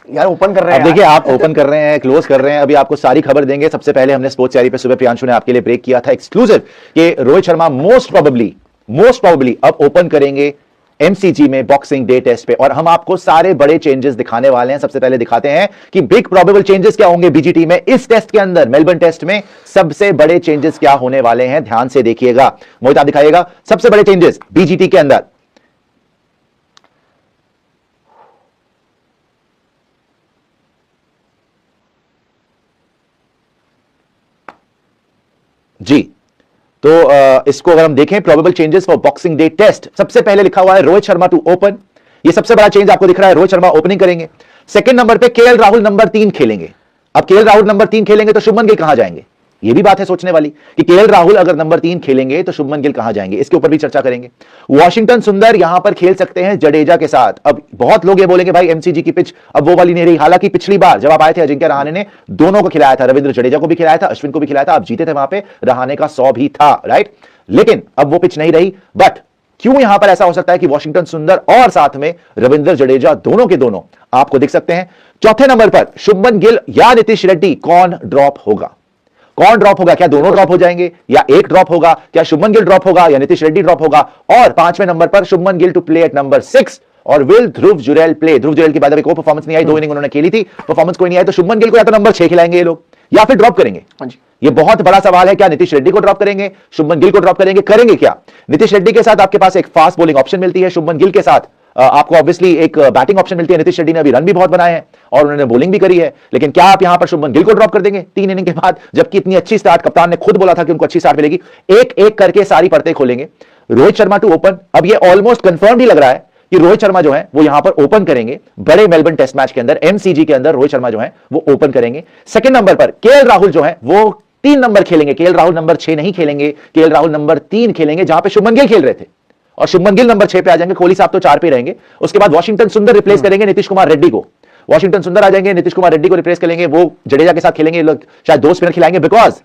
यार ओपन कर रहे हैं। देखिए आप ओपन कर रहे हैं, क्लोज कर रहे हैं, अभी आपको सारी खबर देंगे। सबसे पहले हमने स्पोर्ट्स डायरी पे सुबह प्रियांशु ने आपके लिए ब्रेक किया था एक्सक्लूसिव कि रोहित शर्मा मोस्ट प्रोबेबली अब ओपन करेंगे एमसीजी में बॉक्सिंग डे टेस्ट पे, और हम आपको सारे बड़े चेंजेस दिखाने वाले हैं। सबसे पहले दिखाते हैं कि बिग प्रोबेबल चेंजेस क्या होंगे बीजीटी में इस टेस्ट के अंदर, मेलबर्न टेस्ट में सबसे बड़े चेंजेस क्या होने वाले हैं, ध्यान से देखिएगा। मोहित आप दिखाइएगा सबसे बड़े चेंजेस बीजीटी के अंदर। जी, तो इसको अगर हम देखें probable changes for boxing day test, सबसे पहले लिखा हुआ है रोहित शर्मा टू ओपन। ये सबसे बड़ा चेंज आपको दिख रहा है, रोहित शर्मा ओपनिंग करेंगे। सेकंड नंबर पे केएल राहुल नंबर 3 खेलेंगे। अब केएल राहुल नंबर 3 खेलेंगे तो शुभमन गिल कहां जाएंगे, ये भी बात है सोचने वाली कि केएल राहुल अगर नंबर 3 खेलेंगे तो शुभमन गिल कहां जाएंगे, इसके ऊपर भी चर्चा करेंगे। वॉशिंगटन सुंदर यहां पर खेल सकते हैं जडेजा के साथ। अब बहुत लोग ये बोलेंगे भाई एमसीजी की पिच अब वो वाली नहीं रही, हालांकि पिछली बार जब आप आए थे अजिंक्य रहाणे ने दोनों को खिलाया था, रविंद्र जडेजा को भी खिलाया था, अश्विन को भी खिलाया था, आप जीते थे वहां पे, रहाणे का 100 भी था, राइट। लेकिन अब वो पिच नहीं रही, बट क्यों यहां पर ऐसा हो सकता है कि वॉशिंगटन सुंदर और साथ में रविंद्र जडेजा दोनों के दोनों आपको दिख सकते हैं। चौथे नंबर पर शुभमन गिल या नीतीश रेड्डी, कौन ड्रॉप होगा, कौन ड्रॉप होगा, क्या दोनों ड्रॉप हो जाएंगे या एक ड्रॉप होगा, क्या शुभमन गिल ड्रॉप होगा या नीतीश रेड्डी ड्रॉप होगा। और पांचवें नंबर पर Shubman Gill to play at number 6 और विल ध्रुव जुरैल प्ले। ध्रुव जुरैल की बात कोई परफॉर्मेंस नहीं आई, 2 इनिंग उन्होंने खेली थी, परफॉर्मेंस कोई नहीं आई, तो शुभमन गिल को या तो नंबर 6 खिलाएंगे ये लोग या फिर ड्रॉप करेंगे। ये बहुत बड़ा सवाल है, क्या नीतीश रेड्डी को ड्रॉप करेंगे, शुभमन गिल को ड्रॉप करेंगे क्या। नीतीश रेड्डी के साथ आपके पास एक फास्ट बॉलिंग ऑप्शन मिलती है, शुभमन गिल के साथ आपको ऑब्वियसली एक बैटिंग ऑप्शन मिलती है। नीतीश रेड्डी ने अभी रन भी बहुत बनाए हैं और उन्होंने बॉलिंग भी करी है, लेकिन क्या आप यहां पर शुभमन गिल को ड्रॉप कर देंगे 3 इनिंग के बाद, जबकि इतनी अच्छी स्टार्ट, कप्तान ने खुद बोला था कि उनको अच्छी स्टार्ट मिलेगी। एक एक करके सारी परतें खोलेंगे। रोहित शर्मा टू ओपन, अब ये ऑलमोस्ट कंफर्म ही लग रहा है कि रोहित शर्मा जो है वो यहां पर ओपन करेंगे बड़े मेलबर्न टेस्ट मैच के अंदर, एमसीजी के अंदर रोहित शर्मा जो है वो ओपन करेंगे। सेकंड नंबर पर केएल राहुल जो है वो 3 नंबर खेलेंगे, केएल राहुल नंबर 6 नहीं खेलेंगे, केएल राहुल नंबर 3 खेलेंगे जहां पे शुभमन गिल खेल रहे थे, और शुभमन गिल नंबर 6 पे आ जाएंगे, कोहली साहब तो 4 पे रहेंगे। उसके बाद वॉशिंगटन सुंदर रिप्लेस करेंगे नीतीश कुमार रेड्डी को, वॉशिंगटन सुंदर आ जाएंगे, नीतीश कुमार रेड्डी को रिप्लेस करेंगे, वो जडेजा के साथ खेलेंगे, लोग शायद 2 स्पिनर खिलाएंगे, बिकॉज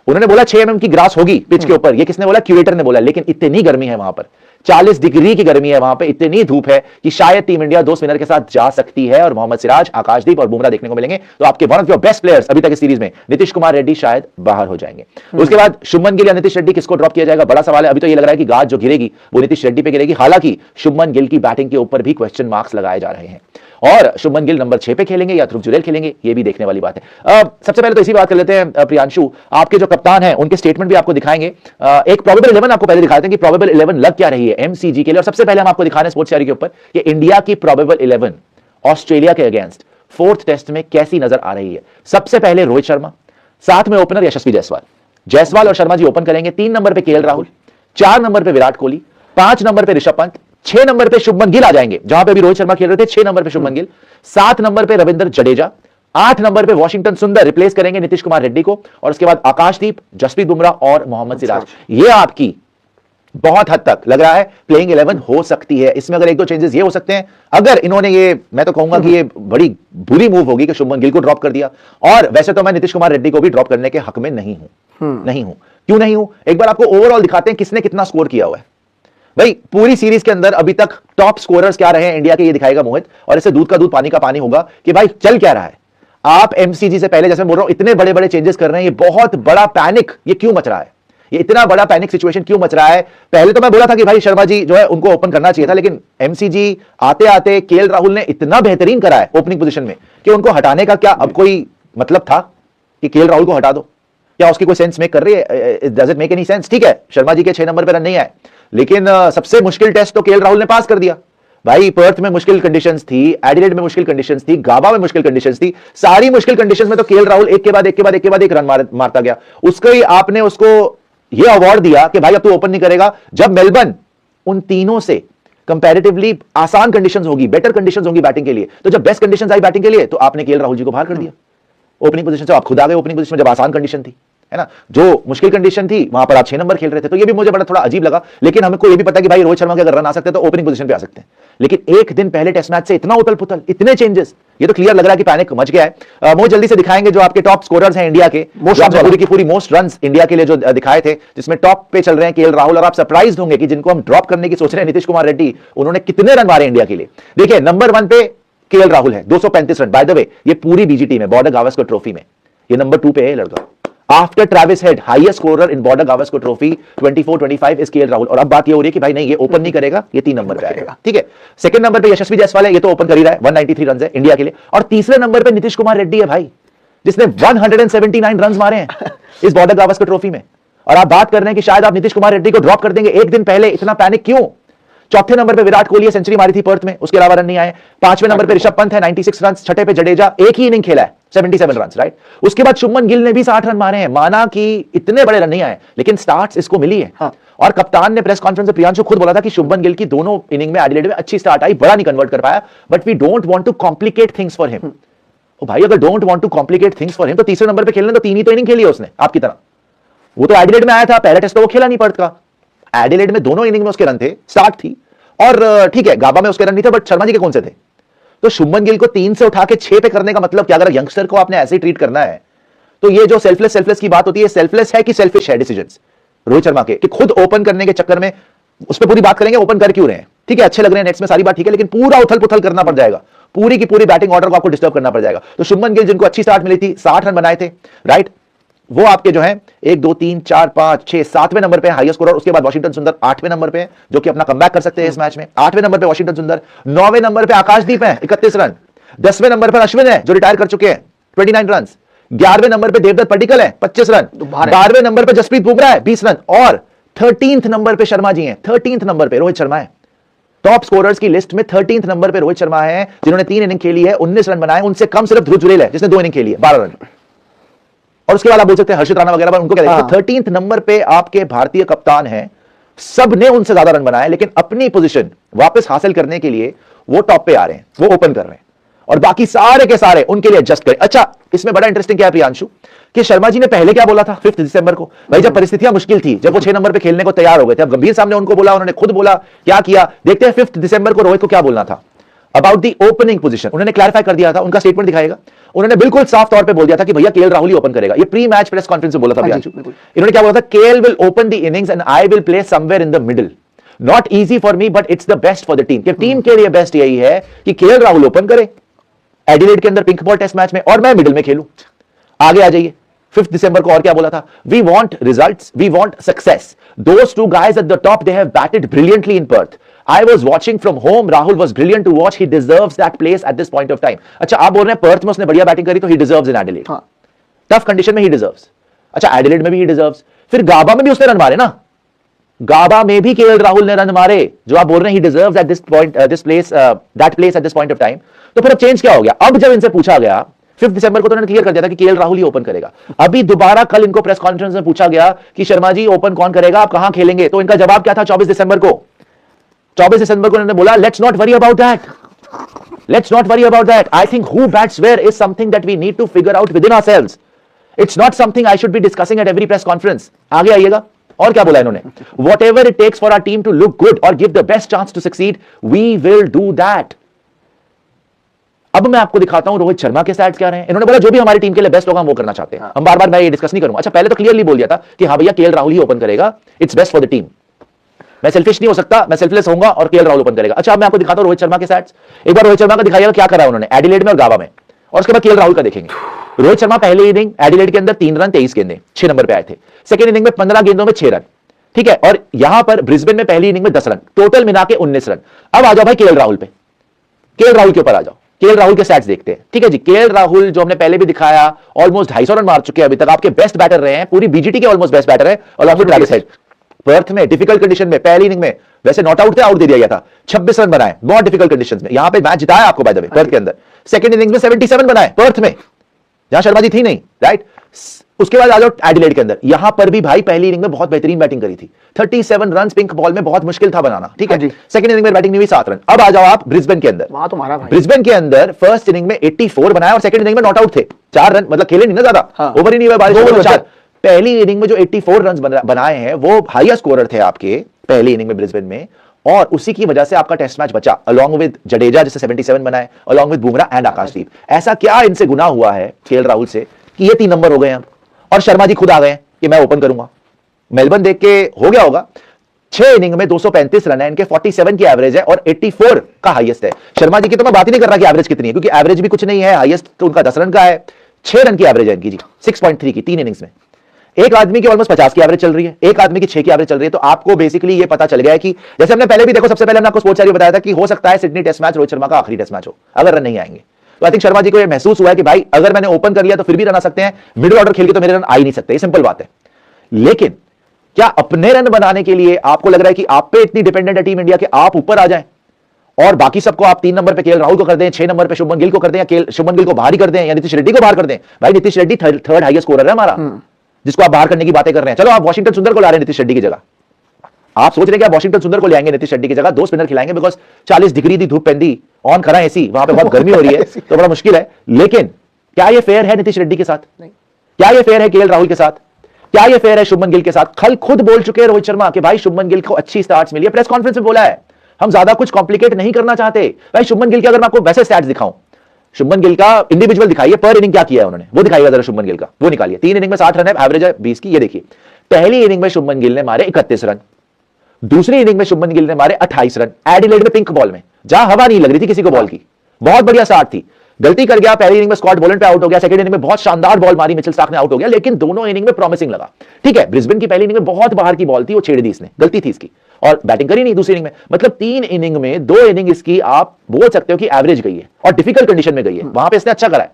उन्होंने बोला 6 mm की ग्रास होगी पिच के ऊपर, ये किसने बोला, क्यूरेटर ने बोला, लेकिन इतनी गर्मी है वहां पर, 40 डिग्री की गर्मी है वहां पे, इतनी धूप है कि शायद टीम इंडिया 2 स्पिनर के साथ जा सकती है और मोहम्मद सिराज, आकाशदीप और बुमराह देखने को मिलेंगे। तो आपके one of your best players अभी तक इस सीरीज में नीतीश कुमार रेड्डी शायद बाहर हो जाएंगे। उसके बाद शुभमन गिल या नीतीश रेड्डी किसको ड्रॉप किया जाएगा, बड़ा सवाल है। अभी तो ये लग रहा है कि गाज जो गिरेगी वो नीतीश रेड्डी पे गिरेगी, हालांकि शुभमन गिल की बैटिंग के ऊपर भी क्वेश्चन मार्क्स लगाए जा रहे हैं, और शुभमन गिल नंबर 6 पे खेलेंगे या ध्रुव जुरैल खेलेंगे, ये भी देखने वाली बात है। सबसे पहले तो इसी बात कर लेते हैं प्रियांशु, आपके जो कप्तान हैं उनके स्टेटमेंट भी आपको दिखाएंगे। एक प्रोबेबल 11 आपको पहले दिखाते हैं कि प्रोबेबल 11 लग क्या रही है एमसीजी के लिए, और सबसे पहले हम आपको दिखा रहे हैं स्पोर्ट्स डायरी के ऊपर कि इंडिया की प्रोबेबल 11 ऑस्ट्रेलिया के अगेंस्ट 4th टेस्ट में कैसी नजर आ रही है। सबसे पहले रोहित शर्मा, साथ में ओपनर यशस्वी जायसवाल और शर्मा जी ओपन करेंगे। 3 नंबर पे केएल राहुल, 4 नंबर पे विराट कोहली, 5 नंबर पे ऋषभ पंत, 6 नंबर पे शुभमन गिल आ जाएंगे जहां पे अभी रोहित शर्मा खेल रहे थे, 6 नंबर पे शुभमन गिल, 7 नंबर पे रविंद्र जडेजा, 8 नंबर पे वॉशिंगटन सुंदर रिप्लेस करेंगे नीतीश कुमार रेड्डी को, और उसके बाद आकाशदीप, जसप्रीत बुमराह और मोहम्मद सिराज। ये आपकी बहुत हद तक लग रहा है प्लेइंग 11 हो सकती है। इसमें अगर 1-2 चेंजेस ये हो सकते हैं, अगर इन्होंने ये, मैं तो कहूंगा कि ये बड़ी बुरी मूव होगी कि शुभमन गिल को ड्रॉप कर दिया, और वैसे तो मैं नीतीश कुमार रेड्डी को भी ड्रॉप करने के हक में नहीं हूं। क्यों नहीं हूं, एक बार आपको ओवरऑल दिखाते हैं किसने कितना स्कोर किया हुआ है। भाई पूरी सीरीज के अंदर अभी तक टॉप स्कोरर्स क्या रहे हैं इंडिया के, ये दिखाएगा मोहित, और इससे दूध का दूध पानी का पानी होगा कि भाई चल क्या रहा है। आप एमसीजी से पहले, जैसे मैं बोल रहा हूं, इतने बड़े बड़े चेंजेस कर रहे हैं, ये बहुत बड़ा पैनिक ये क्यों मच रहा है, ये इतना बड़ा पैनिक सिचुएशन क्यों मच रहा है। पहले तो मैं बोला था कि भाई शर्मा जी जो है उनको ओपन करना चाहिए था, लेकिन एमसीजी आते आते केएल राहुल ने इतना बेहतरीन करा है ओपनिंग पोजीशन में कि उनको हटाने का क्या अब कोई मतलब था कि केएल राहुल को हटा दो, क्या उसकी कोई सेंस मेक कर रही है, does it make any sense. ठीक है, शर्मा जी के 6 नंबर पर रन नहीं आए, लेकिन सबसे मुश्किल टेस्ट तो केएल राहुल ने पास कर दिया। भाई पर्थ में मुश्किल कंडीशंस थी, एडिलेड में मुश्किल कंडीशंस थी, गाबा में मुश्किल कंडीशंस थी, सारी मुश्किल कंडीशंस में तो केएल राहुल एक के बाद एक रन मारता गया। उसको ही आपने उसको ये अवार्ड दिया कि भाई अब तू ओपन नहीं करेगा, जब मेलबर्न उन तीनों से कंपैरेटिवली आसान कंडीशंस होगी, बेटर कंडीशंस होंगी बैटिंग के लिए, तो जब बेस्ट कंडीशंस आई बैटिंग के लिए तो आपने केएल राहुल जी को बाहर कर दिया ओपनिंग पोजीशन से। आप खुद आ गए ओपनिंग पोजीशन में जब आसान कंडीशन थी, है ना, जो मुश्किल कंडीशन थी वहां पर आप 6 नंबर खेल रहे थे, तो ये भी मुझे बड़ा थोड़ा अजीब लगा। लेकिन हमको ये भी पता कि भाई रोहित शर्मा के अगर रन आ सकते हैं तो ओपनिंग पोजीशन पे आ सकते हैं, लेकिन एक दिन पहले टेस्ट मैच से इतना उथल पुथल, इतने चेंजेस, ये तो क्लियर लग रहा है कि पैनिक मच गया है। बहुत जल्दी से दिखाएंगे जो आपके टॉप स्कोरर्स हैं इंडिया के, पूरी की पूरी मोस्ट रन्स इंडिया के लिए जो दिखाए थे, जिसमें टॉप पे चल रहे हैं केएल राहुल, और आप सरप्राइज होंगे कि जिनको हम ड्रॉप करने की सोच रहे हैं नीतीश कुमार रेड्डी, उन्होंने कितने रन मारे इंडिया के लिए। देखिए नंबर 1 पे केएल राहुल है 235 रन। बाय द वे ये पूरी बीजीटी में, बॉर्डर गावस्कर ट्रॉफी में ये नंबर 2 पे है लड़का। After Travis head highest scorer in border Gavaskar trophy 24-25 is KL Rahul. और अब बात ये हो रही है कि भाई नहीं, ये ओपन नहीं करेगा, ये 3 नंबर पे आएगा, ठीक है। सेकंड नंबर पे यशस्वी जायसवाल है, ये तो ओपन कर ही रहा है, 193 रन है इंडिया के लिए। और तीसरे नंबर पे नीतीश कुमार रेड्डी है भाई, जिसने 179 रन मारे हैं इस बॉर्डर गावस्कर ट्रॉफी में। और आप बात कर रहे हैं कि शायद आप नीतीश कुमार रेड्डी को ड्रॉप कर देंगे एक दिन पहले, इतना पैनिक क्यों? चौथे नंबर पे विराट कोहली सेंचुरी मारी थी पर्थ में, उसके अलावा रन नहीं आए। पांचवें नंबर पे ऋषभ पंत है 96 रन। छठे पे जडेजा, एक ही इनिंग खेला है 77 रन, राइट। उसके बाद शुभमन गिल ने भी 60 रन मारे हैं। माना कि इतने बड़े रन नहीं आए, लेकिन स्टार्ट्स इसको मिली है। हाँ। और कप्तान ने प्रेस कॉन्फ्रेंस में प्रियांशु खुद बोला था कि शुभमन गिल की दोनों इनिंग में एडिलेड में अच्छी स्टार्ट आई, बड़ा नहीं कन्वर्ट कर पाया, but we don't want to complicate things for him. ओ भाई, अगर don't want to complicate things for him तो तीसरे नंबर पे खेलने तो 3 ही तो इनिंग खेली है उसने आपकी तरह। वो तो एडिलेड में आया था, पहले टेस्ट तो वो खेला नहीं पर्थ का। एडिलेड में दोनों इनिंग में उसके रन थे, स्टार्ट थी। और ठीक है, गाबा में उसके रन नहीं थे, बट शर्मा जी के कौन से थे? तो शुभमन गिल को 3 से उठा के 6 पे करने का मतलब क्या? अगर यंगस्टर को आपने ऐसे ही ट्रीट करना है तो ये जो सेल्फलेस की बात होती है, सेल्फलेस है कि सेल्फिश है डिसीजंस रोहित शर्मा के, कि खुद ओपन करने के चक्कर में, उस पर पूरी बात करेंगे ओपन कर क्यों रहे हैं, ठीक है, अच्छे लग रहे हैं नेट्स में, सारी बात ठीक है, लेकिन पूरा उथल पुथल करना पड़ जाएगा, पूरी की पूरी बैटिंग ऑर्डर को आपको डिस्टर्ब करना पड़ जाएगा। तो शुभमन गिल जिनको अच्छी स्टार्ट मिली थी, 60 रन बनाए थे, राइट, वो आपके जो है 1 2 3 4 5 6 7वें नंबर पे हाईएस्ट स्कोरर। उसके बाद वॉशिंगटन सुंदर 8वें नंबर पे, जो कि अपना कमबैक कर सकते हैं इस मैच में। 8वें नंबर पे वॉशिंगटन सुंदर, 9वें नंबर पे आकाशदीप है 31 रन, 10वें नंबर पर अश्विन है जो रिटायर कर चुके हैं 29 रन, 11वें नंबर पे देवदत्त पडिक्कल है 25 रन, 12वें नंबर पे जसप्रीत बुमराह है 20 रन, और 13th नंबर पे शर्मा जी हैं। 13th नंबर पे रोहित शर्मा है। टॉप स्कोरर्स की लिस्ट में 13th नंबर पे रोहित शर्मा है, जिन्होंने 3 इनिंग खेली है, 19 रन बनाए। उनसे कम सिर्फ ध्रुव जुरेल है जिसने 2 इनिंग खेली है, 12 रन। और उसके बाद आप बोल सकते हैं हर्षित राणा वगैरह, पर उनको क्या देखिए, 13th नंबर पे आपके भारतीय कप्तान हैं, सब ने उनसे ज्यादा रन बनाए, लेकिन अपनी पोजीशन वापस हासिल करने के लिए वो टॉप पे आ रहे हैं, वो ओपन कर रहे हैं, और बाकी सारे के सारे उनके लिए एडजस्ट करें। अच्छा, इसमें बड़ा इंटरेस्टिंग क्या है प्रियांशु, कि शर्मा जी ने पहले क्या बोला था 5 दिसंबर को, भाई जब परिस्थितियां मुश्किल थी, जब वो 6 नंबर पे खेलने को तैयार हो गए थे, अब गंभीर सामने उनको बोला, उन्होंने खुद बोला, क्या किया देखते हैं। 5 दिसंबर को रोहित को क्या बोलना था अबाउट दी ओपनिंग पोजीशन, उन्होंने क्लैरिफाई कर दिया था, उनका स्टेटमेंट दिखाएगा। उन्होंने बिल्कुल साफ तौर पे बोल दिया था कि भैया केएल राहुल ही ओपन करेगा। ये प्री मैच प्रेस कॉन्फ्रेंस में बोला था प्रियांशु। इन्होंने क्या बोला था, KL will open the innings and I will play somewhere in the middle, not easy for me but it's the best for the team. कि टीम के लिए बेस्ट यही है कि केएल राहुल ओपन करे एडिलेड के अंदर पिंक बॉल टेस्ट मैच में, और मैं मिडिल में खेलूं। आगे आ जाइए 5 दिसंबर को और क्या बोला था, we want results, we want success, those two guys at the top they have batted brilliantly in Perth, I was watching from home, Rahul was brilliant to watch, he deserves that place at this point of time। अच्छा, आप बोल रहे हैं Perth में उसने बढ़िया batting करी तो he deserves in Adelaide, tough condition में he deserves। अच्छा, एडिलेड में भी he deserves, फिर गाबा में भी उसने रन मारे ना, गाबा में भी केएल राहुल ने रन मारे, जो आप बोल रहे हैं he deserves at this point, this place, that place at this point of time। तो फिर अब चेंज क्या हो गया? अब जब इनसे पूछा गया 5 दिसंबर को, तो उन्होंने क्लियर कर दिया था कि केएल राहुल ही ओपन करेगा। अभी दोबारा कल इनको प्रेस कॉन्फ्रेंस में पूछा गया कि शर्मा जी ओपन कौन करेगा, आप कहां खेलेंगे? तो इनका जवाब क्या था 24 दिसंबर को? 24 दिसंबर को उन्होंने बोला, let's not worry about that, let's not worry about that, I think who bats where is something that we need to figure out within ourselves, it's not something I should be discussing at every press conference. आगे आइएगा, और क्या बोला इन्होंने, whatever it takes for our team to look good और give the best chance to succeed, we will do that. अब मैं आपको दिखाता हूं रोहित शर्मा के स्टैट्स क्या रहे हैं। इन्होंने बोला जो भी हमारी टीम के लिए बेस्ट होगा हम वो करना चाहते हैं, हम बार बार मैं ये डिस्कस नहीं करूंगा। अच्छा, पहले तो क्लियरली बोल दिया था कि हाँ भैया केएल राहुल ही ओपन करेगा, it's best for the team, मैं सेल्फिश नहीं हो सकता, मैं सेल्फलेस होऊंगा और केएल राहुल ओपन करेगा। अच्छा, अब मैं आपको दिखाता हूं रोहित शर्मा के स्टैट्स। एक बार रोहित शर्मा का दिखाइएगा क्या करा है उन्होंने एडिलेड में और गाबा में, और उसके बाद केएल राहुल का देखेंगे। रोहित शर्मा पहले इनिंग एडिलेड के अंदर 3 रन 23 गेंदें 6 नंबर पे आए थे। सेकंड इनिंग में 15 गेंदों में 6 रन, ठीक है, और यहां पर ब्रिस्बेन में पहली इनिंग में 10 रन, टोटल मिला के 19 रन। अब आ जाओ भाई केएल राहुल पे, केएल राहुल के ऊपर आ जाओ, केएल राहुल के स्टैट्स देखते हैं। ठीक है जी, केएल राहुल जो हमने पहले भी दिखाया, ऑलमोस्ट 250 रन मार चुके हैं अभी तक, आपके बेस्ट बैटर रहे हैं, पूरी बीजीटी के ऑलमोस्ट बेस्ट बैटर है, along with Travis head. Perth में डिफिकल्ट कंडीशन में पहली इनिंग में वैसे नॉट आउट थे, आउट दे दिया गया था, 26 रन बनाए, बहुत डिफिकल्ट कंडीशंस में, यहां पे मैच जिताया आपको बाय द वे पर्थ के अंदर। सेकंड इनिंग में 77 बनाए पर्थ में, जहां शर्मा जी थी नहीं, राइट। उसके बाद आ जाओ एडिलेड के अंदर, यहां पर भी भाई पहली इनिंग में बहुत बेहतरीन बैटिंग करी थी, 37 रन पिंक बॉल में, बहुत मुश्किल था बनाना, ठीक है। सेकंड इनिंग में बैटिंग नहीं हुई, 7 रन। अब आ जाओ आप ब्रिस्बेन के अंदर, वहां तो मारा भाई। ब्रिस्बेन के अंदर फर्स्ट इनिंग में 84 बनाया और सेकंड इनिंग में नॉट आउट थे, 4 रन, मतलब खेले नहीं ना ज्यादा, ओवर ही नहीं हुआ बारिश। पहली इनिंग में जो 84 रन बनाए हैं वो हाईएस्ट स्कोरर थे आपके पहली इनिंग में ब्रिस्बेन में, और उसी की वजह से आपका टेस्ट मैच बचा, अलॉन्ग विद जडेजा जिससे 77 बनाए, अलॉन्ग विद बुमराह एंड आकाशदीप। ऐसा क्या इनसे गुना हुआ है केएल राहुल से कि ये 3 नंबर हो गए हैं, और शर्मा जी खुद आ गए कि मैं ओपन करूंगा। मेलबर्न देख के हो गया होगा, 6 इनिंग में 235 रन है, इनके 47 की एवरेज है और 84 का हाईएस्ट है। शर्मा जी की तो मैं बात ही नहीं कर रहा कि एवरेज कितनी है, क्योंकि एवरेज भी कुछ नहीं है, हाईएस्ट तो उनका 10 रन का है। 6 रन की एवरेज है इनकी जी, 6.3 की 3 इनिंग्स में। एक आदमी की ऑलमोस्ट 50 की एवरेज चल रही है, एक आदमी की 6 की एवरेज चल रही है। तो आपको बेसिकली ये पता चल गया है कि जैसे हमने पहले भी देखो, सबसे पहले हमने आपको स्पोर्ट्स में बताया था कि हो सकता है Sydney test match Rohit Sharma का आखिरी टेस्ट मैच हो अगर रन नहीं आएंगे। तो आई थिंक शर्मा जी को ये महसूस हुआ है कि भाई अगर मैंने ओपन कर लिया तो फिर भी रन आ सकते हैं, मिडिल ऑर्डर खेल के तो मेरे रन आ ही नहीं सकते, सिंपल बात है। लेकिन क्या अपने रन बनाने के लिए आपको लग रहा है कि आप पे इतनी डिपेंडेंट है टीम इंडिया कि आप ऊपर आ जाएं और बाकी सबको आप 3 नंबर पे केएल राहुल को कर दें, 6 नंबर पे शुभमन गिल को कर दें, या शुभमन गिल को बाहर ही कर दें या नीतीश रेड्डी को बाहर कर दें? भाई Nitish Reddy third highest scorer है हमारा, जिसको आप बाहर करने की बातें कर रहे हैं। चलो आप वॉशिंगटन सुंदर को ला रहे हैं नीतीश रेड्डी की जगह, आप सोच रहे हैं कि आप वॉशिंगटन सुंदर को ले आएंगे नीतीश रेड्डी की जगह, 2 स्पिनर खिलाएंगे बिकॉज 40 डिग्री दी धूप पेंदी ऑन करा एसी, वहां पे बहुत गर्मी हो रही है तो बड़ा मुश्किल है। लेकिन क्या ये फेयर है नीतीश रेड्डी के साथ? नहीं। क्या ये फेयर है केएल राहुल के साथ? क्या ये फेयर है शुभमन गिल के साथ? कल खुद बोल चुके हैं रोहित शर्मा कि भाई शुभमन गिल को अच्छी स्टार्ट्स मिली है, प्रेस कॉन्फ्रेंस में बोला है हम ज्यादा कुछ कॉम्प्लिकेट नहीं करना चाहते। भाई शुभमन गिल के अगर मैं आपको वैसे स्टैट्स दिखाऊं, शुभमन गिल का इंडिविजुअल दिखाइए, पर इनिंग क्या किया है उन्होंने वो दिखाइएगा जरा, शुभमन गिल का वो निकालिए। 3 इनिंग में 60 रन है, एवरेज है 20 की। ये देखिए पहली इनिंग में शुभमन गिल ने मारे 31 रन, दूसरी इनिंग में शुभमन गिल ने मारे 28 रन एडिलेड में, पिंक बॉल में जहां हवा नहीं लग रही थी किसी को बॉल की, बहुत बढ़िया स्टार्ट थी। गलती कर गया, पहली इनिंग में स्कॉट बोलैंड पे आउट हो गया, सेकंड इनिंग में बहुत शानदार बॉल मारी मिचेल स्टार्क ने, आउट हो गया। लेकिन दोनों इनिंग में प्रॉमिसिंग लगा। ठीक है, ब्रिस्बेन की पहली इनिंग में बहुत बाहर की बॉल थी, वो छेड़ दी इसने, गलती थी इसकी, और बैटिंग करी नहीं दूसरी इनिंग में। मतलब 3 इनिंग में 2 इनिंग इसकी आप बोल सकते हो कि एवरेज गई है और डिफिकल्ट कंडीशन में गई है। वहां पे इसने अच्छा करा है,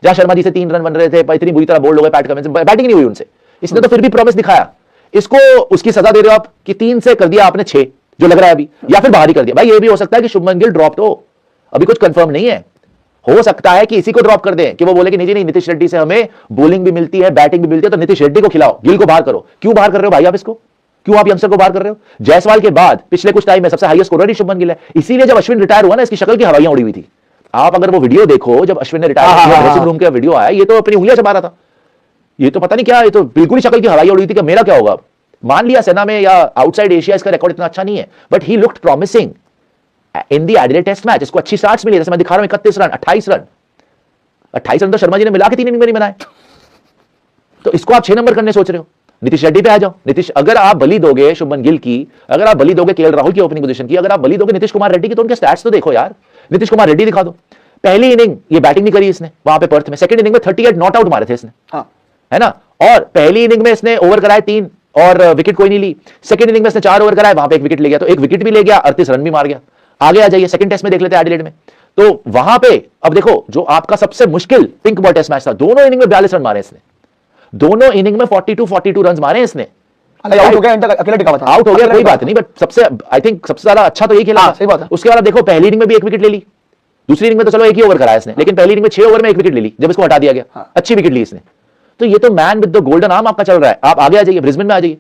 जहां शर्मा जी से 3 रन बन रहे थे, इतनी बुरी तरह बोल्ड हो गए, पैट कमिंस बैटिंग नहीं हुई उनसे, इसने तो फिर भी प्रॉमिस दिखाया। इसको उसकी सजा दे रहे हो आप कि 3 से कर दिया आपने 6 जो लग रहा है अभी, या फिर बाहर ही कर दिया। भाई ये भी हो सकता है कि शुभमन गिल ड्रॉप हो, अभी कुछ कंफर्म नहीं है, हो सकता है कि इसी को ड्रॉप कर दें कि वो बोले कि नहीं नीतीश रेड्डी से हमें बॉलिंग भी मिलती है, बैटिंग भी मिलती है, तो नीतीश रेड्डी को खिलाओ, गिल को बाहर करो। क्यों बाहर कर रहे हो भाई आप इसको? क्यों आप यंगस्टर को बाहर कर रहे हो? जायसवाल के बाद पिछले कुछ टाइम में सबसे हाईएस्ट स्कोरर ही शुभमन गिल है। इसीलिए जब अश्विन रिटायर हुआ ना, इसकी शक्ल की हवाइयां उड़ी हुई थी। आप अगर वो वीडियो देखो, जब अश्विन ने रिटायर किया, ड्रेसिंग रूम का वीडियो आया, ये तो अपनी उंगलियां चबा रहा था, ये तो पता नहीं क्या, ये तो बिल्कुल ही शक्ल की हवाइयां उड़ी थी कि मेरा क्या होगा। मान लिया सेना में या आउटसाइड एशिया इसका रिकॉर्ड इतना अच्छा नहीं है, but he looked promising in the Adelaide test match. इसको अच्छी स्टार्ट्स मिली, जैसे मैं दिखा रहा हूं 31 रन, 28 रन, 28 रन तो शर्मा जी ने मिला के 3 इनिंग में नहीं बनाए। तो इसको आप 6 नंबर करने सोच रहे हो। नीतीश रेड्डी पे आ जाओ। नीतीश, अगर आप बलि दोगे शुभमन गिल की, अगर आप बलि दोगे केएल राहुल की ओपनिंग पोजीशन की, अगर आप बलि दोगे नीतीश कुमार रेड्डी की, तो उनके स्टैट्स तो देखो यार। नीतीश कुमार रेड्डी दिखा दो, पहली इनिंग ये बैटिंग नहीं करी इसने वहां पे पर्थ में, सेकंड इनिंग में 38 नॉट आउट मारे थे इसने, है ना, और पहली इनिंग में इसने ओवर कराए 3 और विकेट कोई नहीं ली। सेकंड इनिंग में इसने 4 ओवर कराए, वहां पे 1 विकेट ले गया, तो 1 विकेट भी ले गया, 38 रन भी मार गया। आगे आ जाइए, सेकंड टेस्ट में देख लेते हैं एडिलेड में, तो वहां पे अब देखो जो आपका सबसे मुश्किल पिंक बॉल टेस्ट मैच था, दोनों इनिंग में 42 रन मारे इसने, दोनों इनिंग में 42 रन मारे इसने। आउट हो गया, अकेला टिका हुआ था, आउट हो गया कोई बात नहीं, बट सबसे आई थिंक सबसे ज्यादा अच्छा तो यही खेला। सही बात है। उसके बाद देखो पहली इनिंग में भी 1 विकेट ले ली, दूसरी इनिंग में तो चलो 1 ही ओवर कराया इसने, लेकिन पहली इनिंग में 6 ओवर में 1 विकेट ले ली, जब इसको हटा दिया गया, अच्छी विकेट ली इसने। तो ये तो man with the golden arm आपका चल रहा है। आप आगे आ जाइए, ब्रिस्बेन में आ जाइए,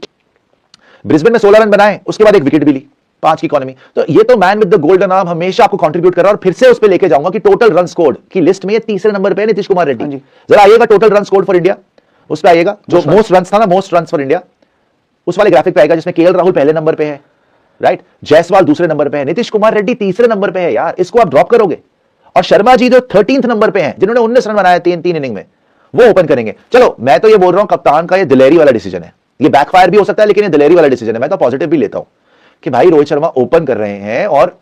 ब्रिस्बेन में 16 रन बनाए, उसके बाद 1 विकेट भी ली, 5 की इकोनॉमी। तो ये तो man with the golden arm हमेशा आपको कंट्रीब्यूट कर रहा है। और फिर से उस पे लेके जाऊंगा कि टोटल रन स्कोर्ड की लिस्ट में ये तीसरे नंबर पे है नीतीश कुमार रेड्डी। जरा आइएगा total run scored for India, उस पे आइएगा, जो मोस्ट रन था ना, मोस्ट रन फॉर इंडिया, उस वाले ग्राफिक पे आएगा, जिसमें केएल राहुल पहले नंबर पे है, राइट, जायसवाल दूसरे नंबर पे है, नीतीश कुमार रेड्डी तीसरे नंबर पे है। यार इसको आप ड्रॉप करोगे, और शर्मा जी जो 13th नंबर पे हैं, जिन्होंने 19 रन बनाए 3 इनिंग में, वो ओपन करेंगे। चलो मैं तो ये बोल रहा हूं कप्तान का ये दिलेरी वाला डिसीजन है, ये बैकफायर भी हो सकता है, लेकिन ये दिलेरी वाला डिसीजन है। मैं तो पॉजिटिव भी लेता हूं कि भाई रोहित शर्मा ओपन कर रहे हैं, और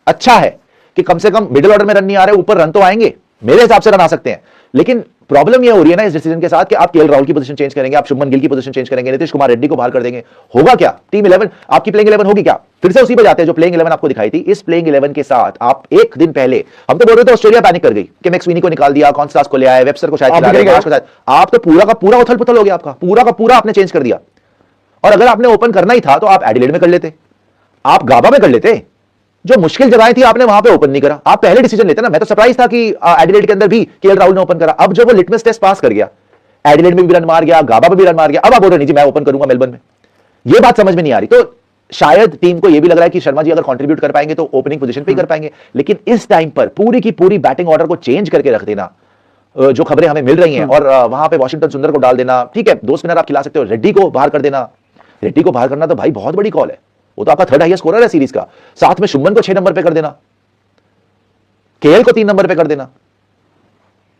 अच्छा है कि कम से कम मिडिल ऑर्डर में रन नहीं आ रहे, ऊपर रन तो आएंगे, मेरे हिसाब से रन आ सकते हैं। लेकिन प्रॉब्लम यह हो रही है ना इस डिसीजन के साथ कि आप केएल राहुल की पोजीशन चेंज करेंगे, आप शुभमन गिल की पोजीशन चेंज करेंगे, नीतीश कुमार रेड्डी को बाहर कर देंगे, होगा क्या? टीम 11 आपकी प्लेइंग 11 होगी क्या? फिर से उसी पे जाते हैं जो प्लेइंग 11 आपको दिखाई थी। इस प्लेइंग 11 के साथ आप एक दिन पहले, हम तो बोल रहे थे ऑस्ट्रेलिया पैनिक कर गई कि मैक्सवीनी को निकाल दिया, कॉन्स्टास को ले आए, वेबस्टर को शायद आप तो पूरा का पूरा उथल पुथल हो गया, आपका पूरा का पूरा आपने चेंज कर दिया। और अगर आपने ओपन करना ही था तो आप एडिलेड में कर लेते, आप गाबा में कर लेते, जो मुश्किल जगहें थी आपने वहां पे ओपन नहीं करा, आप पहले डिसीजन लेते ना। मैं तो सरप्राइज था कि एडिलेड के अंदर भी केएल राहुल ने ओपन करा। अब जो वो लिटमस टेस्ट पास कर गया, एडिलेड में भी रन मार गया, गाबा में भी रन मार गया, अब आप बोल रहे नहीं जी मैं ओपन करूंगा मेलबर्न में, ये बात समझ में नहीं आ रही। तो शायद टीम को यह भी लग रहा है कि शर्मा जी अगर कंट्रीब्यूट कर पाएंगे तो ओपनिंग पोजीशन पे ही कर पाएंगे, लेकिन इस टाइम पर पूरी की पूरी बैटिंग ऑर्डर को चेंज करके रख देना, जो खबरें हमें मिल रही हैं, और वहां पे वॉशिंगटन सुंदर को डाल देना, ठीक है 2 स्पिनर आप खिला सकते हो, रेड्डी को बाहर कर देना, रेड्डी को बाहर करना तो भाई बहुत बड़ी कॉल है, वो तो आपका 3rd हाईएस्ट स्कोरर है सीरीज का। साथ में शुभमन को 6 नंबर पे कर देना, केएल को 3 नंबर पे कर देना,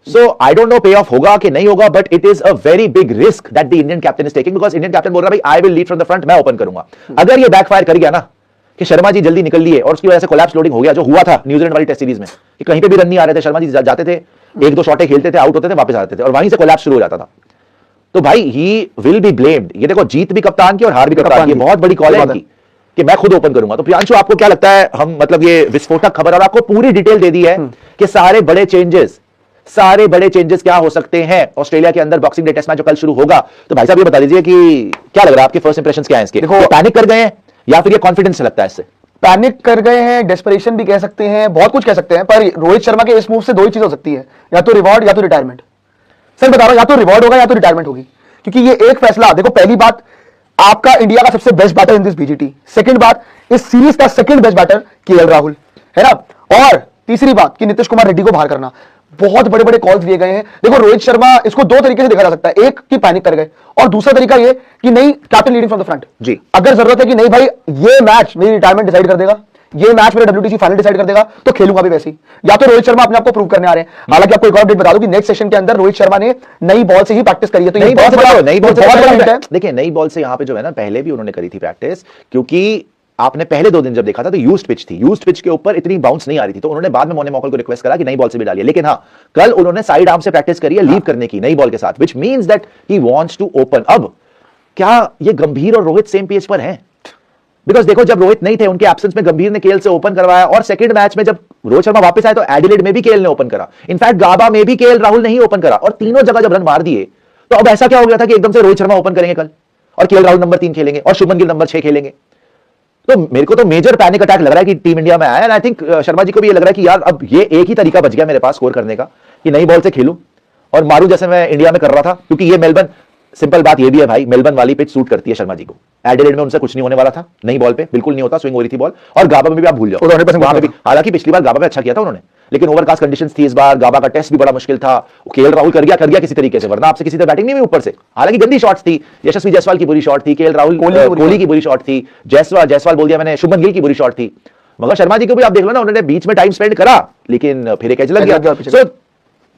सो आई डोंट नो पे ऑफ होगा कि नहीं होगा, but it is a very big risk that the Indian captain is taking, because Indian captain बोल रहा है भाई I will lead from the front, मैं ओपन करूंगा। अगर ये बैकफायर कर गया ना कि शर्मा जी जल्दी निकल लिए और उसकी वजह से कोलैप्स लोडिंग हो गया, जो हुआ था न्यूजीलैंड वाली टेस्ट सीरीज में कि कहीं पे भी रन नहीं आ रहे थे, शर्मा जी जाते थे, एक दो शॉटें खेलते थे, आउट होते थे, वापस आते थे और वहीं से कोलैप्स शुरू हो जाता था, तो भाई ही विल बी ब्लेम्ड। ये देखो जीत भी कप्तान की और हार भी कप्तान की, बहुत बड़ी कॉल है इनकी कि मैं खुद ओपन करूंगा। तो प्रियांशु आपको क्या लगता है, हम मतलब ये विस्फोटक खबर और आपको पूरी डिटेल दे दी है कि सारे बड़े चेंजेस क्या हो सकते हैं ऑस्ट्रेलिया के अंदर बॉक्सिंग डे टेस्ट मैच जो कल शुरू होगा, तो भाई साहब ये बता दीजिए कि क्या लग रहा है, आपके फर्स्ट इंप्रेशंस क्या हैं इसके? देखो पैनिक कर गए हैं या फिर ये कॉन्फिडेंस से लगता है इससे? पैनिक कर गए हैं, डेस्परेशन भी कह सकते हैं, बहुत कुछ कह सकते हैं, पर रोहित शर्मा के इस मूव से दो ही चीज हो सकती है, या तो रिवॉर्ड या तो रिटायरमेंट। सर बता रहा हूं, या तो रिवॉर्ड होगा या तो रिटायरमेंट होगी, क्योंकि ये एक फैसला, देखो पहली बात आपका इंडिया का सबसे best batter in this BGT, second बात इस सीरीज का second best batter KL Rahul है ना, और तीसरी बात कि नीतीश कुमार रेड्डी को बाहर करना। बहुत बड़े बड़े कॉल्स दिए गए हैं। देखो रोहित शर्मा, इसको दो तरीके से देखा जा सकता है, एक कि पैनिक कर गए और दूसरा तरीका ये कि नहीं captain leading from the front जी, अगर जरूरत है कि नहीं भाई ये मैच मेरी रिटायरमेंट डिसाइड कर देगा, ये मैच मेरा WTC फाइनल डिसाइड कर देगा, तो खेलूंगा भी वैसे ही। या तो रोहित शर्मा अपने आप को प्रूव करने आ रहे हैं। हालांकि आपको एक और अपडेट बता दूं कि नेक्स्ट सेशन के अंदर रोहित शर्मा ने नई बॉल से ही प्रैक्टिस करी है, तो नई बॉल से देखिए, नई बॉल से यहां पे जो है ना पहले भी उन्होंने करी थी प्रैक्टिस, क्योंकि आपने पहले 2 दिन जब देखा था तो यूज्ड पिच थी, यूज्ड पिच के ऊपर इतनी बाउंस नहीं आ रही थी, तो उन्होंने बाद में मोने मॉकल को रिक्वेस्ट करा कि नई बॉल से भी डालिए। लेकिन हाँ, कल उन्होंने साइड आर्म से प्रैक्टिस करी है लीव करने की नई बॉल के साथ, which means that he wants to open. अब क्या ये गंभीर और रोहित सेम पेज पर हैं? बिकॉज देखो जब रोहित नहीं थे, उनके एब्सेंस में गंभीर ने केएल से ओपन करवाया, और सेकंड मैच में जब रोहित शर्मा वापस आए तो एडिलेड में भी केएल ने ओपन करा, इनफैक्ट गाबा में भी केएल राहुल ने ही ओपन करा, और तीनों जगह जब रन मार दिए तो अब ऐसा क्या हो गया था कि एकदम से रोहित शर्मा ओपन करेंगे कल और केएल राहुल नंबर 3 खेलेंगे और शुभमन गिल नंबर 6 खेलेंगे। तो मेरे को तो मेजर पैनिक अटैक लग रहा है कि टीम इंडिया में आया, and I think Sharma ji को भी ये लग रहा है कि यार अब ये एक ही तरीका बच गया मेरे पास स्कोर करने का कि नई बॉल से खेलूं और मारूं जैसे मैं इंडिया में कर रहा था, क्योंकि ये मेलबर्न, सिंपल बात ये भी है भाई, मेलबर्न वाली पिच सूट करती है शर्मा जी को। एडिलेड में उनसे कुछ नहीं होने वाला था, नई बॉल पे बिल्कुल नहीं होता, स्विंग हो रही थी बॉल, और गाबा में भी आप भूल जाओ, हालांकि पिछली बार गाबा में अच्छा किया था उन्होंने, लेकिन ओवरकास्ट कंडीशंस थी इस बार, गाबा का टेस्ट भी बड़ा मुश्किल था, केएल राहुल कर गया किसी तरीके से, वरना आपसे किसी तरह बैटिंग नहीं हुई ऊपर से। हालांकि गंदी शॉट्स थी, यशस्वी जायसवाल की बुरी शॉट थी, केएल राहुल कोहली की बुरी शॉट थी, जायसवाल बोल दिया मैंने, शुभमन गिल की बुरी शॉट थी, मगर शर्मा जी को भी आप देख लो ना, उन्होंने बीच में टाइम स्पेंड करा, लेकिन फिर एक एज लग गया। सो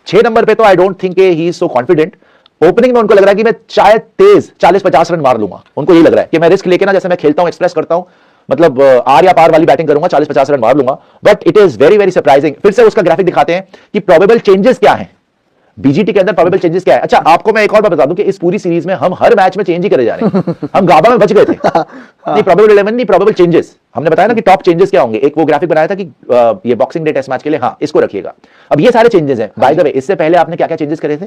6 नंबर पे तो आई don't think he is so confident. Opening में उनको लग रहा है कि मैं शायद तेज 40-50 रन मार लूंगा, उनको ये लग रहा है कि मैं रिस्क लेके ना, जैसे मैं खेलता हूं एक्सप्रेस करता हूं, मतलब आर या पार वाली बैटिंग करूंगा, 40-50 रन मार लूंगा। But it is very very surprising. फिर से उसका ग्राफिक दिखाते हैं कि प्रोबेबल चेंजेस क्या हैं बीजीटी के अंदर, प्रोबेबल चेंजेस क्या है। अच्छा आपको मैं एक और बात बता दूं कि इस पूरी सीरीज में हम हर मैच में चेंज ही करे जा रहे हैं। हम गाबा में बच गए थे, नहीं प्रोबेबल 11 नहीं, प्रोबेबल चेंजेस हमने बताया ना कि टॉप चेंजेस क्या होंगे। एक वो ग्राफिक बनाया था कि ये बॉक्सिंग डे टेस्ट मैच के लिए, हाँ इसको रखिएगा। अब ये सारे चेंजेस हैं। बाय द वे इससे पहले आपने क्या क्या चेंजेस करे थे?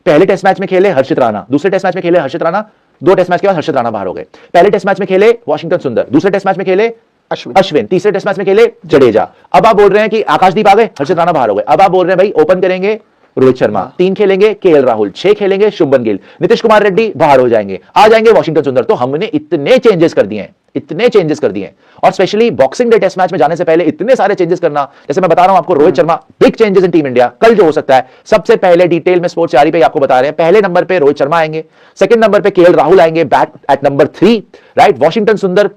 पहले टेस्ट मैच में खेले हर्षित राणा, दूसरे टेस्ट मैच में खेले हर्षित राणा, 2 टेस्ट मैच के बाद हर्षित राणा बाहर हो गए। पहले टेस्ट मैच में खेले वॉशिंगटन सुंदर, दूसरे टेस्ट मैच में खेले अश्विन, तीसरे टेस्ट मैच में खेले जडेजा। अब आप बोल रहे हैं कि आकाशदीप आ गए, हर्षित राणा बाहर हो गए। अब आप बोल रहे हैं भाई ओपन करेंगे रोहित शर्मा, 3 खेलेंगे केएल राहुल, 6 खेलेंगे शुभमन गिल, नीतीश कुमार रेड्डी बाहर हो जाएंगे, आ जाएंगे वॉशिंगटन सुंदर। तो हमने इतने चेंजेस कर दिए हैं, और specially boxing day test match में जाने से पहले इतने सारे चेंजेस करना। जैसे मैं बता रहा हूं आपको, Rohit Sharma big changes in team India कल जो हो सकता है, सबसे पहले डिटेल में स्पोर्ट्स जारी पे आपको बता रहे हैं। पहले नंबर पे रोहित शर्मा आएंगे, सेकंड नंबर पे केएल राहुल आएंगे, bat at number 3, right. Washington Sundar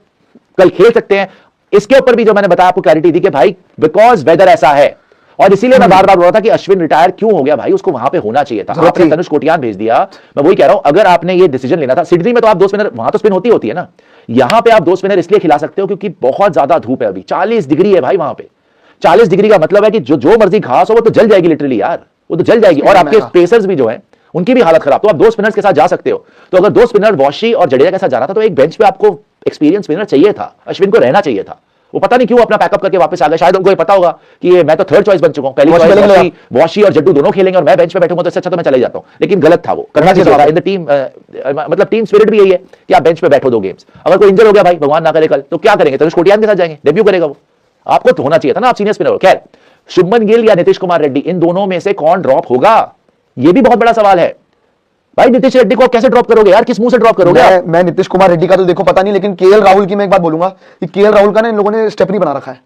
कल खेल सकते हैं। इसके ऊपर भी जो मैंने बताया आपको क्लैरिटी दी कि भाई बिकॉज वेदर ऐसा है, और इसीलिए मैं बार बार बोल रहा था कि अश्विन रिटायर क्यों हो गया भाई, उसको वहां पे होना चाहिए था। आपने तनुष कोटियान भेज दिया। मैं वही कह रहा हूं, अगर आपने ये डिसीजन लेना था, सिडनी में तो आप 2 स्पिनर, वहां तो स्पिन होती है ना, यहां पे आप 2 स्पिनर इसलिए खिला सकते हो क्योंकि बहुत ज्यादा धूप है अभी, 40 डिग्री है भाई वहां पे। 40 डिग्री का मतलब है कि जो मर्जी घास हो वो तो जल जाएगी लिटरली यार, वो तो जल जाएगी। और आपके पेसर्स भी जो है उनकी भी हालत खराब। तो आप 2 स्पिनर्स के साथ जा सकते हो। तो अगर 2 स्पिनर वॉशी और जडेजा के साथ जाना था, तो एक बेंच पे आपको एक्सपीरियंस स्पिनर चाहिए था, अश्विन को रहना चाहिए था। वो पता नहीं क्यों अपना पैकअप करके वापस आ गए। शायद उनको ये पता होगा कि ये मैं तो थर्ड चॉइस बन चुका हूं, पहली चॉइस वॉशी और जड्डू दोनों खेलेंगे और मैं बेंच पे बैठूंगा, तो इससे अच्छा तो मैं चले जाता हूं। लेकिन गलत था, वो करना चाहिए था। इन द टीम मतलब टीम स्पिरिट भी यही है कि आप बेंच पे बैठो 2 गेम्स। अगर कोई इंजर हो गया भाई, भगवान ना करे कल, तो क्या करेंगे? तनुष कोटियान के साथ जाएंगे, डेब्यू करेगा वो। आपको तो होना चाहिए था ना, आप सीनियर स्पिनर हो। खैर, शुभमन गिल या नीतीश कुमार रेड्डी, इन दोनों में से कौन ड्रॉप होगा, ये भी बहुत बड़ा सवाल है भाई। नीतीश रेड्डी को कैसे ड्रॉप करोगे यार, किस मुंह से ड्रॉप करोगे? मैं नीतीश कुमार रेड्डी का तो देखो पता नहीं, लेकिन केएल राहुल की मैं एक बात बोलूंगा कि केएल राहुल का ना इन लोगों ने स्टेप नहीं बना रखा है।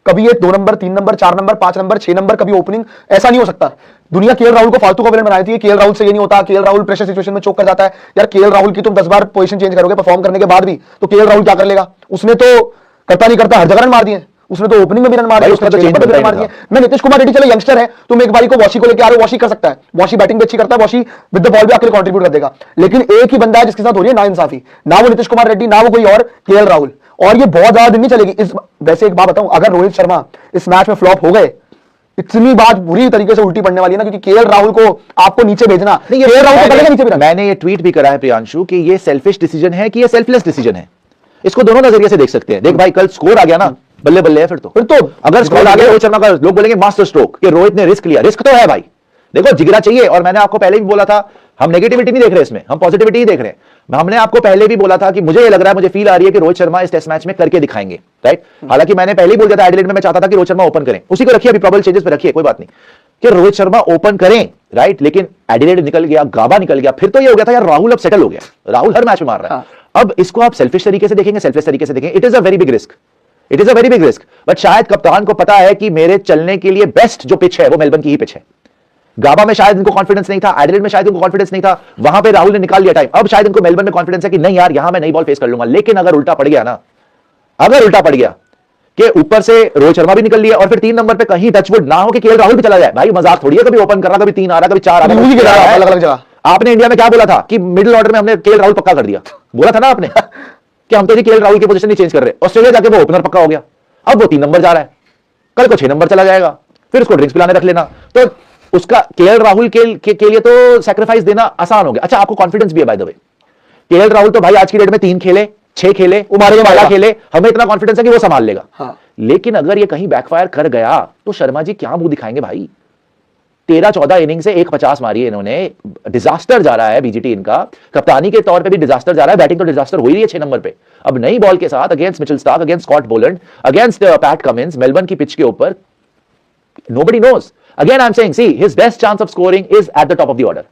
कभी ये 2 number, 3 number, 4 number, 5 number, 6 number, कभी ओपनिंग, ऐसा नहीं हो सकता। दुनिया केएल राहुल को फालतू का विलेन बनाई थी, केएल राहुल से ये नहीं होता, केएल राहुल प्रेशर सिचुएशन में चोक कर जाता है। यार केएल राहुल की तुम 10 बार पोजीशन चेंज करोगे परफॉर्म करने के बाद भी, तो केएल राहुल क्या कर लेगा? उसने तो करता नहीं करता हर जगह रन मार दिए, उसने तो ओपनिंग में भी रन मार दिए, उसका तो उसने change चेंज बनता भी ही मार नहीं दिए। मैं नीतीश कुमार रेड्डी, चलो यंगस्टर है, तुम एक बारी को वॉशी को लेके आ रहे हो, वॉशी कर सकता है, वॉशी बैटिंग भी अच्छी करता है, वॉशी विद द बॉल भी आपके लिए कंट्रीब्यूट कर देगा, लेकिन एक ही बंदा है जिसके साथ हो रही है नाइंसाफी, ना वो नीतीश कुमार रेड्डी, ना वो कोई और केएल राहुल, और ये बहुत ज्यादा दिन नहीं चलेगी। इस वैसे एक बात बताऊं, अगर रोहित शर्मा इस मैच में फ्लॉप हो गए, इतनी बात बुरी तरीके से उल्टी पड़ने वाली है ना, क्योंकि केएल राहुल को आपको नीचे भेजना, केएल राहुल को करेगा नीचे भी। मैंने ये ट्वीट भी करा है प्रियांशु कि ये सेल्फिश डिसीजन है कि ये सेल्फलेस डिसीजन है। इसको दोनों नजरिए से देख सकते हैं। देख भाई, कल स्कोर आ गया ना, बल्ले बल्ले है फिर तो अगर स्कोर आ गया रोहित शर्मा का, लोग बोलेंगे मास्टर स्ट्रोक कि रोहित ने रिस्क लिया। रिस्क तो है भाई, देखो जिगरा चाहिए। और मैंने आपको पहले भी बोला था, हम नेगेटिविटी नहीं देख रहे इसमें, हम पॉजिटिविटी ही देख रहे हैं। हमने आपको पहले भी बोला था कि मुझे ये लग रहा है, मुझे फील आ रही है कि रोहित शर्मा इस टेस्ट मैच में करके दिखाएंगे, राइट। हालांकि मैंने पहले ही बोल दिया था एडिलेड में, मैं चाहता था कि रोहित शर्मा ओपन करें, उसी को रखिए, अभी प्रॉबल चेंजेस पे रखिए, कोई बात नहीं, कि रोहित शर्मा ओपन करें, राइट। लेकिन एडिलेड निकल गया, गाबा निकल गया, फिर तो ये हो गया था यार राहुल अब सेटल हो गया, राहुल हर मैच में मार रहा है। अब इसको आप सेल्फिश तरीके से देखेंगे, सेल्फिश तरीके से देखेंगे, it is a very big risk, it is a very big risk. But शायद कप्तान को पता है कि मेरे चलने के लिए बेस्ट जो पिच है वो मेलबर्न की ही पिच है। गाबा में शायद इनको कॉन्फिडेंस नहीं था, एडिलेड में शायद इनको कॉन्फिडेंस नहीं था, वहां पे राहुल ने निकाल लिया टाइम। अब शायद इनको मेलबर्न में कॉन्फिडेंस है कि नहीं यार, यहां मैं नई बॉल फेस कर लूंगा। लेकिन अगर उल्टा पड़ गया ना, अगर उल्टा पड़ गया कि ऊपर से रोहित शर्मा भी निकल लिया और फिर 3 नंबर पे कहीं टचवुड ना हो कि केएल राहुल भी चला जाए, भाई मजाक थोड़ी है, कभी ओपन कर रहा, कभी 3 आ रहा, कभी 4 आ रहा, अलग अलग जगह। आपने इंडिया में क्या बोला था कि मिडिल ऑर्डर में हमने केएल राहुल पक्का कर दिया, बोला था ना आपने कि हम तो जी केएल राहुल की पोजीशन नहीं चेंज कर रहे। ऑस्ट्रेलिया जाके वो ओपनर पक्का हो गया, अब वो 3 नंबर जा रहा है, कल को 6 नंबर चला जाएगा, फिर उसको ड्रिंक्स पिलाने रख लेना। तो उसका केएल राहुल के लिए तो सैक्रिफाइस देना आसान हो गया। अच्छा, आपको कॉन्फिडेंस भी है by the way, KL Rahul तो भाई आज की डेट में 3 खेले, 6 खेले, उमारेगा खेले, हमें इतना कॉन्फिडेंस है कि वो संभाल लेगा। हाँ। लेकिन अगर ये कहीं बैकफायर कर गया तो शर्मा जी क्या मुंह दिखाएंगे भाई। 13-14 इनिंग से 150 मारी है इन्होंने, डिजास्टर जा रहा है बीजीटी इनका, कप्तानी के तौर पे भी डिजास्टर जा रहा है, बैटिंग तो डिजास्टर हो ही रही है 6 नंबर पे। अब नई बॉल के साथ against Mitchell Starc, against Scott Boland, against Pat Cummins, Melbourne की पिच के ऊपर, nobody knows. Again I'm saying, see, his best chance of scoring is at the top of the order.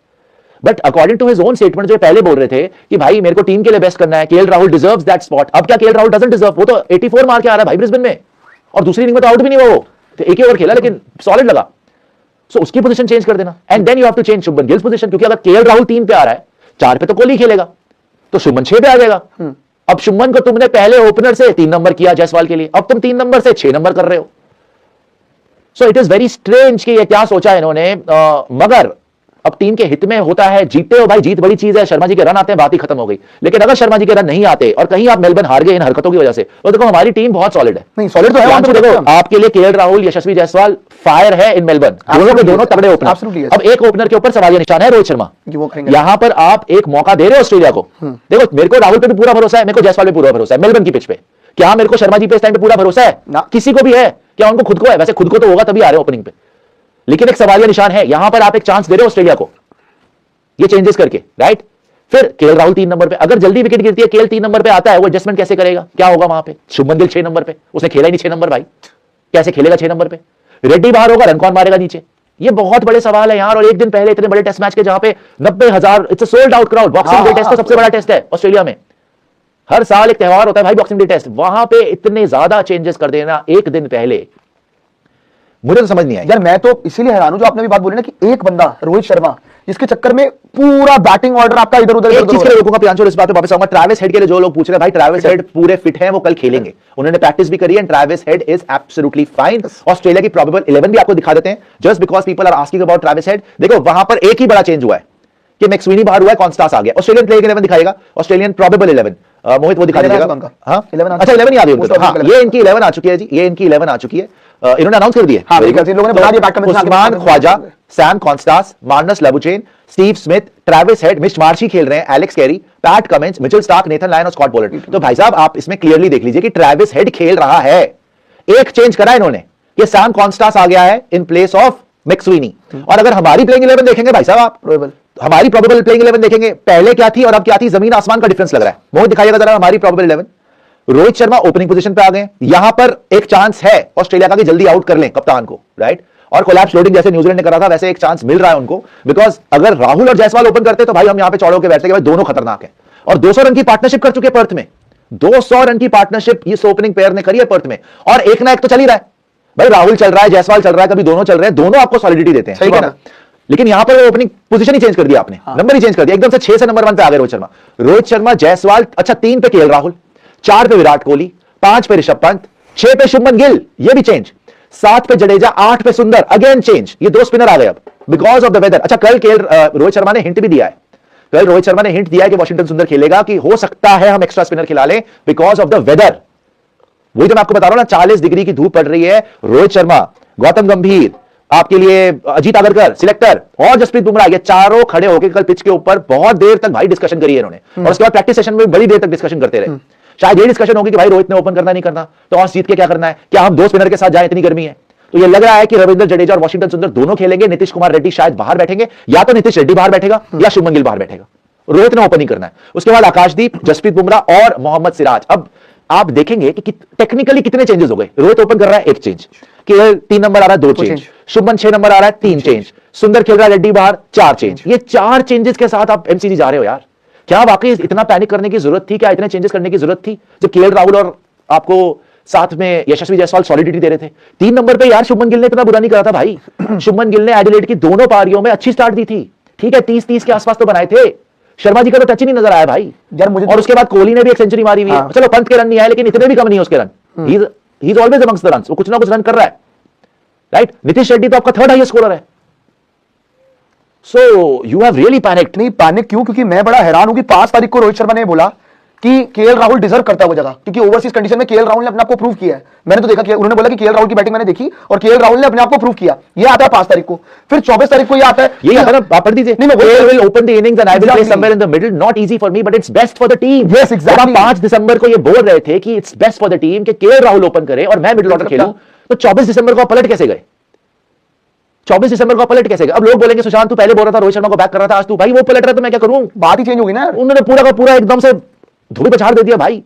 But according to his own statement, जो पहले बोल रहे थे कि भाई मेरे को टीम के लिए बेस्ट करना है, KL Rahul deserves that spot. अब क्या केएल राहुल डजंट डिजर्व? वो तो 84 मार के आ रहा है भाई ब्रिस्बेन में, और दूसरी इनिंग में तो आउट भी नहीं हुआ, वो तो एक ही ओवर खेला लेकिन सॉलिड लगा। सो उसकी पोजीशन चेंज कर देना, and then you have to change Shubman Gill's position, क्योंकि अगर केएल राहुल 3 पे आ रहा है, 4 पे तो कोहली खेलेगा, तो शुभमन 6 पे आ जाएगा। अब शुभमन को तुमने पहले ओपनर से 3 नंबर किया जायसवाल के लिए, अब तुम 3 नंबर से 6 नंबर कर रहे हो। So it is very strange कि ये क्या सोचा इन्होंने, मगर अब टीम के हित में होता है, जीते हो भाई, जीत बड़ी चीज है। शर्मा जी के रन आते हैं, बात ही खत्म हो गई। लेकिन अगर शर्मा जी के रन नहीं आते और कहीं आप मेलबर्न हार गए इन हरकतों की वजह से, तो देखो हमारी टीम बहुत सॉलिड है। नहीं सॉलिड तो है, देखो आपके लिए केएल राहुल, यशस्वी जायसवाल फायर है इन मेलबर्न, दोनों के दोनों तगड़े ओपनर। अब एक ओपनर के ऊपर सवालिया निशान है रोहित शर्मा, यहां पर आप एक मौका दे रहे हो ऑस्ट्रेलिया को। देखो मेरे को राहुल पे भी पूरा भरोसा है, मेरे को जायसवाल पे पूरा भरोसा है मेलबर्न की पिच पे। क्या मेरे को शर्मा जी पे इस टाइम पे पूरा भरोसा है? किसी को भी है क्या? उनको खुद को है, वैसे खुद को तो होगा तभी आ रहे हो ओपनिंग पे, लेकिन एक सवालिया निशान है। यहां पर आप एक चांस दे रहे हो ऑस्ट्रेलिया को ये चेंजेस करके, राइट। फिर केएल राहुल 3 नंबर पे, अगर जल्दी विकेट गिरती है, केएल 3 नंबर पे आता है, वो एडजस्टमेंट कैसे करेगा? क्या होगा वहां पे? शुभमन गिल 6 नंबर पे, उसने खेला ही नहीं 6 नंबर भाई, कैसे खेलेगा 6 नंबर पे? रेड्डी बाहर होगा, रन कौन मारेगा नीचे? ये बहुत बड़े सवाल है यार। और एक दिन पहले इतने बड़े टेस्ट मैच के जहां पे 90,000, it's a sold out crowd. Boxing day test तो सबसे बड़ा टेस्ट है ऑस्ट्रेलिया में, हर साल एक त्योहार होता है भाई बॉक्सिंग डे टेस्ट, वहां पे इतने ज्यादा चेंजेस कर देना एक दिन पहले, मुझे तो समझ नहीं आया यार। मैं तो इसीलिए हैरान हूं जो आपने भी बात बोली ना कि एक बंदा रोहित शर्मा, जिसके चक्कर में पूरा बैटिंग ऑर्डर आपका इधर उधर। एक चीज के लिए रोकूंगा प्रियांशु, इस बात पे वापस आऊंगा। ट्रैविस हेड के लिए जो लोग पूछ रहे हैं भाई, ट्रैविस हेड पूरे फिट हैं, वो कल खेलेंगे, उन्होंने प्रैक्टिस भी करी है, and Travis Head is absolutely fine. Australia की प्रोबेबल 11 भी आपको दिखा देते हैं, just because people are asking about Travis Head. देखो वहां पर एक ही बड़ा चेंज हुआ है कि मैक्सवेनी बाहर हुआ है, कॉन्स्टास आ गया। ऑस्ट्रेलियन प्लेइंग 11 दिखाएगा, ऑस्ट्रेलियन प्रोबेबल 11। मोहित वो दिखा दीजिएगा। हाँ 11, अच्छा 11 ही आ रही है। हाँ ये इनकी 11 आ चुकी है जी, ये इनकी 11 आ चुकी है, इन्होंने अनाउंस कर दिया। हाँ लोगों ने बता दिया, Usman Khawaja, Sam Konstas, Marnus Labuschagne, Steve Smith, Travis Head, Mitch Marsh खेल रहे हैं, Alex Carey, Pat Cummins, Mitchell Starc, Nathan Lyon और स्कॉट बोलैंड। तो भाई साहब आप इसमें क्लियरली देख लीजिए कि ट्रैविस हेड खेल रहा है। एक चेंज करा इन्होंने, ये सैम कॉन्स्टास आ गया है इन प्लेस ऑफ मैक्सवेनी। और अगर हमारी प्लेइंग 11 देखेंगे भाई साहब, आप हमारी प्रोबेबल प्लेइंग 11 देखेंगे, पहले क्या थी और अब क्या थी, जमीन आसमान का डिफरेंस लग रहा है। मोहित दिखाइएगा जरा हमारी probable 11। Rohit Sharma opening position पे आ गए, यहां पर एक चांस है ऑस्ट्रेलिया का कि जल्दी आउट कर लें कप्तान को, राइट। और कोलैप्स लोडिंग जैसे न्यूजीलैंड ने करा था, वैसे एक चांस मिल रहा है उनको, बिकॉज अगर राहुल और जायसवाल ओपन करते तो भाई हम यहां पे चौड़ों के बैठते कि भाई दोनों खतरनाक है। और 200 रन की पार्टनरशिप कर चुके पर्थ में, 200 रन की पार्टनरशिप इस ओपनिंग पेयर ने करी है पर्थ में, और एक ना एक तो चल ही रहा है भाई, राहुल चल रहा है, जायसवाल चल रहा है, कभी दोनों चल रहे हैं, दोनों आपको सॉलिडिटी देते हैं, सही है ना। लेकिन यहां पर ओपनिंग पोजीशन ही चेंज कर दिया आपने, नंबर ही चेंज कर दिया, एकदम से 6 से नंबर 1 पे आ गए रोहित शर्मा। रोहित शर्मा, जायसवाल, अच्छा 3 पे केएल राहुल, 4 पे विराट कोहली, 5 पे ऋषभ पंत, 6 पे शुभमन गिल, ये भी चेंज। 7 पे जडेजा, 8 पे सुंदर, अगेन चेंज। ये 2 स्पिनर आ गए अब बिकॉज ऑफ द वेदर। अच्छा, कल रोहित शर्मा ने हिंट भी दिया है, कल रोहित शर्मा ने हिंट दिया है कि वॉशिंगटन सुंदर खेलेगा, कि हो सकता है हम एक्स्ट्रा स्पिनर खिला लें बिकॉज ऑफ द वेदर। वही तो मैं आपको बता रहा हूं ना, 40 डिग्री की धूप पड़ रही है। रोहित शर्मा, गौतम गंभीर, आपके लिए अजीत आगरकर सिलेक्टर और जसप्रीत बुमराह, ये चारों खड़े होकर कल पिच के ऊपर बहुत देर तक भाई डिस्कशन करी है इन्होंने, और उसके बाद प्रैक्टिस सेशन में बड़ी देर तक डिस्कशन करते रहे। शायद ये डिस्कशन होगी कि भाई रोहित ने ओपन करना नहीं करना, टॉस जीत के क्या करना है, क्या हम 2 स्पिनर के साथ जाए, इतनी गर्मी है। तो ये लग रहा है कि रविंद्र जडेजा और वॉशिंगटन सुंदर दोनों खेलेंगे। नीतीश कुमार रेड्डी शायद बाहर बैठेंगे, या तो नीतीश रेड्डी बाहर बैठेगा या शुभमन गिल बाहर बैठेगा। रोहित ने ओपनिंग करना है। उसके बाद आकाशदीप, जसप्रीत बुमराह और मोहम्मद सिराज। अब आप देखेंगे कि टेक्निकली कितने चेंजेस हो गए। रोहित ओपन कर रहा है, 1 चेंज, केएल 3 नंबर आ रहा है, 2 चेंज, शुभमन 6 नंबर आ रहा है, 3 चेंज, सुंदर खेल रहा है, रेड्डी बाहर, 4 चेंज। ये 4 चेंजेस के साथ आप एमसीजी जा रहे हो यार। क्या वाकई इतना पैनिक करने की जरूरत थी? क्या इतने चेंजेस करने की जरूरत थी जब केएल राहुल और आपको साथ में यशस्वी जायसवाल सॉलिडिटी दे रहे थे? 3 नंबर पे यार शुभमन गिल ने इतना बुरा नहीं करा था भाई। शुभमन गिल ने एडिलेड की दोनों पारियों में अच्छी स्टार्ट दी थी, ठीक है, 30-30 के आसपास तो बनाए थे। शर्मा जी का तो टच ही नहीं नजर आया भाई यार मुझे। और उसके बाद कोहली ने भी 1 सेंचुरी मारी हुई है। चलो पंत के रन नहीं आए, लेकिन इतने भी कम नहीं है उसके run. He is always amongst the runs, वो कुछ ना कुछ रन कर रहा है, राइट। नीतीश रेड्डी तो आपका 3rd हाईएस्ट स्कोरर है। So you have really panicked. नहीं, पैनिक क्यों? क्योंकि मैं बड़ा हैरान हूं कि 5 तारीख को रोहित शर्मा ने बोला कि केएल राहुल डिजर्व करता है वो जगह, क्योंकि ओवरसीज कंडीशन में केएल राहुल ने अपने आप को प्रूव किया है। मैंने तो देखा कि उन्होंने बोला कि केएल राहुल की बैटिंग मैंने देखी और केएल राहुल ने अपने आप को प्रूव किया। ये आता है 5 तारीख को। फिर 24 तारीख को ये आता है, ये आता है ना, आप पढ़ दीजिए। नहीं, KL will open the innings and I will play somewhere in the middle. Not easy for me, but it's best for the team. Yes, exactly. जब आप 5 दिसंबर को ये बोल रहे थे कि it's best for the team कि केएल राहुल ओपन करे और मैं मिडिल ऑर्डर खेलूं, तो 24 दिसंबर को आप पलट कैसे गए? 24 दिसंबर को पलट कैसे गए? अब लोग बोलेंगे सुशांत तू पहले बोल रहा था रोहित शर्मा को बैक कर रहा था, आज तू भाई वो पलट रहा है, तो मैं क्या करूं? बात ही चेंज होगी ना। उन्होंने पूरा का पूरा एकदम से धूल पछाड़ दे दिया भाई।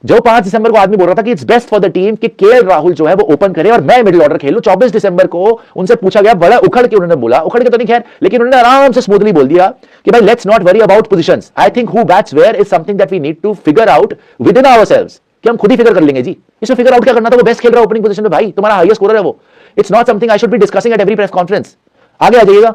जो 5 दिसंबर को आदमी बोल रहा था कि it's best for the team कि केएल राहुल जो है वो ओपन करे और मैं मिडिल ऑर्डर खेलूं, 24 दिसंबर को उनसे पूछा गया, बड़ा उखड़ के उन्होंने बोला, उखड़ के तो नहीं खैर, लेकिन उन्होंने आराम से स्मूथली बोल दिया कि भाई let's not worry about positions. I think who bats where is something that we need to figure out within ourselves, कि हम खुद ही फिगर कर लेंगे जी। इसमें फिगर आउट क्या करना था? वो बेस्ट खेल रहा है ओपनिंग पोजीशन में भाई, तुम्हारा हाईएस्ट स्कोरर है वो। It's not something I should be discussing at every press conference. आगे आ जाइएगा।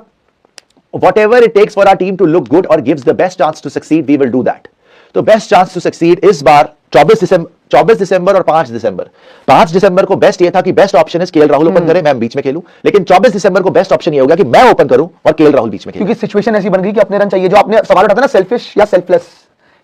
Whatever it takes for our team to look good or gives the best chance to succeed, we will do that. तो best chance to succeed इस बार 24 दिसंबर और 5 दिसंबर। 5 दिसंबर को best ये था कि best option है केएल राहुल ओपन करे, मैं बीच में खेलूं, लेकिन 24 दिसंबर को बेस्ट ऑप्शन ये होगा कि मैं ओपन करूं और केएल राहुल बीच में खेले। क्योंकि सिचुएशन ऐसी बन गई कि अपने रन चाहिए। जो आपने सवाल उठाता ना, सेल्फिश या सेल्फलेस,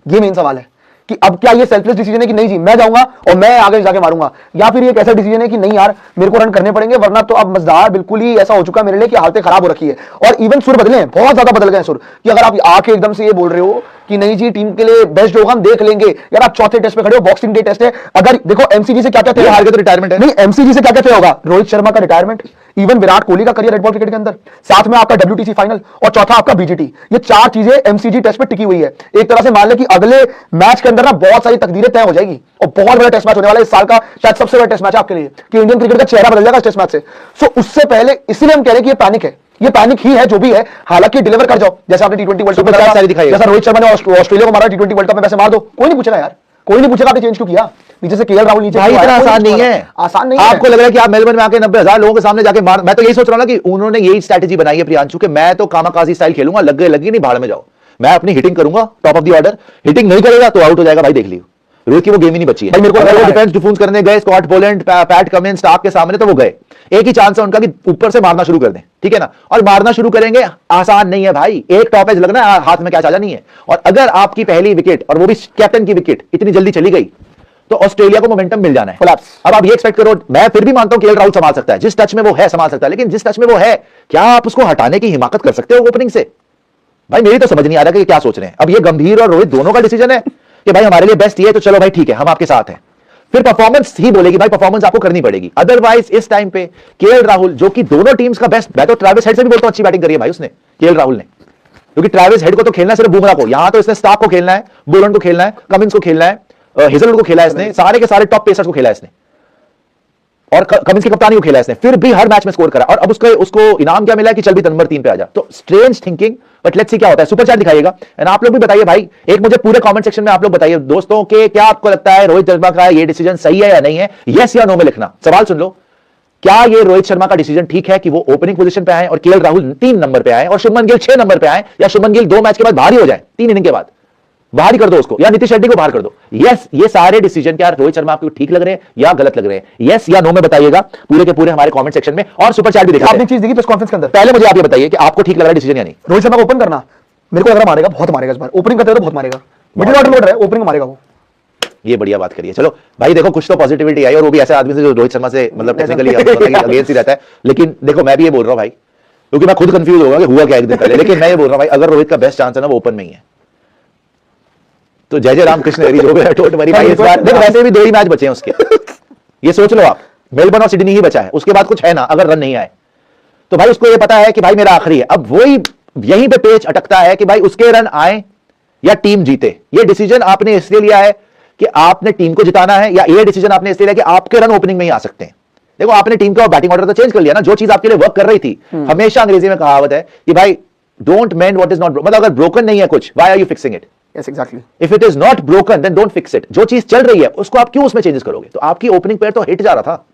ये मेन सवाल है कि अब क्या ये सेल्फलेस डिसीजन है कि नहीं जी मैं जाऊंगा और मैं आगे जाके मारूंगा, या फिर ये एक ऐसा डिसीजन है कि नहीं यार मेरे को रन करने पड़ेंगे, वरना तो अब मजदार बिल्कुल ही ऐसा हो चुका है मेरे लिए कि हालतें खराब हो रखी है। और इवन सुर बदले हैं, बहुत ज्यादा बदल गए सुर, कि अगर आप आके एकदम से ये बोल रहे हो कि नहीं जी टीम के लिए बेस्ट होगा हम देख लेंगे, यार आप चौथे टेस्ट पे खड़े हो, बॉक्सिंग डे टेस्ट है। अगर देखो एमसीजी से क्या क्या तय, हार के तो रिटायरमेंट है। नहीं, एमसीजी से क्या क्या तय होगा? रोहित शर्मा का रिटायरमेंट, इवन विराट कोहली का करियर रेड बॉल क्रिकेट के अंदर, साथ में आपका WTC फाइनल और चौथा आपका बीजीटी। ये 4 चीजें एमसीजी टेस्ट पे टिकी हुई है। एक तरह से मान ले कि अगले मैच के अंदर ना बहुत सारी तकदीरें तय हो जाएगी और बहुत बड़ा टेस्ट मैच होने वाला है इस साल का, शायद सबसे बड़ा टेस्ट मैच है आपके लिए, कि इंडियन क्रिकेट का चेहरा बदल जाएगा इस टेस्ट मैच से। सो उससे पहले इसलिए हम कह रहे हैं कि ये पैनिक है, ये पैनिक ही है जो भी है। हालांकि डिलीवर कर जाओ, जैसे आपने T20 वर्ल्ड कप में जैसा रोहित शर्मा ने ऑस्ट्रेलिया को मारा T20 वर्ल्ड कप में, वैसे मार दो, कोई नहीं पूछेगा यार, कोई नहीं पूछेगा आपने चेंज क्यों किया। नीचे से केएल राहुल नीचे भाई इतना आसान नहीं है, आसान नहीं है। आपको लग रहा है कि आप मेलबर्न में आके 90,000 लोगों के सामने जाके मार। मैं तो यही सोच रहा हूं ना कि उन्होंने यही स्ट्रैटेजी बनाई है प्रियांशु के, मैं तो कामाकाजी स्टाइल खेलूंगा, लग गए लगी नहीं, भाड़ में जाओ, मैं अपनी हिटिंग करूंगा top of the order, hitting नहीं करेगा तो आउट हो जाएगा भाई, देख लियो। रोहित की वो गेम ही नहीं बची है। मेरे को डिफेंस डिफेंस करने गए Scott Boland, Pat Cummins, Starc के सामने, तो वो गए। एक ही चांस है उनका कि ऊपर से मारना शुरू कर दें, ठीक है ना, और मारना शुरू करेंगे, आसान नहीं है भाई, एक टॉप एज लगना हाथ में क्या चाचा नहीं है। और अगर आपकी पहली विकेट और वो भी कैप्टन की विकेट इतनी जल्दी चली गई तो ऑस्ट्रेलिया को मोमेंटम मिल जाना है। अब आप ये एक्सपेक्ट करो, मैं फिर भी मानता हूं केएल राहुल संभाल सकता है, जिस टच में वो है संभाल सकता है, लेकिन जिस टच में वो है, क्या आप उसको हटाने की हिमाकत कर सकते हो ओपनिंग से? भाई मेरी तो समझ नहीं आ रहा कि क्या सोच रहे हैं। अब ये गंभीर और रोहित दोनों का डिसीजन है कि भाई हमारे लिए बेस्ट ये है, तो चलो भाई ठीक है हम आपके साथ हैं। फिर परफॉर्मेंस ही बोलेगी भाई, परफॉर्मेंस आपको करनी पड़ेगी। अदरवाइज इस टाइम पे केएल राहुल जो कि दोनों टीम्स का बेस्ट, मैं तो ट्रेविस हेड से भी बोलता हूं अच्छी बैटिंग करी है भाई उसने, केएल राहुल ने, क्योंकि ट्रेविस हेड को तो खेलना सिर्फ बुमराह को, यहां तो इसने स्टार्क को खेलना है, बुलन को खेलना है, कमिंस को खेलना है, हेजलवुड को खेला है इसने, सारे के सारे टॉप पेसर्स को खेला है इसने, और कमिंस की कप्तानी को खेला है इसने, फिर भी हर मैच में स्कोर करा। और अब उसको इनाम क्या मिला है कि चल भी नंबर 3 पे आ जा। तो strange thinking, but let's see क्या होता है। सुपर चैट दिखाइएगा एंड आप लोग भी बताइए भाई, एक मुझे पूरे कमेंट सेक्शन में आप लोग बताइए दोस्तों के क्या आपको लगता है रोहित शर्मा का ये डिसीजन सही है या नहीं है, यस या नो में लिखना। सवाल सुन लो, क्या ये रोहित शर्मा का डिसीजन ठीक है कि वो ओपनिंग पोजीशन पे आए और केएल राहुल 3 नंबर पे आए और शुभमन गिल 6 नंबर पे आए, या शुभमन गिल 2 मैच के बाद भारी हो जाए 3 इनिंग के बाद? बाहर ही कर दो उसको, या नीतीश रेड्डी को बाहर कर दो। यस, ये सारे डिसीजन क्या रोहित शर्मा आपको ठीक लग रहे हैं या गलत लग रहे हैं? यस या नो में बताइएगा पूरे के पूरे हमारे कमेंट सेक्शन में, और सुपर चैट भी देखा। आपने चीज देखी प्रेस कॉन्फ्रेंस के अंदर, पहले मुझे आप ये बताइए कि आपको ठीक लग रहा है डिसीजन या नहीं? रोहित शर्मा को ओपन करना मेरे को लग रहा मारेगा, बहुत मारेगा इस बार, ओपनिंग करते हुए तो बहुत मारेगा, मिडिल ऑर्डर लोड है, ओपनिंग मारेगा वो। ये बढ़िया बात करिए। चलो भाई देखो, कुछ तो पॉजिटिविटी आई, और वो भी ऐसे आदमी से जो रोहित शर्मा से मतलब टेक्निकली अगेंस्ट ही रहता है। लेकिन देखो मैं भी ये बोल रहा हूं भाई, क्योंकि मैं खुद कंफ्यूज होगा कि हुआ क्या एक दिन पहले, लेकिन मैं ये बोल रहा हूं भाई, अगर रोहित का बेस्ट चांस है ना वो ओपन में ही है, तो जय जय रामकृष्ण हरी जो भी है, डोंट वरी भाई। इस बार देखो वैसे भी 2 ही मैच बचे हैं उसके, ये सोच लो आप, मेलबर्न और सिडनी ही बचा है, उसके बाद कुछ है ना, अगर रन नहीं आए तो भाई उसको ये पता है कि भाई मेरा आखिरी है। अब वही यहीं पे पेच अटकता है कि भाई उसके रन आए या टीम जीते। ये डिसीजन आपने इसलिए लिया है कि आपने टीम को जिताना है, या ये डिसीजन आपने इसलिए लिया कि आपके रन ओपनिंग में ही आ सकते हैं। देखो आपने टीम का बैटिंग ऑर्डर तो चेंज कर लिया ना, जो चीज आपके लिए वर्क कर रही थी। हमेशा अंग्रेजी में कहावत है कि भाई don't mend what is not, मतलब अगर ब्रोकन नहीं है कुछ, why are you fixing it? Yes exactly, if it is not broken then don't fix it. जो चीज चल रही है उसको आप क्यों उसमें चेंजेस करोगे? तो आपकी ओपनिंग पेयर तो हिट जा रहा था,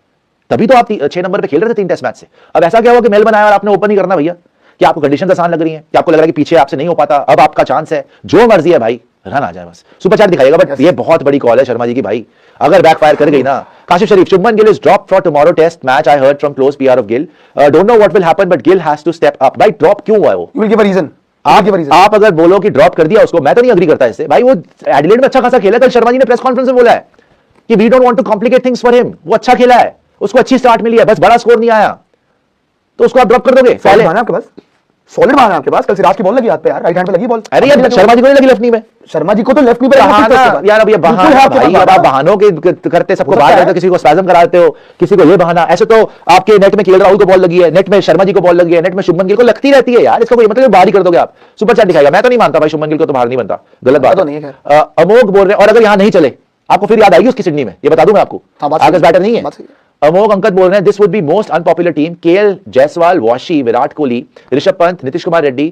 तभी तो आप 6 नंबर पे खेल रहे थे 3 टेस्ट मैच से। अब ऐसा क्या हुआ कि मेलबर्न आया और आपने ओपन ही करना भैया? कि आपको कंडीशन आसान लग रही है, कि आपको लग रहा है कि पीछे आपसे नहीं हो पाता, अब आपका चांस है, जो मर्जी है भाई, रन आ जाए बस। सुपर चैट दिखाएगा, बट ये बहुत बड़ी कॉल है शर्मा जी की भाई, अगर बैकफायर कर गई ना। Kashif Sharif, Shubman Gill is drop for tomorrow test match, I heard from close PR of Gill, don't know what will happen but Gill has to step up. भाई ड्रॉप क्यों हुआ है वो? You will give a reason. आप अगर बोलो कि ड्रॉप कर दिया उसको, मैं तो नहीं अग्री करता इससे भाई। वो एडिलेड में अच्छा खासा खेला, कल शर्मा जी ने प्रेस कॉन्फ्रेंस में बोला है कि we don't want to complicate things for him. वो अच्छा खेला है, उसको अच्छी स्टार्ट मिली है, बस बड़ा स्कोर नहीं आया, तो उसको आप ड्रॉप कर दोगे? पहले आपके पास सॉलिड मारना है आपके पास, कल सिराज की बॉल लगी हाथ पे यार, राइट हैंड पे लगी बॉल। अरे यार शर्मा जी को नहीं लगी लेफ्ट नी में? शर्मा जी को तो लेफ्ट नी पे यार अब ये बहाना भाई, अब आप बहानों के करते सबको बाहर करते, किसी को स्पैजम कराते हो, किसी को ये बहाना। ऐसे तो आपके नेट में केएल राहुल को बॉल लगी है, नेट में शर्मा जी को बॉल लगी है, नेट में शुभमन गिल को लगती रहती है यार, इसका कोई मतलब बाहर ही कर दोगे आप? सुपर चैट दिखाएगा, मैं तो नहीं मानता भाई शुभमन गिल को तो बाहर नहीं बनता, गलत बात तो नहीं है। अमोघ बोल रहे हैं, और अगर यहां नहीं चले आपको फिर याद आएगी उसकी सिडनी में, ये बता दूं मैं आपको, आगे बैटर नहीं है। अमोघ अंकत बोल रहे हैं, this would be most unpopular team, KL, Jaiswal, Vashi, Virat Kohli, Rishabh Pant, Nitish Kumar Reddy,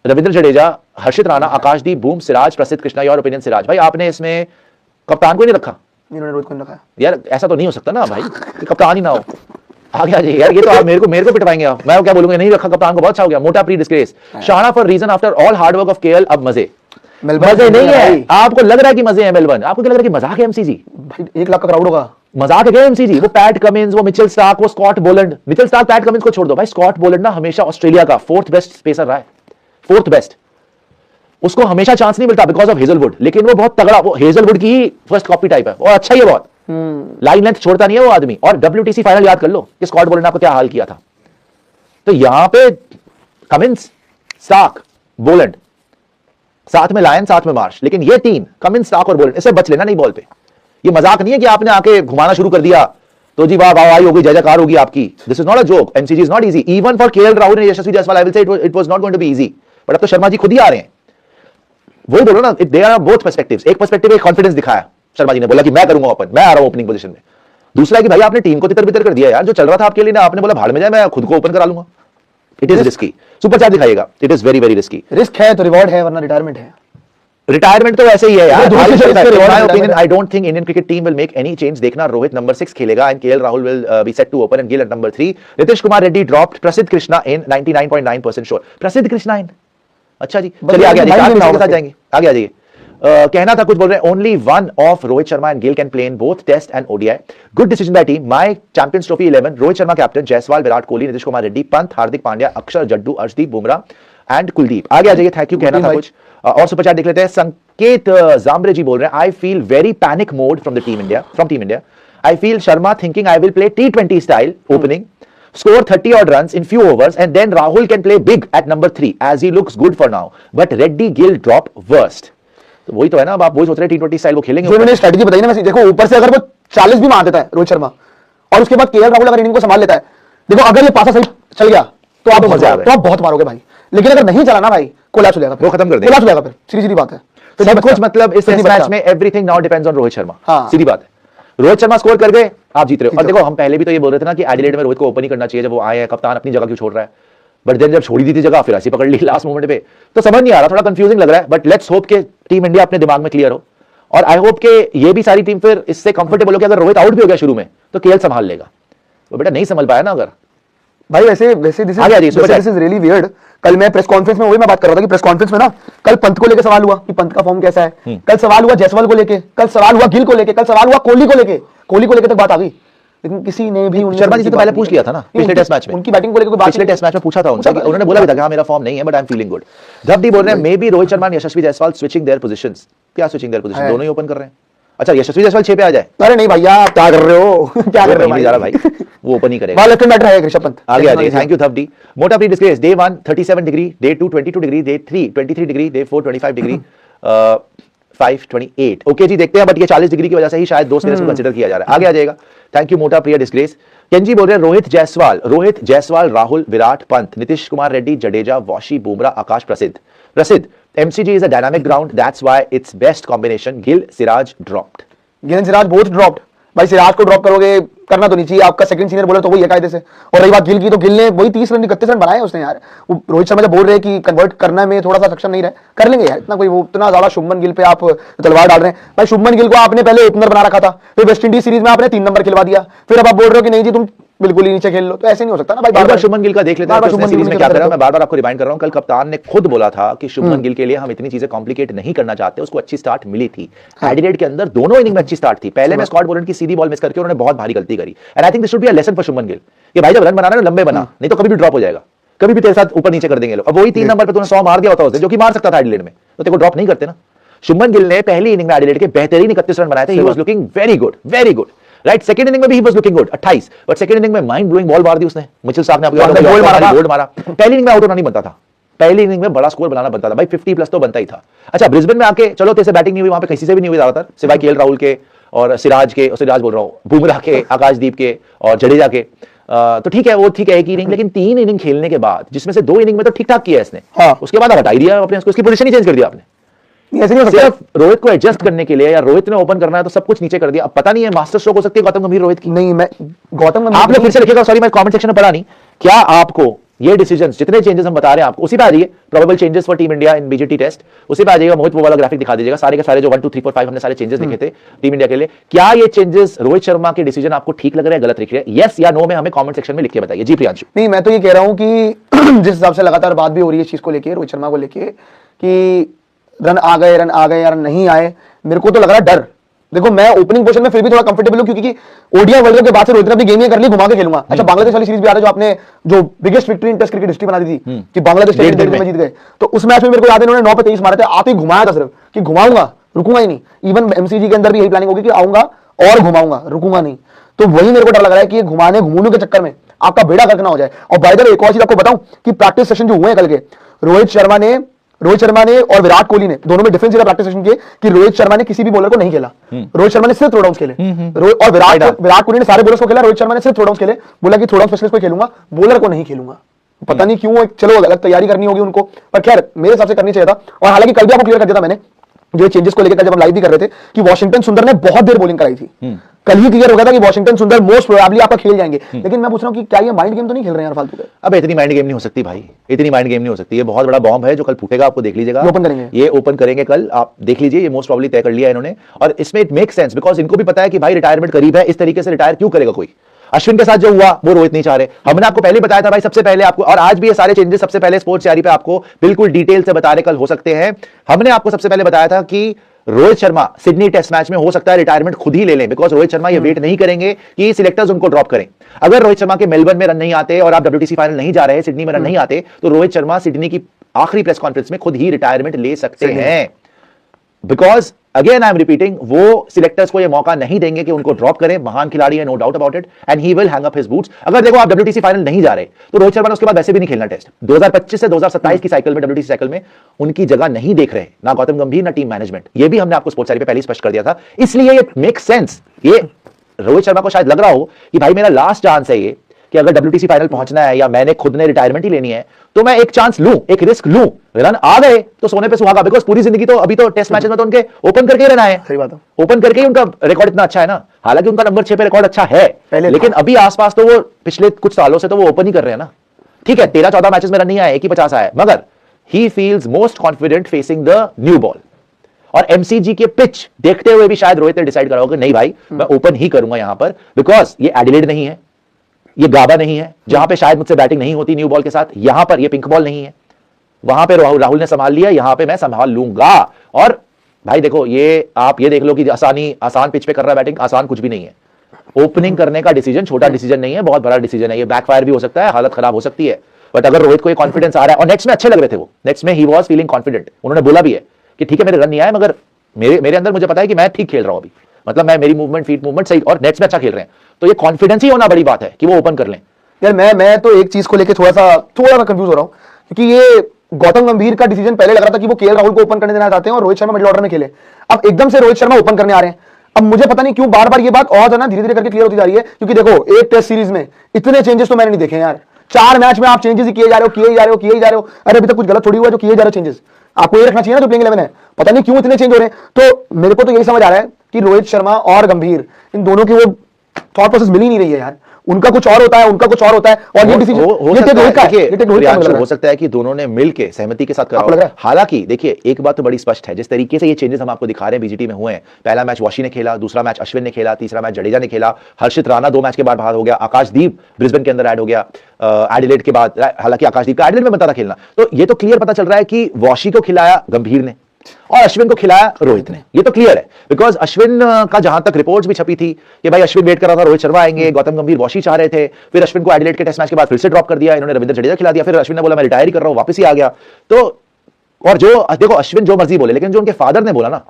Ravindra Jadeja, Harshit Rana, Akashdeep, boom, Siraj, प्रसिद्ध कृष्णा। Your opinion Siraj? भाई आपने इसमें कप्तान को नहीं रखा? इन्होंने रोहित को रखा यार, ऐसा तो नहीं हो सकता ना भाई कि कप्तान ही ना हो। आगे आ जाइए यार, ये तो आप मेरे को पिटवाएंगे आप, मैं क्या बोलूंगा? नहीं रखा कप्तान को, बहुत अच्छा हो गया, मोटा प्री डिस्ग्रेस। शाना for reason after all hard work of KL, अब मजे मजे नहीं है। आपको लग रहा है कि मजे हैं मेलबर्न, आपको क्या लग रहा है कि मजाक है एमसीजी? भाई 1 लाख का क्राउड होगा, मजाक है क्या एमसीजी? वो पैट कमिंस, वो मिचेल स्टार्क, वो Scott Boland. Mitchell Starc, Pat Cummins को छोड़ दो भाई, स्कॉट बोलैंड ना हमेशा ऑस्ट्रेलिया का 4th बेस्ट स्पेसर रहा है, 4th बेस्ट। उसको हमेशा चांस नहीं मिलता बिकॉज ऑफ हेजलवुड, लेकिन वो बहुत तगड़ा, वो हेजलवुड की ही फर्स्ट कॉपी टाइप है, और अच्छा ही है बहुत, लाइन लेंथ छोड़ता नहीं है वो आदमी। और WTC फाइनल याद कर लो कि स्कॉट बोलैंड ने आपको क्या हाल किया था। तो यहां पे कमिंस, स्टार्क, बोलैंड, साथ में लायन, साथ में मार्श, लेकिन ये 3 कमिंस, स्टार्क और बोलैंड, इससे बच लेना नहीं बॉल पे। ये मजाक नहीं है कि आपने आके घुमाना शुरू कर दिया तो जी वाह वाह हो गई, जय जयकार होगी आपकी। This is not a joke, MCG is not easy, even for KL Rahul and Yashasvi Jaiswal, I will say it was not going to be easy, but अब तो शर्मा जी खुद ही आ रहे हैं। वही बोलो ना, दे आर बोथ पर्सपेक्टिव्स। एक पर्सपेक्टिव एक कॉन्फिडेंस दिखाया शर्मा जी ने, बोला कि मैं करूंगा ओपन, मैं आ रहा हूं ओपनिंग पोजीशन में। दूसरा है कि भाई आपने टीम को तितर बितर कर दिया यार, जो चल रहा था आपके लिए ना, आपने बोला भाड़ में जाए, मैं खुद को ओपन करा लूंगा। It is risky. Super chat दिखाएगा, it is very very risky. Risk है तो रिवॉर्ड है, वरना रिटायरमेंट है। रिटायरमेंट तो वैसे ही है यार। Opinion, I don't think Indian cricket team will make any change. देखना, रोहित नंबर 6 खेलेगा and KL Rahul will be set to open and Gill at number 3। Nitish Kumar Reddy dropped, Prasidh Krishna in, 99.9% sure. प्रसिद्ध कृष्णा इन, अच्छा जी, चलिए आगे जाएंगे, आगे आ जाइए। कहना था कुछ बोल रहे हैं, only one of Rohit Sharma and Gill can play in both test and ODI. Good decision by team. My champions trophy 11, Rohit Sharma captain, Jaiswal, Virat Kohli, Nitish Kumar Reddy, Pant, Hardik Pandya, Axar, Jaddu, Arshdeep, Bumrah and Kuldeep. आगे आ जाइए, थैंक यू कहना था कुछ। और सुपर चैट देख लेते हैं। संकेत जामरे जी बोल रहे हैं, I feel very panic mode from team India. I feel Sharma thinking I will play T20 style opening, score 30 odd runs in few overs, and then Rahul can play big at number 3 as he looks good for now, but Reddy Gill drop worst। तो वही तो है ना, अब आप वही सोच रहे हैं T20 स्टाइल वो खेलेंगे। जो मैंने स्ट्रेटजी बताई ना, वैसे देखो ऊपर से अगर वो 40 भी मार देता है रोहित शर्मा, और उसके बाद केएल राहुल अगर इनिंग को संभाल लेता है, देखो अगर ये पासा सही चल गया तो आप मजा आ, तो आप बहुत मारोगे भाई, लेकिन अगर नहीं चला ना भाई, कोलैप्स हो जाएगा, वो खत्म कर देगा, कोलैप्स हो जाएगा फिर, सीधी बात है। तो सब कुछ मतलब इस मैच में everything now depends on Rohit Sharma, सीधी बात है। रोहित शर्मा स्कोर कर गए, आप जीत रहे हो। और देखो हम पहले भी तो ये बोल रहे थे ना कि एडिलेड में रोहित को ओपन ही करना चाहिए, जब वो आए हैं, कप्तान अपनी जगह क्यों छोड़ रहा है, बट देन जब छोड़ी दी थी जगह, फिर ऐसी पकड़ ली लास्ट मोमेंट पे, तो समझ नहीं आ रहा, थोड़ा कंफ्यूजिंग लग रहा है। बट लेट्स होप के टीम इंडिया अपने दिमाग में क्लियर हो, और आई होप के ये भी सारी टीम फिर इससे कंफर्टेबल हो कि अगर रोहित आउट भी हो गया शुरू में तो केएल संभाल लेगा। वो बेटा नहीं संभाल पाया ना, अगर भाई वैसे वैसे दिस इज रियली वियर्ड। कल मैं प्रेस कॉन्फ्रेंस में वही मैं बात कर रहा था कि प्रेस कॉन्फ्रेंस में ना कल पंत को लेकर सवाल हुआ कि पंत का फॉर्म कैसा है, कल सवाल हुआ जायसवाल को लेके, कल सवाल हुआ गिल को लेके, कल सवाल हुआ कोहली को लेके तक बात आ गई, लेकिन किसी ने भी शर्मा जी से तो पहले पूछ लिया था ना पिछले टेस्ट मैच में, उनकी बैटिंग को लेकर कोई बात पिछले टेस्ट मैच में पूछा था उनसे, उन्होंने बोला भी था कि हाँ मेरा फॉर्म नहीं है but I am feeling good. धबडी बोल रहे हैं maybe Rohit Sharma and Yashasvi Jaiswal switching their positions. क्या स्विचिंग देयर पोजीशन, दोनों ही ओपन कर रहे हैं। अच्छा यशस्वी जायसवाल 6 पे आ जाए। अरे नहीं भैया आप क्या कर रहे हो क्या कर रहे हो भाई वो ओपन ही करेगा। वहां लेफ्ट बैटर है ऋषभ पंत। आगे आ जाइए। थैंक यू धबडी। मोटा प्री डिस्ग्रेस day 1 37 degree, day 2 22 degree, day 3 23 degree, day 4 25 degree, 5 28। Okay जी देखते हैं, बट ये 40 डिग्री की वजह से ही शायद 2 स्पिनर्स को कंसीडर किया जा रहा है। आगे आ जाएगा। थैंक यू मोटा प्रिय डिस्ग्रेस। केंजी बोल रहे हैं रोहित जायसवाल राहुल विराट पंत नीतीश कुमार रेड्डी जडेजा वॉशी बुमराह आकाश प्रसिद्ध MCG is a dynamic ground, that's why it's best combination. Gill Siraj dropped. Gill Siraj both dropped. भाई सिराज को ड्रॉप करोगे, करना तो नहीं चाहिए, आपका सेकंड सीनियर बॉलर तो वही है कायदे से। और रही बात गिल की, तो गिल ने वही 30 रन 31 रन बनाए उसने यार। वो रोहित शर्मा जब बोल रहे हैं कि कन्वर्ट करने में थोड़ा सा सक्षम नहीं रहे, कर लेंगे यार, इतना कोई वो इतना ज्यादा शुभमन गिल पे आप तलवार डाल रहे हैं। भाई शुभमन गिल को आपने पहले ओपनर बना रखा था, फिर वेस्ट इंडीज सीरीज में आपने 3 नंबर खिलवा दिया, फिर अब आप बोल रहे हो कि नहीं जी तुम बिल्कुल ही नीचे खेल लो, तो ऐसे नहीं हो सकता ना भाई। बार-बार शुभमन गिल का देख लेते हैं उसने सीरीज में क्या करा। मैं बार-बार आपको रिमाइंड कर रहा हूं, कल कप्तान ने खुद बोला था कि शुभमन गिल के लिए हम इतनी चीजें कॉम्प्लिकेट नहीं करना चाहते, उसको अच्छी स्टार्ट मिली थी। एडिलेड के अंदर दोनों इनिंग में अच्छी स्टार्ट थी। पहले में स्कॉट बोलैंड की सीधी बॉल मिस करके उन्होंने बहुत भारी गलती करी, and I think this should be a lesson for Shubman Gill कि भाई जब रन बनाना है लंबे बना, नहीं तो कभी भी ड्रॉप हो जाएगा, कभी भी तेरे साथ ऊपर नीचे कर देंगे लोग। अब वही 3 नंबर पे तूने 100 मार दिया होता उसने, जो कि मार सकता था एडिलेड में, तो तेरे को ड्रॉप नहीं करते ना। शुभमन गिल ने पहली इनिंग में एडिलेड के बेहतरीन 31 रन बनाए थे। He was looking very good right. Second inning में भी he was looking good 28, but second inning में माइंड ब्लोइंग बॉल मार दी उसने। मिचेल साहब ने आपको गोल्ड मारा। पहली इनिंग में आउट होना नहीं बनता था, पहली इनिंग में बड़ा स्कोर बनाना बनता था भाई, 50 प्लस तो बनता ही था। अच्छा ब्रिस्बेन में आके चलो तेरे से बैटिंग नहीं हुई, वहां पे किसी से भी नहीं हुई ज्यादातर, सिवाय केएल राहुल के और सिराज बोल रहा हूं, बुमराह के, आकाशदीप के और जडेजा के। तो ठीक है, वो ठीक है एक इनिंग, लेकिन 3 इनिंग खेलने के बाद जिसमें से 2 इनिंग में तो ठीक ठाक किया इसने, उसके बाद हटाई दिया अपने, उसकी पोजीशन ही चेंज कर दिया आपने। सिर्फ रोहित को एडजस्ट करने के लिए, या रोहित ने ओपन करना है तो सब कुछ नीचे कर दिया। अब पता नहीं है मास्टर स्ट्रोक हो सकती है गौतम गंभीर रोहित की। नहीं मैं गौतम गंभीर आप लोग फिर से लिखिएगा, सॉरी मैं कमेंट सेक्शन में पढ़ा नहीं। क्या आपको ये डिसीजंस, जितने चेंजेस हम बता रहे हैं आपको, उसी पे आ जाइए probable changes for team India in BGT test, उसी पे आ जाइएगा। मोहित वो वाला ग्राफिक दिखा दीजिएगा, सारे के सारे जो 1 2 3 4 5 हमने सारे चेंजेस लिखे थे टीम इंडिया के लिए। क्या ये चेंजेस रोहित शर्मा के डिसीजन आपको ठीक लग रहे हैं, गलत लिख रहे हैं? यस या नो में हमें कमेंट सेक्शन में लिख के बताइए। जी प्रियांशु। नहीं मैं तो ये कह रहा हूं कि जिस हिसाब से लगातार बात भी हो रही है इस चीज को लेके, रोहित शर्मा को लेके, कि रन आ गए या रन नहीं आए, मेरे को तो लग रहा है डर। देखो मैं ओपनिंग पोजीशन में फिर भी थोड़ा कंफर्टेबल हूं, क्योंकि ओडीआई वर्ल्ड कप के बाद से रोहित ने अपनी गेम ये कर ली, घुमा के खेलूंगा। अच्छा बांग्लादेश वाली सीरीज भी आ रहा है, जो आपने जो biggest victory in test cricket history बना दी थी कि बांग्लादेश टेस्ट में जीत गए, तो उस मैच में मेरे को याद है उन्होंने 9 पे 23 मारे थे, आते ही घुमाया था सिर्फ कि घुमाऊंगा रुकूंगा ही नहीं। इवन एमसीजी के अंदर भी यही प्लानिंग होगी कि आऊंगा और घुमाऊंगा रुकूंगा नहीं। तो वही मेरे को डर लग रहा है कि घुमाने घुमूने के चक्कर में आपका बेड़ा गर्क ना हो जाए। और बाय द वे एक और चीज आपको बताऊं कि प्रैक्टिस सेशन जो हुए हैं कल के, रोहित शर्मा ने और विराट कोहली ने दोनों में डिफरेंस ये प्रैक्टिस सेशन किए कि रोहित शर्मा ने किसी भी बॉलर को नहीं खेला, रोहित शर्मा ने सिर्फ थ्रो डाउन्स खेले। और विराट कोहली ने सारे बॉलर्स को खेला, रोहित शर्मा ने सिर्फ थ्रो डाउन्स खेले। बोला कि थ्रो डाउन स्पेशलिस्ट को खेलूंगा, बॉलर को नहीं खेलूंगा। पता नहीं क्यों, चलो अलग तैयारी करनी होगी उनको, पर खैर मेरे हिसाब से करनी चाहिए था। और हालांकि कल भी आपको क्लियर कर दिया था मैंने, जो चेंजेस को लेकर जब हम लाइव भी कर रहे थे, कि वॉशिंगटन सुंदर ने बहुत देर बॉलिंग कराई थी। कल ही क्लियर हो गया था कि वॉशिंगटन सुंदर मोस्ट प्रोबेबली आपका खेल जाएंगे। लेकिन मैं पूछ रहा हूं कि क्या ये माइंड गेम तो नहीं खेल रहे हैं यार फालतू के? अब इतनी माइंड गेम नहीं हो सकती भाई, इतनी माइंड गेम नहीं हो सकती। ये बहुत बड़ा बॉम्ब है जो कल फूटेगा, आपको देख लीजिएगा। ये ओपन करेंगे कल, आप देख लीजिए। ये मोस्ट प्रोबेबली तय कर लिया इन्होंने, और इसमें इट मेक सेंस बिकॉज इनको भी पता है कि भाई रिटायरमेंट करीब है, इस तरीके से रिटायर क्यों करेगा कोई। अश्विन के साथ जो हुआ वो रोहित नहीं चाह रहे। हमने आपको पहले बताया था भाई, सबसे पहले आपको, और आज भी ये सारे चेंजेस सबसे पहले स्पोर्ट्स डायरी पे आपको बिल्कुल डिटेल से बता रहे कल हो सकते हैं। हमने आपको सबसे पहले बताया था कि Rohit Sharma Sydney test match में हो सकता है रिटायरमेंट खुद ही ले लें, बिकॉज रोहित शर्मा ये वेट नहीं करेंगे कि सिलेक्टर्स उनको ड्रॉप करें। अगर रोहित शर्मा के मेलबर्न में रन नहीं आते और आप डब्ल्यूटीसी फाइनल नहीं जा रहे, सिडनी में रन नहीं आते, तो रोहित शर्मा सिडनी की आखिरी प्रेस कॉन्फ्रेंस में खुद ही रिटायरमेंट ले सकते हैं। Because again I am repeating, वो सिलेक्टर्स को ये मौका नहीं देंगे कि उनको ड्रॉप करें। महान खिलाड़ी है, no doubt about it, and he will hang up his boots. अगर देखो आप डब्ल्यूटीसी फाइनल नहीं जा रहे, तो रोहित शर्मा ने उसके बाद वैसे भी नहीं खेलना टेस्ट। 2025 से 2027 की साइकिल में, डब्ल्यूटीसी साइकिल में उनकी जगह नहीं देख रहे, ना गौतम गंभीर ना टीम मैनेजमेंट। ये भी हमने आपको स्पोर्ट्स डायरी पे पहले स्पष्ट कर दिया था। इसलिए ये मेक सेंस। ये रोहित शर्मा को शायद लग रहा हो कि भाई मेरा लास्ट चांस है ये, कि अगर डब्ल्यूटीसी फाइनल पहुंचना है या मैंने खुद ने रिटायरमेंट ही लेनी है, तो मैं एक चांस लूं, एक रिस्क लूं। रन आ गए तो सोने पे सुहागा, बिकॉज पूरी जिंदगी तो अभी तो टेस्ट मैचेस में तो उनके ओपन करके ही रहना है। सही बात है, ओपन करके ही उनका रिकॉर्ड इतना अच्छा है ना। हालांकि उनका नंबर 6 पे रिकॉर्ड अच्छा है, लेकिन अभी आसपास तो वो पिछले कुछ सालों से तो वो ओपन ही कर रहे हैं ना। ठीक है 13-14 मैचेस में रन नहीं आए, 1 ही 50 आए, मगर he feels most confident facing the new ball. और एमसीजी के पिच देखते हुए भी शायद रोहित ने डिसाइड करा होगा नहीं भाई मैं ओपन ही करूंगा यहां पर, बिकॉज ये एडिलेड नहीं है, ये गाबा नहीं है जहां पे शायद मुझसे बैटिंग नहीं होती न्यू बॉल के साथ, यहां पर ये पिंक बॉल नहीं है, वहां पे राहुल ने संभाल लिया, यहां पे मैं संभाल लूंगा। और भाई देखो, ये आप ये देख लो कि आसान पिच पे कर रहा है बैटिंग, आसान कुछ भी नहीं है। ओपनिंग करने का डिसीजन छोटा डिसीजन नहीं है, बहुत बड़ा डिसीजन है। ये बैकफायर भी हो सकता है, हालत खराब हो सकती है, बट अगर रोहित को ये कॉन्फिडेंस आ रहा है, और नेक्स्ट में अच्छे लग रहे थे वो, नेक्स्ट में ही वाज फीलिंग कॉन्फिडेंट, उन्होंने बोला भी है कि ठीक है मेरे रन नहीं आए मगर मेरे अंदर मुझे पता है कि मैं ठीक खेल रहा हूं अभी, मतलब मैं मेरी मूवमेंट फीट मूवमेंट सही, और नेक्स्ट में अच्छा खेल रहे हैं, तो ये कॉन्फिडेंस ही होना बड़ी बात है कि वो ओपन कर लें। यार मैं तो एक चीज को लेकर थोड़ा सा कंफ्यूज हो रहा हूं, क्योंकि ये गौतम गंभीर का डिसीजन पहले लग रहा था कि वो केएल राहुल को ओपन करने देना चाहते हैं और रोहित शर्मा मिडिल ऑर्डर में खेले। अब एकदम से रोहित शर्मा ओपन करने आ रहे हैं। अब मुझे पता नहीं क्यों बार बार ये बात और ज्यादा धीरे धीरे करके क्लियर होती जा रही है, क्योंकि देखो एक टेस्ट सीरीज में इतने चेंजेस तो मैंने नहीं देखे यार। 4 मैच में आप चेंजेस ही किए जा रहे हो। अरे अभी तक कुछ गलत थोड़ी हुआ जो किए जा रहे हो चेंजेस, आपको ये रखना चाहिए ना जो प्लेइंग 11 है। पता नहीं क्यों इतने चेंज हो रहे हैं। तो मेरे को तो यही समझ आ रहा है कि रोहित शर्मा और गंभीर, इन दोनों की वो थॉट प्रोसेस मिल ही नहीं रही है यार। उनका कुछ और होता है, और ये डिसीजन हो सकता है कि दोनों ने मिलकर सहमति के साथ करा हो। हालांकि देखिए एक बात तो बड़ी स्पष्ट है, जिस तरीके से ये चेंजेस हम आपको दिखा रहे हैं बीजीटी में हुए हैं, पहला मैच वॉशी ने खेला, दूसरा मैच अश्विन ने खेला, तीसरा मैच जडेजा ने खेला, हर्षित राणा 2 मैच के बाद बाहर हो गया, आकाशदीप ब्रिस्बेन के अंदर ऐड हो गया एडिलेड के बाद, हालांकि आकाशदीप का एडिलेड में बनता था खेलना। तो ये तो क्लियर पता चल रहा है कि वॉशी को खिलाया गंभीर ने और अश्विन को खिलाया रोहित ने, ये तो क्लियर है। बिकॉज अश्विन का जहां तक रिपोर्ट्स भी छपी थी कि भाई अश्विन वेट कर रहा था रोहित शर्मा आएंगे, गौतम गंभीर वॉशी चाह रहे थे, फिर अश्विन को एडिलेड के टेस्ट मैच के बाद फिर से ड्रॉप कर दिया, इन्होंने रविंद्र जडेजा खिला दिया, फिर अश्विन ने बोला मैं रिटायर ही कर रहा हूं, वापस ही आ गया। तो और जो देखो अश्विन जो मर्जी बोले, लेकिन जो उनके फादर ने बोला ना,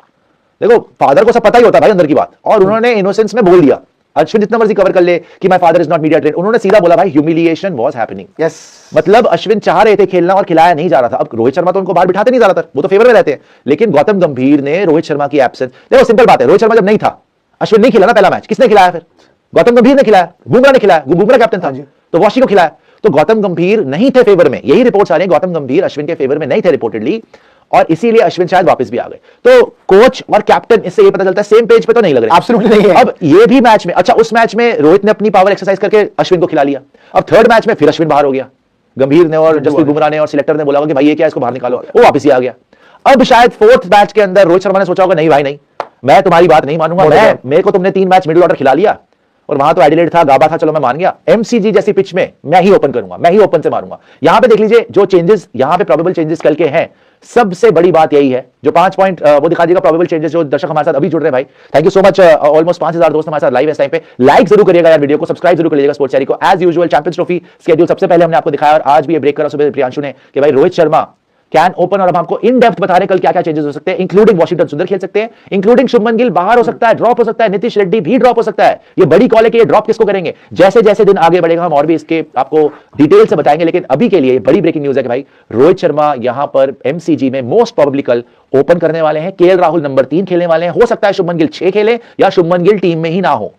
देखो फादर को सब पता ही होता है भाई अंदर की बात, और उन्होंने इनोसेंस में बोल दिया, अश्विन जितना मर्जी कवर कर ले कि my father is not media train, उन्होंने सीधा बोला भाई ह्यूमिलिएशन वाज हैपनिंग। यस, मतलब अश्विन चाह रहे थे खेलना और खिलाया नहीं जा रहा था। अब रोहित शर्मा तो उनको बाहर बिठाते नहीं ज्यादातर, वो तो फेवर में रहते हैं, लेकिन गौतम गंभीर ने रोहित शर्मा की एब्सेंस, देखो सिंपल बात है, रोहित शर्मा जब नहीं था, अश्विन नहीं खिला ना पहला मैच, किसने खिलाया? फिर गौतम गंभीर ने खिलाया, बुमराह ने खिलाया, बुमराह कैप्टन था, तो वॉशी को खिलाया। तो गौतम गंभीर नहीं थे फेवर में, यही रिपोर्ट्स आ रही है, गौतम गंभीर अश्विन के फेवर में नहीं थे रिपोर्टेडली, और इसीलिए अश्विन शायद वापस भी आ गए। तो कोच और कैप्टन, इससे ये पता चलता है सेम पेज पे तो नहीं लग रहे, एब्सोल्युटली नहीं है। अब ये भी मैच में, अच्छा उस मैच में रोहित ने अपनी पावर एक्सरसाइज करके अश्विन को खिला लिया, अब थर्ड मैच में फिर अश्विन बाहर हो गया, गंभीर ने और जसप्रीत बुमराह ने और सिलेक्टर ने बोला कि भाई ये क्या, इसको बाहर निकालो, वो वापस ही आ गया। अब शायद फोर्थ मैच के अंदर रोहित शर्मा ने सोचा होगा नहीं भाई नहीं, मैं तुम्हारी बात नहीं मानूंगा, मेरे को तुमने 3 मैच मिडिल ऑर्डर खिला लिया, और वहां तो एडिलेड था, गाबा था, चलो मैं मान गया, एमसीजी जैसी पिच में मैं ही ओपन करूंगा, मैं ही ओपन से मारूंगा। यहां पे देख लीजिए जो चेंजेस यहां पे प्रोबेबल चेंजेस कल के हैं, सबसे बड़ी बात यही है, जो 5 पॉइंट वो दिखा दीजिएगा प्रोबेबल चेंजेस, जो दर्शक हमारे साथ अभी जुड़ रहे हैं भाई, thank you so much, almost 5000 दोस्त हमारे साथ लाइव इस टाइम पे, लाइक जरूर करिएगा यार वीडियो को, सब्सक्राइब जरूर करिएगा स्पोर्ट्स चैनल को। As usual champions trophy schedule सबसे पहले हमने आपको दिखाया, और आज भी ये ब्रेक करा सुबह प्रियांशु ने कि भाई रोहित शर्मा कैन ओपन, और अब हमको इन डेप्थ बता रहे कल क्या क्या चेंजेस हो सकते हैं, इंक्लूडिंग वॉशिंगटन सुंदर खेल सकते हैं, इंक्लूडिंग शुभमन गिल बाहर हो सकता है, ड्रॉप हो सकता है, नीतीश रेड्डी भी ड्रॉप हो सकता है। ये बड़ी कॉल है कि ये ड्रॉप किसको करेंगे, जैसे जैसे दिन आगे बढ़ेगा हम और भी इसके आपको डिटेल से बताएंगे, लेकिन अभी के लिए बड़ी ब्रेकिंग न्यूज है कि भाई रोहित शर्मा यहां पर एमसीजी में मोस्ट प्रोबेबली कल ओपन करने वाले हैं, केएल राहुल नंबर 3 खेलने वाले हैं, हो सकता है शुभमन गिल 6 खेले या शुभमन गिल टीम में ही ना हो,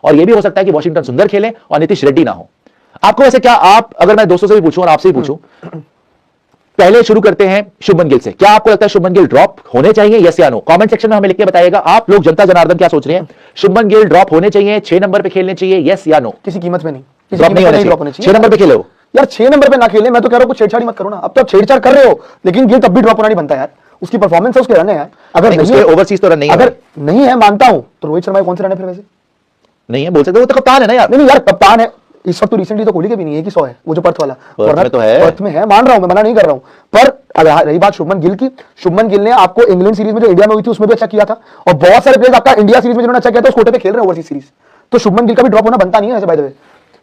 और यह भी हो सकता है कि वॉशिंगटन सुंदर खेले और नीतीश रेड्डी ना हो। आपको वैसे क्या, आप अगर मैं दोस्तों से भी पूछूं और आपसे भी पूछूं, पहले शुरू करते हैं शुभमन गिल से, क्या आपको लगता है शुभमन गिल ड्रॉप होने चाहिए, यस या नो? कमेंट सेक्शन में हमें लिख के बताइएगा आप लोग, जनता जनार्दन क्या सोच रहे हैं, शुभमन गिल ड्रॉप होने चाहिए, 6 नंबर पे खेलने चाहिए, यस या नो? किसी कीमत में नहीं, ड्रॉप नहीं होने चाहिए, 6 नंबर पे खेले हो यार, 6 नंबर पे ना खेले, मैं तो कह रहा हूं कुछ छेड़छाड़ी मत करो ना, अब तो आप छेड़छाड़ कर रहे हो, लेकिन गिल तब भी ड्रॉप होना नहीं बनता यार, उसकी परफॉर्मेंस है, उसके रन है यार, अगर उसके ओवरसीज तो रन नहीं है, अगर नहीं है मानता हूं, तो रोहित शर्मा कौन से रन है फिर? वैसे नहीं है बोल सकते, वो तो कप्तान है ना यार। नहीं यार, कप्तान है इस वक्त, तो रिसेंटली तो कोहली के भी नहीं है कि 100 है, वो जो पर्थ वाला, पर्थ में तो है, पर्थ में है, मान रहा हूं मैं, मना नहीं कर रहा हूं, पर अगर रही बात शुभमन गिल की, शुभमन गिल ने आपको इंग्लैंड सीरीज में जो इंडिया में हुई थी उसमें भी अच्छा किया था, और बहुत सारे प्लेयर्स आपका इंडिया सीरीज में जिन्होंने अच्छा किया था उस कोटे पे खेल रहे हैं ओवरसीज सीरीज, तो शुभमन गिल का भी ड्रॉप होना बनता नहीं है ऐसे, बाय द वे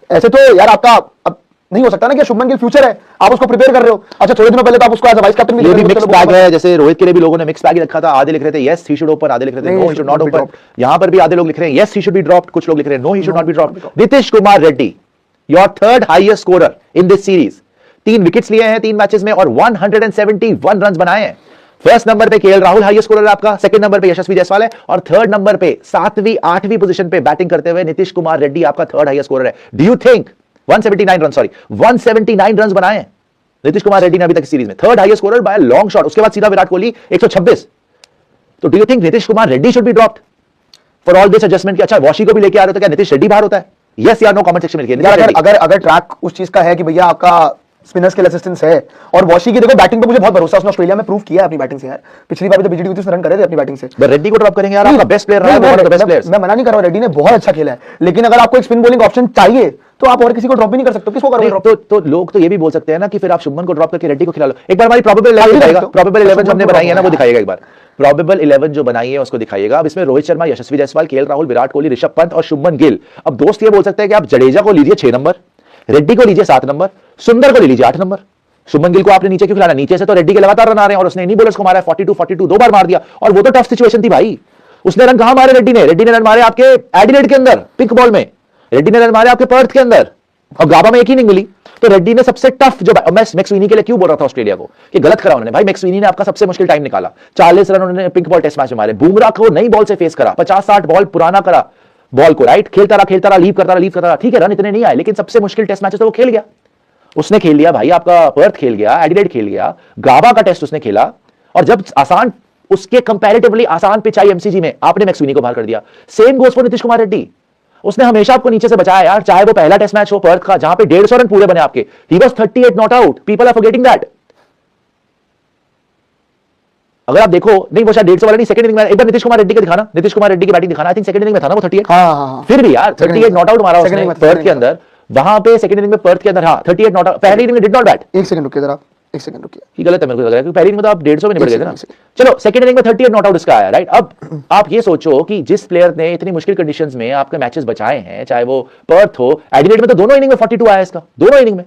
ऐसे तो यार आपका अब नहीं हो सकता ना कि शुभमन गिल फ्यूचर है, आप उसको प्रिपेयर कर रहे हो, अच्छा थोड़े दिनों पहले तो आप उसको एज वाइस कैप्टन भी मिक्स बैग है, जैसे रोहित के लिए भी लोगों ने मिक्स बैग ही रखा था, आधे लिख रहे थे यस ही शुड ओपन, आधे लिख रहे थे no he should not open, यहां पर भी आधे लोग लिख रहे हैं yes he should be dropped, कुछ लोग लिख रहे हैं no he should not be dropped. Nitish Kumar Reddy your third highest scorer in this series, 3 wickets लिए हैं 3 मैचेस में और 171 रन बनाए हैं। फर्स्ट नंबर पे केएल राहुल हाईएस्ट स्कोरर आपका, सेकंड नंबर पे यशस्वी जायसवाल है, और थर्ड नंबर पे 7वीं 8वीं पोजीशन पे बैटिंग करते हुए नीतीश कुमार रेड्डी आपका थर्ड हाईएस्ट स्कोरर है। डू यू थिंक 179 रन बनाए हैं नीतीश कुमार रेड्डी ने अभी तक सीरीज में, third highest scorer by long shot, उसके बाद सीधा विराट कोहली 126। तो do you think Nitish Kumar Reddy should be dropped for all this adjustment? अच्छा वॉशी को भी लेके आ रहे हो तो क्या नीतीश रेड्डी बाहर होता है, यस या नो? कमेंट सेक्शन में लिखिए। अगर ट्रैक उस चीज का है कि भैया आपका स्पिनर्स के असिस्टेंस है, और वॉशी की देखो बैटिंग पे मुझे बहुत भरोसा है, उसने ऑस्ट्रेलिया में प्रूव किया है अपनी बैटिंग से यार, पिछली बार भी तो बीजीटी हुई थी रन करे थे अपनी बैटिंग से। रेड्डी को ड्रॉप करेंगे यार, आपका बेस्ट प्लेयर रहा है, one of the best players. मैं मना नहीं कर रहा हूं, रेड्डी ने बहुत अच्छा खेला है, लेकिन अगर आपको एक स्पिन बॉलिंग ऑप्शन चाहिए तो आप और किसी को ड्रॉप भी नहीं कर सकते, किसको करोगे नहीं, ड्रॉप? तो लोग तो ये भी बोल सकते हैं ना कि फिर आप शुभमन को ड्रॉप करके रेड्डी को खिला लो। एक बार हमारी प्रोबेबल 11 दिखाएगा, प्रोबेबल 11 जो हमने बनाई है ना वो दिखाइएगा एक बार, प्रोबेबल 11 जो बनाई है उसको दिखाइएगा। अब इसमें रोहित शर्मा, यशस्वी जायसवाल, केएल राहुल, विराट कोहली, ऋषभ पंत और शुभमन गिल। अब दोस्त ये बोल सकते हैं कि आप जडेजा को लीजिए 6 नंबर, रेड्डी को लीजिए 7 नंबर, सुंदर को ले लीजिए 8 नंबर। शुभमन गिल को आपने नीचे क्यों खिलाना? नीचे से तो रेड्डी के लगातार रन आ रहे हैं और उसने इन्हीं बॉलर्स को मारा है, 42 2 बार मार दिया, और वो तो टफ सिचुएशन थी भाई। उसने रन कहां मारे रेड्डी ने? रेड्डी ने रन मारे आपके एडिलेड के अंदर पिंक बॉल में, रेड्डी ने रन मारे आपके पर्थ के अंदर, और गाबा में एक ही नहीं मिली। तो रेड्डी ने सबसे टफ जो, मैं मैक्सविनी के लिए क्यों बोल रहा था ऑस्ट्रेलिया को कि गलत करा उन्होंने, भाई मैक्सविनी ने आपका सबसे मुश्किल टाइम निकाला, 40 रन उन्होंने पिंक बॉल टेस्ट मैच में मारे। बुमराह को नई बॉल से फेस करा, 50-60 बॉल पुराना करा बॉल को, राइट, खेलता रहा, लीव करता रहा, ठीक है रन इतने नहीं आए, लेकिन सबसे मुश्किल टेस्ट मैच तो वो खेल गया। उसने खेल लिया भाई, आपका पर्थ खेल गया, एडिलेड खेल गया, गाबा का टेस्ट उसने खेला, और जब आसान, उसके कंपैरेटिवली आसान पिच आई एमसीजी में, आपने मैक्सविनी को बाहर कर दिया। Same goes for Nitish Kumar Reddy, उसने हमेशा आपको नीचे से बचाया यार, चाहे वो पहला टेस्ट मैच हो पर्थ का जहां पे 150 रन पूरे बने आपके, he was 38 not out, people are forgetting that. अगर आप देखो, नहीं वो शायद 150 वाला नहीं, सेकंड इनिंग में एक बार नीतीश कुमार रेड्डी का दिखाना, नीतीश कुमार रेड्डी की बैटिंग दिखाना, आई थिंक सेकंड इनिंग में था ना वो 38। हाँ। फिर भी यार 38 नॉट आउट मारा उसने पर्थ के अंदर, वहां पे सेकंड इनिंग में पर्थ के अंदर, हाँ 38 नॉट आउट, पहली इनिंग में डिड नॉट बैट। एक सेकंड रुकिए जरा, एक सेकंड रुकिए, ये गलत है मेरे को लग रहा है, क्योंकि पहली इनिंग में तो आप 150 में निपट गए थे ना। चलो सेकंड इनिंग में 38 नॉट आउट इसका आया, राइट। अब आप ये सोचो कि जिस प्लेयर ने इतनी मुश्किल कंडीशंस में आपके मैचेस बचाए हैं, चाहे वो पर्थ हो, एडिलेड में तो दोनों इनिंग में 42 आया इसका, दोनों इनिंग में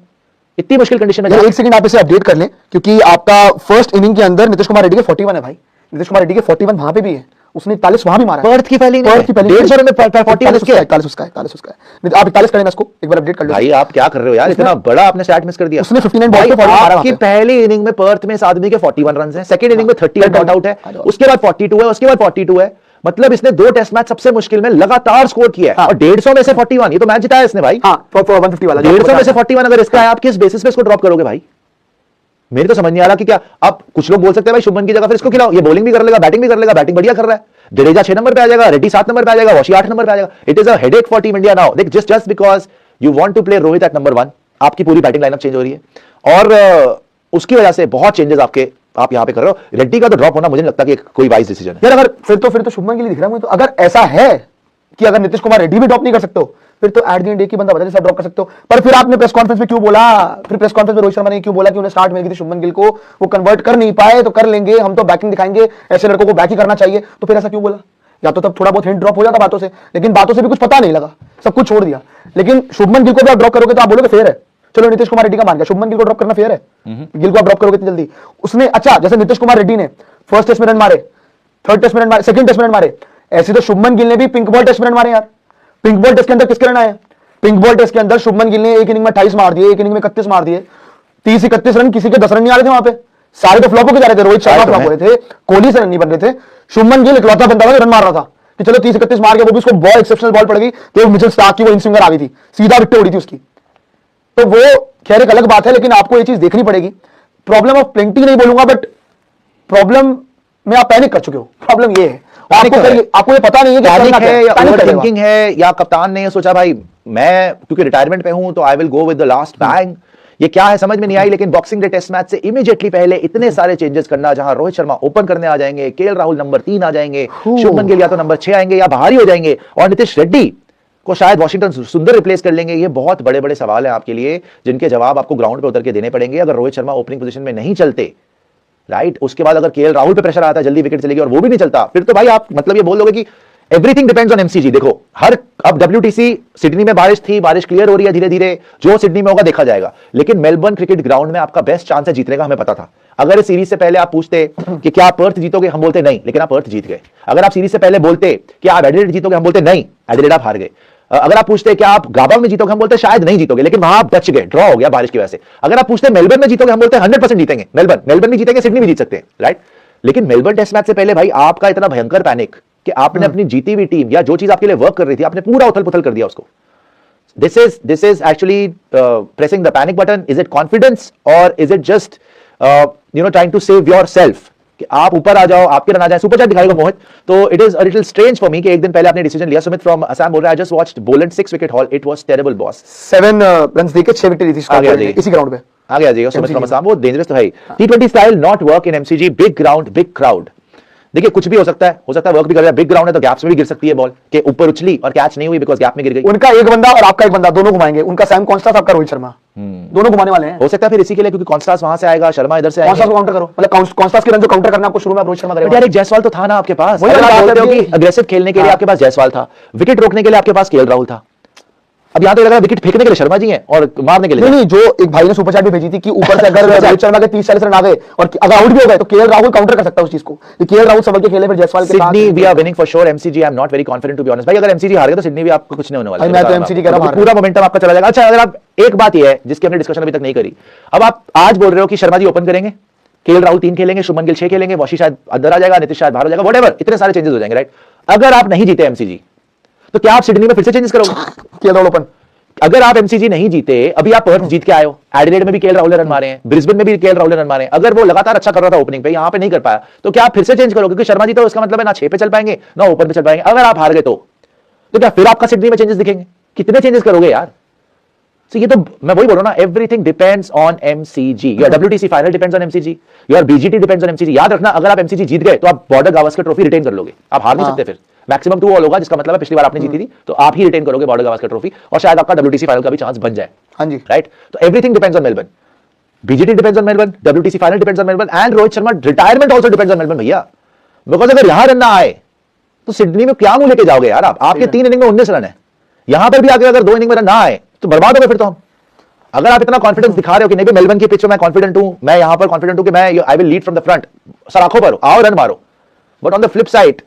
इतनी मुश्किल कंडीशन में। एक सेकंड आप इसे अपडेट कर लें, क्योंकि आपका फर्स्ट इनिंग के अंदर नीतीश कुमार रेड्डी के 41 है भाई, नीतीश कुमार रेड्डी के 41 वहां पे भी है, उसने 41 वहां भी मारा है। पर्थ की पहली 150 रन में 41 उसके है, 41 उसका है, 41 उसका है। आप 41 करें ना इसको, एक बार अपडेट कर लो भाई। आप क्या कर रहे हो यार, इतना बड़ा आपने स्टैट मिस कर दिया। उसने 59 बॉल पे 40 मारा आपकी पहली इनिंग में पर्थ में इस आदमी के 41 रन हैं, सेकंड इनिंग में 38 नॉट आउट है, उसके बाद 42 है, उसके बाद 42 है, मतलब इसने 2 टेस्ट मैच सबसे मुश्किल में लगातार स्कोर किया है, और 150 में से 41, ये तो मैच जिताया इसने भाई। 150 वाला 150 में से 41 अगर इसका है, आप किस बेसिस पे इसको ड्रॉप करोगे भाई? मेरे तो समझ नहीं आ रहा कि क्या, अब कुछ लोग बोल सकते हैं भाई शुभमन की जगह फिर इसको खिलाओ, ये बॉलिंग भी कर लेगा, बैटिंग भी कर लेगा, बैटिंग बढ़िया कर रहा है, जडेजा 6 नंबर पे आ जाएगा, रेड्डी 7 नंबर पे आ जाएगा, वॉशी 8 नंबर पे आ जाएगा। It is a headache for team India now, just because you want to play Rohit at number 1, आपकी पूरी बैटिंग लाइनअप चेंज हो रही है, और उसकी वजह से बहुत चेंजेस आप यहां पे कर रहे हो। रेड्डी का तो ड्रॉप होना मुझे नहीं लगता कि कोई वाइज डिसीजन है यार। अगर फिर तो शुभमन के लिए दिख रहा है मुझे, तो अगर ऐसा है कि अगर नीतीश कुमार रेड्डी भी ड्रॉप नहीं कर सकते हो, फिर तो एट द एंड एक ही बंदा बता ड्रॉप कर सकते हो। पर फिर आपने प्रेस कॉन्फ्रेंस में क्यों बोला, फिर प्रेस कॉन्फ्रेंस में रोहित शर्मा ने क्यों बोला कि उन्हें स्टार्ट मिल गई थी शुभमन गिल को, वो कन्वर्ट कर नहीं पाए, तो कर लेंगे हम, तो बैकिंग दिखाएंगे, ऐसे लड़कों को बैक ही करना चाहिए, तो फिर ऐसा क्यों बोला? या तो तब थोड़ा बहुत हिंट ड्रॉप हो जाता बातों से, लेकिन बातों से भी कुछ पता नहीं लगा, सब कुछ छोड़ दिया। लेकिन शुभमन गिल को भी आप ड्रॉप करोगे तो आप बोलोगे फेयर है, चलो नीतीश कुमार रेड्डी का मान गया, शुभमन गिल को ड्रॉप करना फेयर है? गिल को आप ड्रॉप करोगे इतनी जल्दी? उसने, अच्छा जैसे नीतीश कुमार रेड्डी ने फर्स्ट टेस्ट में रन मारे, थर्ड टेस्ट में रन मारे, सेकंड टेस्ट में रन मारे, ऐसे तो शुभमन गिल ने भी पिंक बॉल टेस्ट में रन मारे यार। पिंक बॉल टेस्ट के अंदर किसके रन आए? पिंक बॉल टेस्ट के अंदर शुभमन गिल ने एक इनिंग में 28 मार दिए, एक इनिंग में 31 मार दिए, 30-31 रन, किसी के 10 रन नहीं आ रहे थे वहां पे, सारे तो फ्लॉप होके जा रहे थे, रोहित शर्मा फ्लॉप हो रहे थे, कोहली से रन नहीं बन रहे थे, शुभमन गिल इकलौता बंदा था रन मार रहा था कि चलो 30-31 मार के, वो भी उसको बॉल एक्सेप्शनल बॉल पड़ गई, तो मिचेल स्टार्क की वो इन स्विंगर आ गई थी, सीधा विकेट उड़ी थी उसकी। तो वो खैर एक अलग बात है, लेकिन आपको ये चीज देखनी पड़ेगी। प्रॉब्लम ऑफ प्लेंटी नहीं बोलूंगा, बट प्रॉब्लम में आप पैनिक कर चुके हो, प्रॉब्लम ये है आपको ये पता नहीं है कि पैनिक है या ओवरथिंकिंग है, या कप्तान ने सोचा भाई मैं क्योंकि रिटायरमेंट पे हूं तो I will go with the last bang, ये क्या है समझ में नहीं आई। लेकिन बॉक्सिंग डे टेस्ट मैच से इमीडिएटली पहले इतने सारे चेंजेस करना, जहां रोहित शर्मा ओपन करने आ जाएंगे, केएल राहुल नंबर 3 आ जाएंगे, शुभमन गिल या तो नंबर 6 आएंगे या बाहर ही हो जाएंगे, और नीतीश रेड्डी को शायद वॉशिंगटन सुंदर रिप्लेस कर लेंगे। ये बहुत बड़े बड़े सवाल हैं आपके लिए, जिनके जवाब आपको ग्राउंड पे उतर के देने पड़ेंगे अगर रोहित शर्मा ओपनिंग पोजीशन में नहीं चलते, राइट। उसके बाद अगर केएल राहुल पे प्रेशर आता है, जल्दी विकेट चलेगी और वो भी नहीं चलता, फिर तो भाई आप मतलब ये बोल दोगे कि एवरीथिंग डिपेंड्स ऑन एमसीजी। देखो अब WTC सिडनी में बारिश थी, बारिश क्लियर हो रही है धीरे धीरे, जो सिडनी में होगा देखा जाएगा, लेकिन मेलबर्न क्रिकेट ग्राउंड में आपका बेस्ट चांस है जीतने का, हमें पता था। अगर इस सीरीज से पहले आप पूछते कि क्या आप पर्थ जीतोगे, हम बोलते नहीं, लेकिन आप पर्थ जीत गए। अगर आप सीरीज से पहले बोलते कि आप एडिलेड जीतोगे, हम बोलते नहीं, एडिलेड आप हार गए। अगर आप पूछते कि आप गाबा में जीतोगे, हम बोलते शायद नहीं जीतोगे, लेकिन वहां आप बच गए, ड्रॉ हो गया बारिश की वजह से। अगर आप पूछते मेलबर्न में जीतोगे, हम बोलते 100% जीतेंगे, मेलबर्न भी जीतेंगे, सिडनी भी जीत सकते हैं, राइट। लेकिन मेलबर्न टेस्ट मैच से पहले भाई आपका इतना भयंकर पैनिक कि आपने अपनी जीती हुई टीम या जो चीज आपके लिए वर्क कर रही थी, आपने पूरा उथल पुथल कर दिया उसको। This is actually pressing the panic button. Is it confidence और is it just trying to save yourself कि आप ऊपर आ जाओ, आपके रन आ जाए? सुपर चैट दिखाएगा मोहित। तो it is a little strange for me कि एक दिन पहले आपने डिसीजन लिया। सुमित फ्रॉम असम बोल रहा है, I just watched Boland 6 wicket haul, it was terrible boss. 7 runs देके 6 विकेट ली थी इसी ग्राउंड पे। आगे आ जाइएगा सुमित फ्रॉम असम, वो डेंजरस तो है। T20 style not work in MCG, big ground big crowd. देखिए कुछ भी हो सकता है वर्क भी कर रहा है, बिग ग्राउंड है तो गैप्स में भी गिर सकती है बॉल, के ऊपर उछली और कैच नहीं हुई बिकॉज गैप में गिर गई। उनका एक बंदा और आपका एक बंदा दोनों घुमाएंगे, उनका सैम कॉन्स्टास, आपका रोहित शर्मा, दोनों घुमाने वाले हैं। हो सकता है फिर इसी के लिए, क्योंकि कॉन्स्टास वहां से आएगा, शर्मा इधर से आएगा, कॉन्स्टास को काउंटर करो, मतलब कॉन्स्टास के रन जो काउंटर करना आपको शुरू में रोहित शर्मा करेगा। यार एक जायसवाल तो था ना आपके पास, वही अगर आप बात बोलते हो है कि कि- अग्रेसिव खेलने के लिए आपके पास जायसवाल था, विकेट रोकने के लिए आपके पास केएल राहुल था। अब यहां तो लग रहा है विकेट फेंकने के लिए शर्मा जी हैं और मारने के लिए नहीं, जो एक भाई ने सुपर चैट भी भेजी थी कि ऊपर से अगर रोहित शर्मा के 30-40 रन आ गए और अगर आउट भी हो गए तो केएल राहुल काउंटर कर सकता है उस चीज को। केएल राहुल संभल के खेले फिर जायसवाल के साथ। Sydney we are winning for sure, MCG I am not very confident to be honest. भाई अगर एमसीजी हार गया तो सिडनी भी आपको कुछ नहीं होने वाला है। मैं तो एमसीजी कह रहा हूं, पूरा मोमेंटम आपका चला जाएगा। अच्छा अगर आप, एक बात ये है जिसकी हमने डिस्कशन अभी तक नहीं करी, अब आप आज बोल रहे हो कि शर्मा जी ओपन करेंगे, केएल राहुल 3 खेलेंगे, शुभमन गिल 6 खेलेंगे, वॉशी शायद अंदर आ जाएगा, नीतीश शायद बाहर हो जाएगा, व्हाटएवर, इतने सारे चेंजेस हो जाएंगे, राइट। अगर आप नहीं जीते एमसीजी तो क्या आप सिडनी में फिर से चेंजेस करोगे? KL Rahul open. अगर आप एमसीजी नहीं जीते, अभी आप पर्थ जीत के आए हो, एडिलेड में भी केएल राहुल ने रन मारे हैं, ब्रिस्बेन में भी केएल राहुल ने रन मारे हैं, अगर वो लगातार अच्छा कर रहा था ओपनिंग पे, यहां पे नहीं कर पाया, तो क्या आप फिर से चेंज करोगे? क्योंकि शर्मा जी तो इसका मतलब है ना 6 पे चल पाएंगे ना ओपन पे चल पाएंगे। अगर आप हार गए तो क्या फिर आपका सिडनी में चेंजेस दिखेंगे? कितने चेंजेस करोगे यार? So, ये तो मैं वही बोल रहा हूं ना, everything depends on MCG. Your WTC final depends on MCG, your BGT depends on MCG. याद रखना, अगर आप एमसीजी जीत गए तो आप बॉर्डर गावस्कर ट्रॉफी रिटेन कर लोगे, आप हार नहीं सकते। फिर मैक्सिमम 2 ऑल होगा, जिसका मतलब है पिछली बार आपने जीती थी तो आप ही रिटेन करोगे बॉर्डर गावस्कर ट्रॉफी, और शायद आपका डब्ल्यूटीसी फाइनल का भी चांस बन जाए। हाँ जी, राइट। तो everything depends on Melbourne, BGT depends on Melbourne, WTC final depends on Melbourne, and Rohit Sharma retirement also depends on Melbourne भैया। बिकॉज अगर यहां रन ना आए तो सिडनी में क्या मुंह लेके जाओगे यार आप? आपके 3 इनिंग में 19 रन है, यहां पर भी आगे अगर 2 इनिंग में रन ना आए तो बर्बाद हो गए फिर तो हम। अगर आप इतना कॉन्फिडेंस दिखा रहे हो कि नहीं मेलबर्न की पिच में मैं कॉन्फिडेंट हूं, मैं यहां पर कॉन्फिडेंट हूं कि मैं I will lead from the front, sir आंखों पर आओ रन मारो, but on the flip side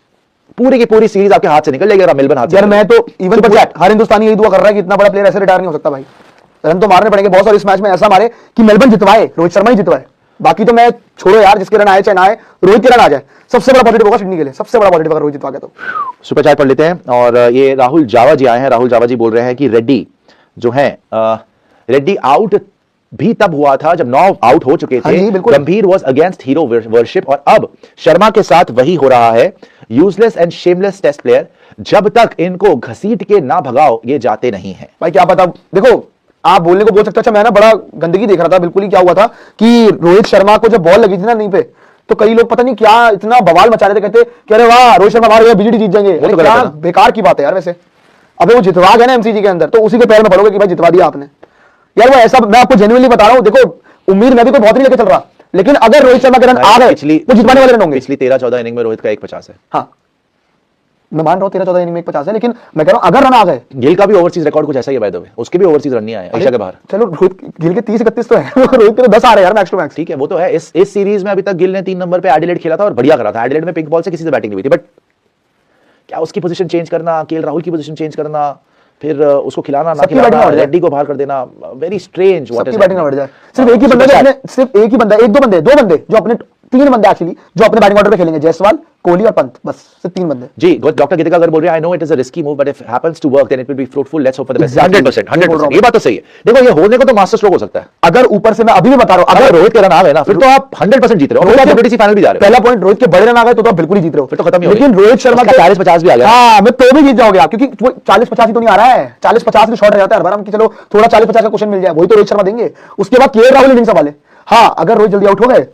पूरी की पूरी सीरीज आपके हाथ से निकल जाएगी। मेलबर्न हाथ से यार मैं तो इवन हर हिंदुस्तानी यही दुआ कर रहा है कि इतना बड़ा प्लेयर ऐसे रिटायर नहीं हो सकता भाई। रन तो मारने पड़ेंगे बहुत, और इस मैच में ऐसा मारे कि मेलबर्न जितवाए, रोहित शर्मा ही जितवाए। बाकी तो मैं छोड़ो यार, जिसके रन आए चाहे ना आए, रोहित के रन आ जाए, सबसे बड़ा पॉजिटिव होगा सिडनी के लिए, सबसे बड़ा पॉजिटिव अगर रोहित जितवा गया तो। सुपर चैट पढ़ लेते हैं, और ये राहुल जावा जी आए हैं। राहुल जावा जी बोल रहे हैं कि रेड्डी जो है, रेड्डी आउट भी तब हुआ था जब 9 आउट हो चुके थे, गंभीर वॉज अगेंस्ट हीरो वर्शिप, और अब शर्मा के साथ वही हो रहा है, useless and shameless test player, जब तक इनको घसीट के ना भगाओ ये जाते नहीं है। भाई क्या पता, देखो आप बोलने को बोल सकते हो। अच्छा मैं ना बड़ा गंदगी देख रहा था, बिल्कुल ही क्या हुआ था कि रोहित शर्मा को जब बॉल लगी थी ना नहीं पे, तो कई लोग पता नहीं क्या इतना बवाल मचा रहे थे, कहते कह रहे वाह रोहित शर्मा बाहर गया, बीजीटी जीत जाएंगे। तो क्या बेकार की बात है यार। वैसे अबे वो जितवा गया ना एमसीजी के अंदर, तो उसी के पैर में पड़ोगे कि भाई जितवा दिया आपने यार। वो ऐसा, मैं आपको जेन्युइनली बता रहा हूं, देखो उम्मीद मैं भी कोई बहुत नहीं लेके चल रहा, लेकिन अगर रोहित शर्मा के रन आ गए तो जितवाने वाले रन होंगे। पिछली 13-14 इनिंग में रोहित का 150 है। हाँ मैं मान रहा हूं 13-14 इनिंग में 150 है, लेकिन मैं कह रहा हूं अगर रन आ गए। गिल का भी ओवरसीज रिकॉर्ड कुछ ऐसा ही है बाय द वे, उसके भी ओवरसीज रन नहीं आए एशिया के बाहर। चलो रोहित गिल के 30-31 तो है, रोहित के तो 10 आ रहे हैं यार मैक्स टू मैक्स। ठीक है वो तो है। इस सीरीज में अभी तक गिल ने 3 नंबर पे एडिलेड खेला था और बढ़िया करा था। एडिलेड में पिंक बॉल से किसी से बैटिंग नहीं हुई थी, बट क्या उसकी पोजीशन चेंज करना, केएल राहुल की पोजीशन चेंज करना, फिर उसको खिलाना ना खिलाना, रेड्डी को बाहर कर देना, वेरी स्ट्रेंज। सबकी बैटिंग ना बढ़ जाए। सिर्फ एक ही बंदा, सिर्फ एक ही बंदा, एक दो बंदे जो अपने 3 बंदे एक्चुअली जो अपने बैटिंग ऑर्डर पे खेलेंगे, जायसवाल, कोहली और पंत, बस सिर्फ 3 बंदे। जी डॉक्टर गीतिका अगर बोल रहे हैं, I know it is a risky move but if happens to work then it will be fruitful, let's hope for the best. 100% ये बात तो सही है। देखो ये होने को तो मास्टर स्ट्रोक हो सकता है। अगर ऊपर से मैं अभी भी बता रहा हूं, अगर रोहित के रन आ गए ना फिर तो आप 100% जीत रहे हो, आप डब्ल्यूटीसी फाइनल भी जा रहे हो। पहला पॉइंट रोहित के बड़े रन आ गए तो आप बिल्कुल ही जीत रहे हो, फिर तो खत्म ही हो गया। लेकिन रोहित शर्मा का 40-50 भी आ गया। हाँ मैं तो भी जीत जाओगे आप, क्योंकि 40-50 ही तो नहीं आ रहा है, 40-50 के शॉट रह जाता है हर बार, हम कि चलो थोड़ा 40-50 का क्वेश्चन मिल जाए, वही तो रोहित शर्मा देंगे। उसके बाद केएल राहुल इनिंग संभाले। हाँ अगर रोहित जल्दी आउट हो गए,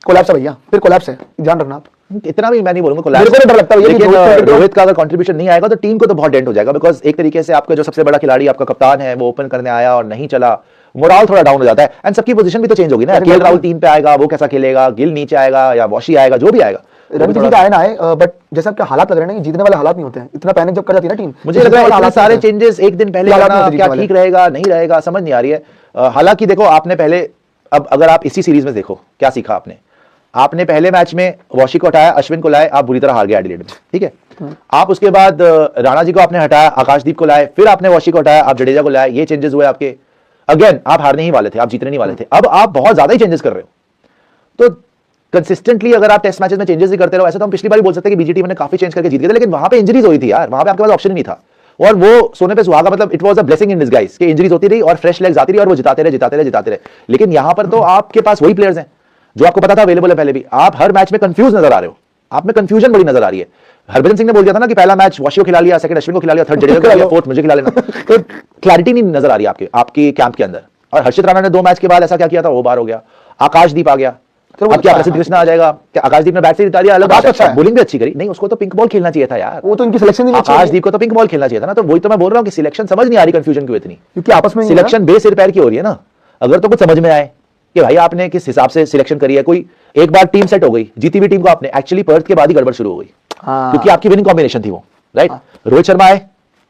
कोलैप्स है भैया, फिर कोलैप्स है, ध्यान रखना आप। इतना भी मैं नहीं बोलूंगा मेरे को तो डर लगता है, लेकिन रोहित का अगर कंट्रीब्यूशन नहीं आएगा तो टीम को तो बहुत डेंट हो जाएगा, बिकॉज एक तरीके से आपका जो सबसे बड़ा खिलाड़ी आपका कप्तान है वो ओपन करने आया और नहीं चला, मोराल थोड़ा डाउन हो जाता है, एंड सबकी पोजीशन भी तो चेंज होगी ना। केएल राहुल 3 पे आएगा, वो कैसा खेलेगा, गिल नीचे आएगा या वॉशी आएगा, जो भी आएगा रणजी का आए ना आए, बट जैसा आपके हालात लग रहे हैं ना, जीतने वाले हालात नहीं होते हैं। इतना पैनिक जब कर जाती है ना टीम, मुझे लग रहा है इतने सारे चेंजेस एक दिन पहले करना क्या ठीक रहेगा नहीं रहेगा समझ नहीं आ रही है। हालांकि देखो आपने पहले, अब अगर आप इसी सीरीज में देखो क्या सीखा आपने पहले मैच में वॉशी को हटाया, अश्विन को लाए, आप बुरी तरह हार गए एडिलेड में, ठीक है। आप उसके बाद राणा जी को आपने हटाया, आकाशदीप को लाए, फिर आपने वॉशी को हटाया, आप जडेजा को लाए, ये चेंजेस हुए आपके। अगेन आप हारने ही वाले थे, आप जीतने नहीं वाले थे, अब आप बहुत ज्यादा ही चेंजेस कर रहे हो। तो कंसिस्टेंटली अगर आप टेस्ट मैचेस में चेंजेस ही करते रहो, ऐसे तो हम पिछली बार बोल सकते हैं कि बीजीटी ने काफी चेंज करके जीत गए थे, लेकिन वहां पे इंजरीज हुई थी यार, वहां पे आपके पास ऑप्शन ही नहीं था, और वो सोने पे सुहागा, मतलब it was a blessing in disguise कि इंजरीज होती रही और फ्रेश लेग्स आती रही और वो जिताते रहे। लेकिन यहां पर तो आपके पास वही प्लेयर्स हैं जो आपको पता था अवेलेबल है पहले भी। आप हर मैच में कंफ्यूज नजर आ रहे हो, आप में कंफ्यूजन बड़ी नजर आ रही है। हरभजन सिंह ने बोल दिया था ना कि पहला मैच वॉशी को खिला लिया, सेकंड अश्विन को खिला लिया, थर्ड जडेजा को खिला लिया, फोर्थ मुझे खिला लेना। तो क्लैरिटी नहीं नजर आ रही आपकी कैंप के अंदर। और हर्षित राणा ने 2 मैच के बाद ऐसा क्या किया था, वो बार हो गया। आकाशदीप आ गया, वो अब क्या अच्छा है, प्रसिद्ध कृष्णा आ जाएगा, क्या आकाशदीप ने बैट से जिता दिया, अलग आकाश बात अच्छा है, है। बॉलिंग भी अच्छी करी, नहीं उसको तो पिंक बॉल खेलना चाहिए था यार, वो तो इनकी सिलेक्शन ही नहीं अच्छी है, आकाशदीप को तो पिंक बॉल खेलना चाहिए था ना। तो वही तो मैं बोल रहा हूँ कि सिलेक्शन समझ नहीं आ रही, कंफ्यूजन क्यों इतनी, क्योंकि आपस में नहीं है ना। सिलेक्शन बेसिर पैर की हो रही है ना। अगर तो कुछ समझ में आए कि भाई आपने किस हिसाब से सिलेक्शन करी है, कोई एक बार टीम सेट हो गई, जीती हुई टीम को आपने, एक्चुअली पर्थ के बाद ही गड़बड़ शुरू हो गई, हाँ। क्योंकि आपकी विनिंग कॉम्बिनेशन थी वो, राइट। रोहित शर्मा आए,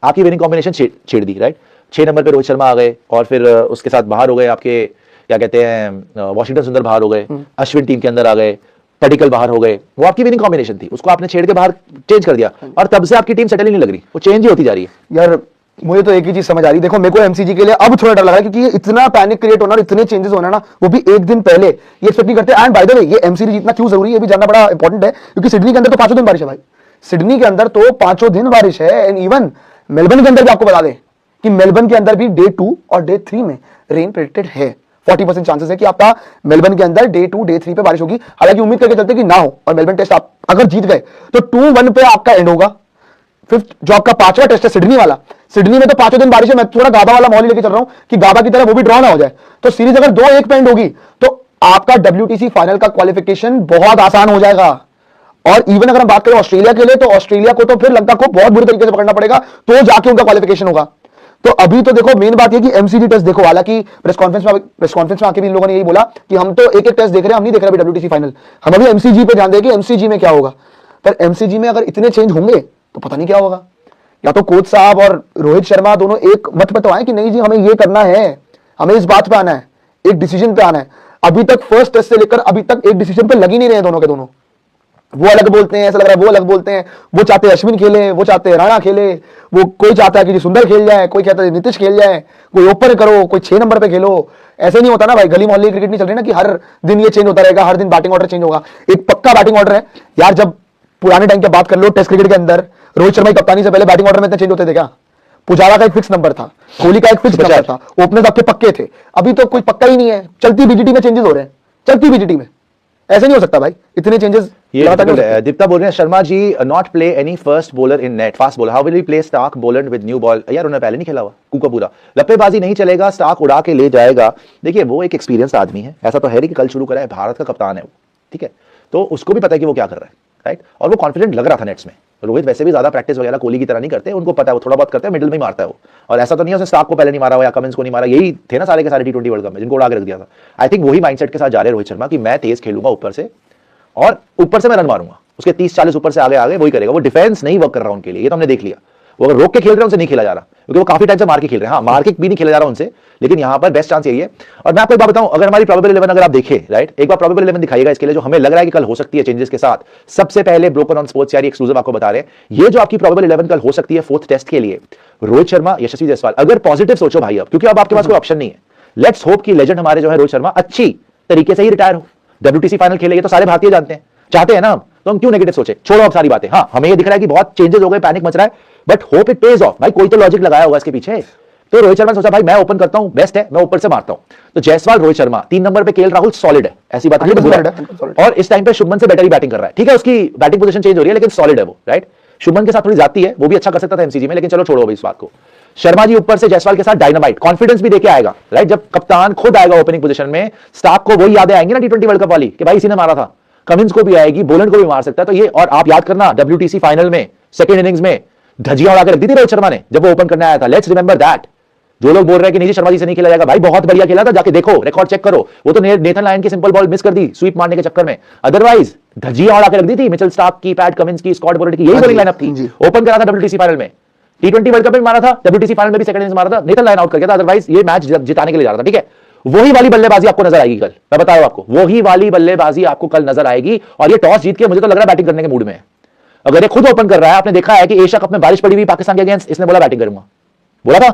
आपकी विनिंग कॉम्बिनेशन छेड़ दी, राइट। 6 नंबर पे रोहित शर्मा आ गए और फिर उसके साथ बाहर हो गए आपके, क्या कहते हैं, वॉशिंगटन सुंदर बाहर हो गए, अश्विन टीम के अंदर आ गए, पडिक्कल बाहर हो गए, वो आपकी विनिंग कॉम्बिनेशन थी, उसको आपने छेड़ के बाहर चेंज कर दिया, और तब से आपकी टीम सेटल ही नहीं लग रही, वो चेंज ही होती जा रही है। यार मुझे तो एक ही चीज समझ आ रही, देखो मेरे को एमसीजी के लिए अब थोड़ा डर लग रहा है, क्योंकि ये इतना पैनिक क्रिएट होना और इतने चेंजेस होना ना, वो भी एक दिन पहले, ये एक्सपेक्ट नहीं करते। एंड बाय द वे ये एमसीजी जीतना क्यों जरूरी है, ये भी जानना बड़ा इंपॉर्टेंट है, क्योंकि सिडनी के अंदर तो 5 दिन बारिश है भाई, सिडनी के अंदर तो 5 दिन बारिश है। एंड इवन मेलबर्न के अंदर भी आपको बता दें कि मेलबर्न के अंदर भी डे 2 और डे 3 में रेन प्रेडिक्टेड है। 40% चांसेस है कि आपका मेलबर्न के अंदर डे 2 डे 3 पे बारिश होगी। हालांकि उम्मीद करके चलते कि ना हो, और मेलबर्न टेस्ट आप अगर जीत गए तो 2-1 पे आपका एंड होगा। फिफ्थ जो आपका 5वां टेस्ट है सिडनी वाला, सिडनी में तो 5 दिन बारिश है। मैं थोड़ा गाबा वाला माहौल लेके चल रहा हूं कि गाबा की तरह वो भी ड्रॉ ना हो जाए, तो सीरीज अगर 2-1 पे एंड होगी तो आपका WTC फाइनल का क्वालिफिकेशन बहुत आसान हो जाएगा। और इवन अगर हम बात करें ऑस्ट्रेलिया के लिए, तो ऑस्ट्रेलिया को तो फिर लंका को बहुत बुरी तरीके से पकड़ना पड़ेगा, तो जाके उनका क्वालिफिकेशन होगा। तो अभी तो देखो मेन बात ये कि एमसीजी टेस्ट देखो, हालांकि प्रेस कॉन्फ्रेंस में आके भी इन लोगों ने यही बोला कि हम तो एक एक टेस्ट देख रहे हैं, हम नहीं देख रहे अभी WTC फाइनल, हम अभी एमसीजी पे ध्यान दें कि एमसीजी में क्या होगा। पर एमसीजी में अगर इतने चेंज होंगे तो पता नहीं क्या होगा। या तो कोच साहब और रोहित शर्मा दोनों एक मत पे तो आए कि नहीं जी हमें ये करना है, हमें इस बात पे आना है, एक डिसीजन पे आना है। अभी तक फर्स्ट टेस्ट से लेकर अभी तक एक डिसीजन पे लग ही नहीं रहे दोनों के दोनों। वो अलग बोलते हैं, ऐसा लग रहा है वो अलग बोलते हैं, वो चाहते हैं अश्विन खेले, वो चाहते हैं राणा खेले, वो कोई चाहता है कि जी सुंदर खेल जाए, कोई कहता है नीतीश खेल जाए, कोई ओपन करो, कोई 6 नंबर पे खेलो। ऐसे नहीं होता ना भाई, गली मोहल्ले की क्रिकेट नहीं चल रही ना कि हर दिन ये चेंज होता रहेगा, हर दिन बैटिंग ऑर्डर चेंज होगा। एक पक्का बैटिंग ऑर्डर है यार। जब पुराने टाइम की बात कर लो टेस्ट क्रिकेट के अंदर, रोहित शर्मा की कप्तानी से पहले बैटिंग ऑर्डर में इतने चेंज होते थे क्या? पुजारा का एक फिक्स नंबर था, कोहली का एक फिक्स नंबर था, ओपनर्स आपके पक्के थे। अभी तो कोई पक्का ही नहीं है, चलती बीजीटी में चेंजेस हो रहे हैं, चलती बीजीटी में। ऐसे नहीं हो सकता भाई, इतने चेंजेस। ये दीप्ता बोल रहे हैं, Sharma ji not play any first bowler in net, fast bowler, how will he play Starc bowler with new ball? यार उन्होंने पहले नहीं खेला हुआ, कुका पूरा लप्पेबाजी नहीं चलेगा, स्टार्क उड़ा के ले जाएगा। देखिए वो एक एक्सपीरियंस आदमी है, ऐसा तो है कि कल शुरू करा है, भारत का कप्तान है वो, ठीक है, तो उसको भी पता है कि वो क्या कर रहा है, राइट। और वो कॉन्फिडेंट लग रहा था नेट्स में। रोहित वैसे भी ज्यादा प्रैक्टिस वगैरह कोहली की तरह नहीं करते, उनको पता है वो थोड़ा बहुत करते हैं, मिडिल में ही मारता है वो। और ऐसा तो नहीं है उसने स्टार्क को पहले नहीं मारा हुआ या कमिंस को नहीं मारा, यही थे ना सारे के सारे T20 वर्ल्ड कप में जिनको उड़ा के रख दिया था। आई थिंक वही माइंडसेट के साथ जा रहे हैं रोहित शर्मा कि मैं तेज खेलूंगा ऊपर से, और ऊपर से मैं रन मारूंगा, उसके 30-40 ऊपर से आगे आगे वही करेगा। वो डिफेंस नहीं वर्क कर रहा उनके लिए, ये तो हमने देख लिया। वो अगर रोक के खेल रहे हैं उनसे नहीं खेला जा रहा, क्योंकि वो काफी टाइम से मार के खेल रहे हैं। हाँ, मार के भी नहीं खेला जा रहा उनसे, लेकिन यहां पर बेस्ट चांस यही है। और मैं आपको एक बात बताऊं, अगर हमारी प्रोबेबल 11 अगर आप देखें, राइट, एक बार प्रोबेबल 11 दिखाइएगा इसके लिए, जो हमें लग रहा है कि कल हो सकती है चेंजेस के साथ। सबसे पहले ब्रोकन ऑन स्पोर्ट्स यार एक्सक्लूसिव आपको बता रहे हैं, ये जो आपकी प्रोबेबल 11 कल हो सकती है 4th टेस्ट के लिए, रोहित शर्मा, यशस्वी जायसवाल। अगर पॉजिटिव सोचो भाई अब, क्योंकि अब आपके पास कोई ऑप्शन नहीं है। लेट्स होप कि लेजेंड हमारे जो है रोहित शर्मा अच्छी तरीके से ही रिटायर हो, WTC फाइनल खेले, ये तो सारे भारतीय जानते हैं, चाहते हैं ना, तो हम क्यों नेगेटिव सोचे? छोड़ो अब सारी बातें। हाँ, हमें ये दिख रहा है कि बहुत चेंजेस हो गए, पैनिक मच रहा है, but hope it pays of. भाई कोई तो लॉजिक लगाया होगा इसके पीछे। तो रोहित शर्मा ने सोचा भाई मैं ओपन करता हूं, बेस्ट है, मैं ऊपर से मारता हूं। तो जायसवाल, रोहित शर्मा, 3 नंबर पे केएल राहुल सॉलिड है, ऐसी बात नहीं है। और इस टाइम पे शुभमन से बेटर ही बैटिंग कर रहा है, ठीक है, उसकी बैटिंग पोजीशन चेंज हो रही है, लेकिन सॉलिड है वो, राइट। शुभमन के साथ थोड़ी जाती है, वो भी अच्छा कर सकता था एमसीजी में, लेकिन चलो छोड़ो अभी इस बात को। शर्मा जी ऊपर से जायसवाल के साथ डायनामाइट, कॉन्फिडेंस भी देके आएगा, राइट। जब कप्तान खुद आएगा ओपनिंग पोजीशन में, स्टार्क को वही यादें आएंगी ना T20 वर्ल्ड कप वाली कि भाई इसी ने मारा था, कमिंस को भी आएगी, बोलैंड को भी मार सकता है। तो ये, और आप याद करना WTC फाइनल में सेकंड इनिंग्स में धजिया उड़ा के रख दी थी रोहित शर्मा ने जब वो ओपन करने आया था। Let's remember that. जो लोग बोल रहे हैं कि नहीं शर्मा जी से नहीं खेला जाएगा, भाई बहुत बढ़िया खेला था, जाके देखो, रिकॉर्ड चेक करो। वो तो नेथन लायन की सिंपल बॉल मिस कर दी स्वीप मारने के चक्कर में, अदरवाइज धजिया उड़ा के रख दी थी मिचेल स्टार्क की, पैट कमिंस की, स्कॉट बोरेट की, यही बॉलिंग लाइनअप थी। ओपन करा था WTC फाइनल में, T20 वर्ल्ड कप में मारा था, WTC फाइनल में भी सेकंड इनिंग्स मारा था, नेथन लायन आउट कर गया था, अदरवाइज ये मैच जिताने के लिए जा रहा था, ठीक है। वही वाली बल्लेबाजी आपको नजर आएगी कल, मैं बता रहा हूं आपको, वही वाली बल्लेबाजी आपको कल नजर आएगी। और ये टॉस जीत के मुझे तो लग रहा है बैटिंग करने के मूड में है। अगर ये खुद ओपन कर रहा है, आपने देखा है कि एशिया कप में बारिश पड़ी हुई पाकिस्तान के अगेंस्ट, इसने बोला बैटिंग करूंगा, बोला था।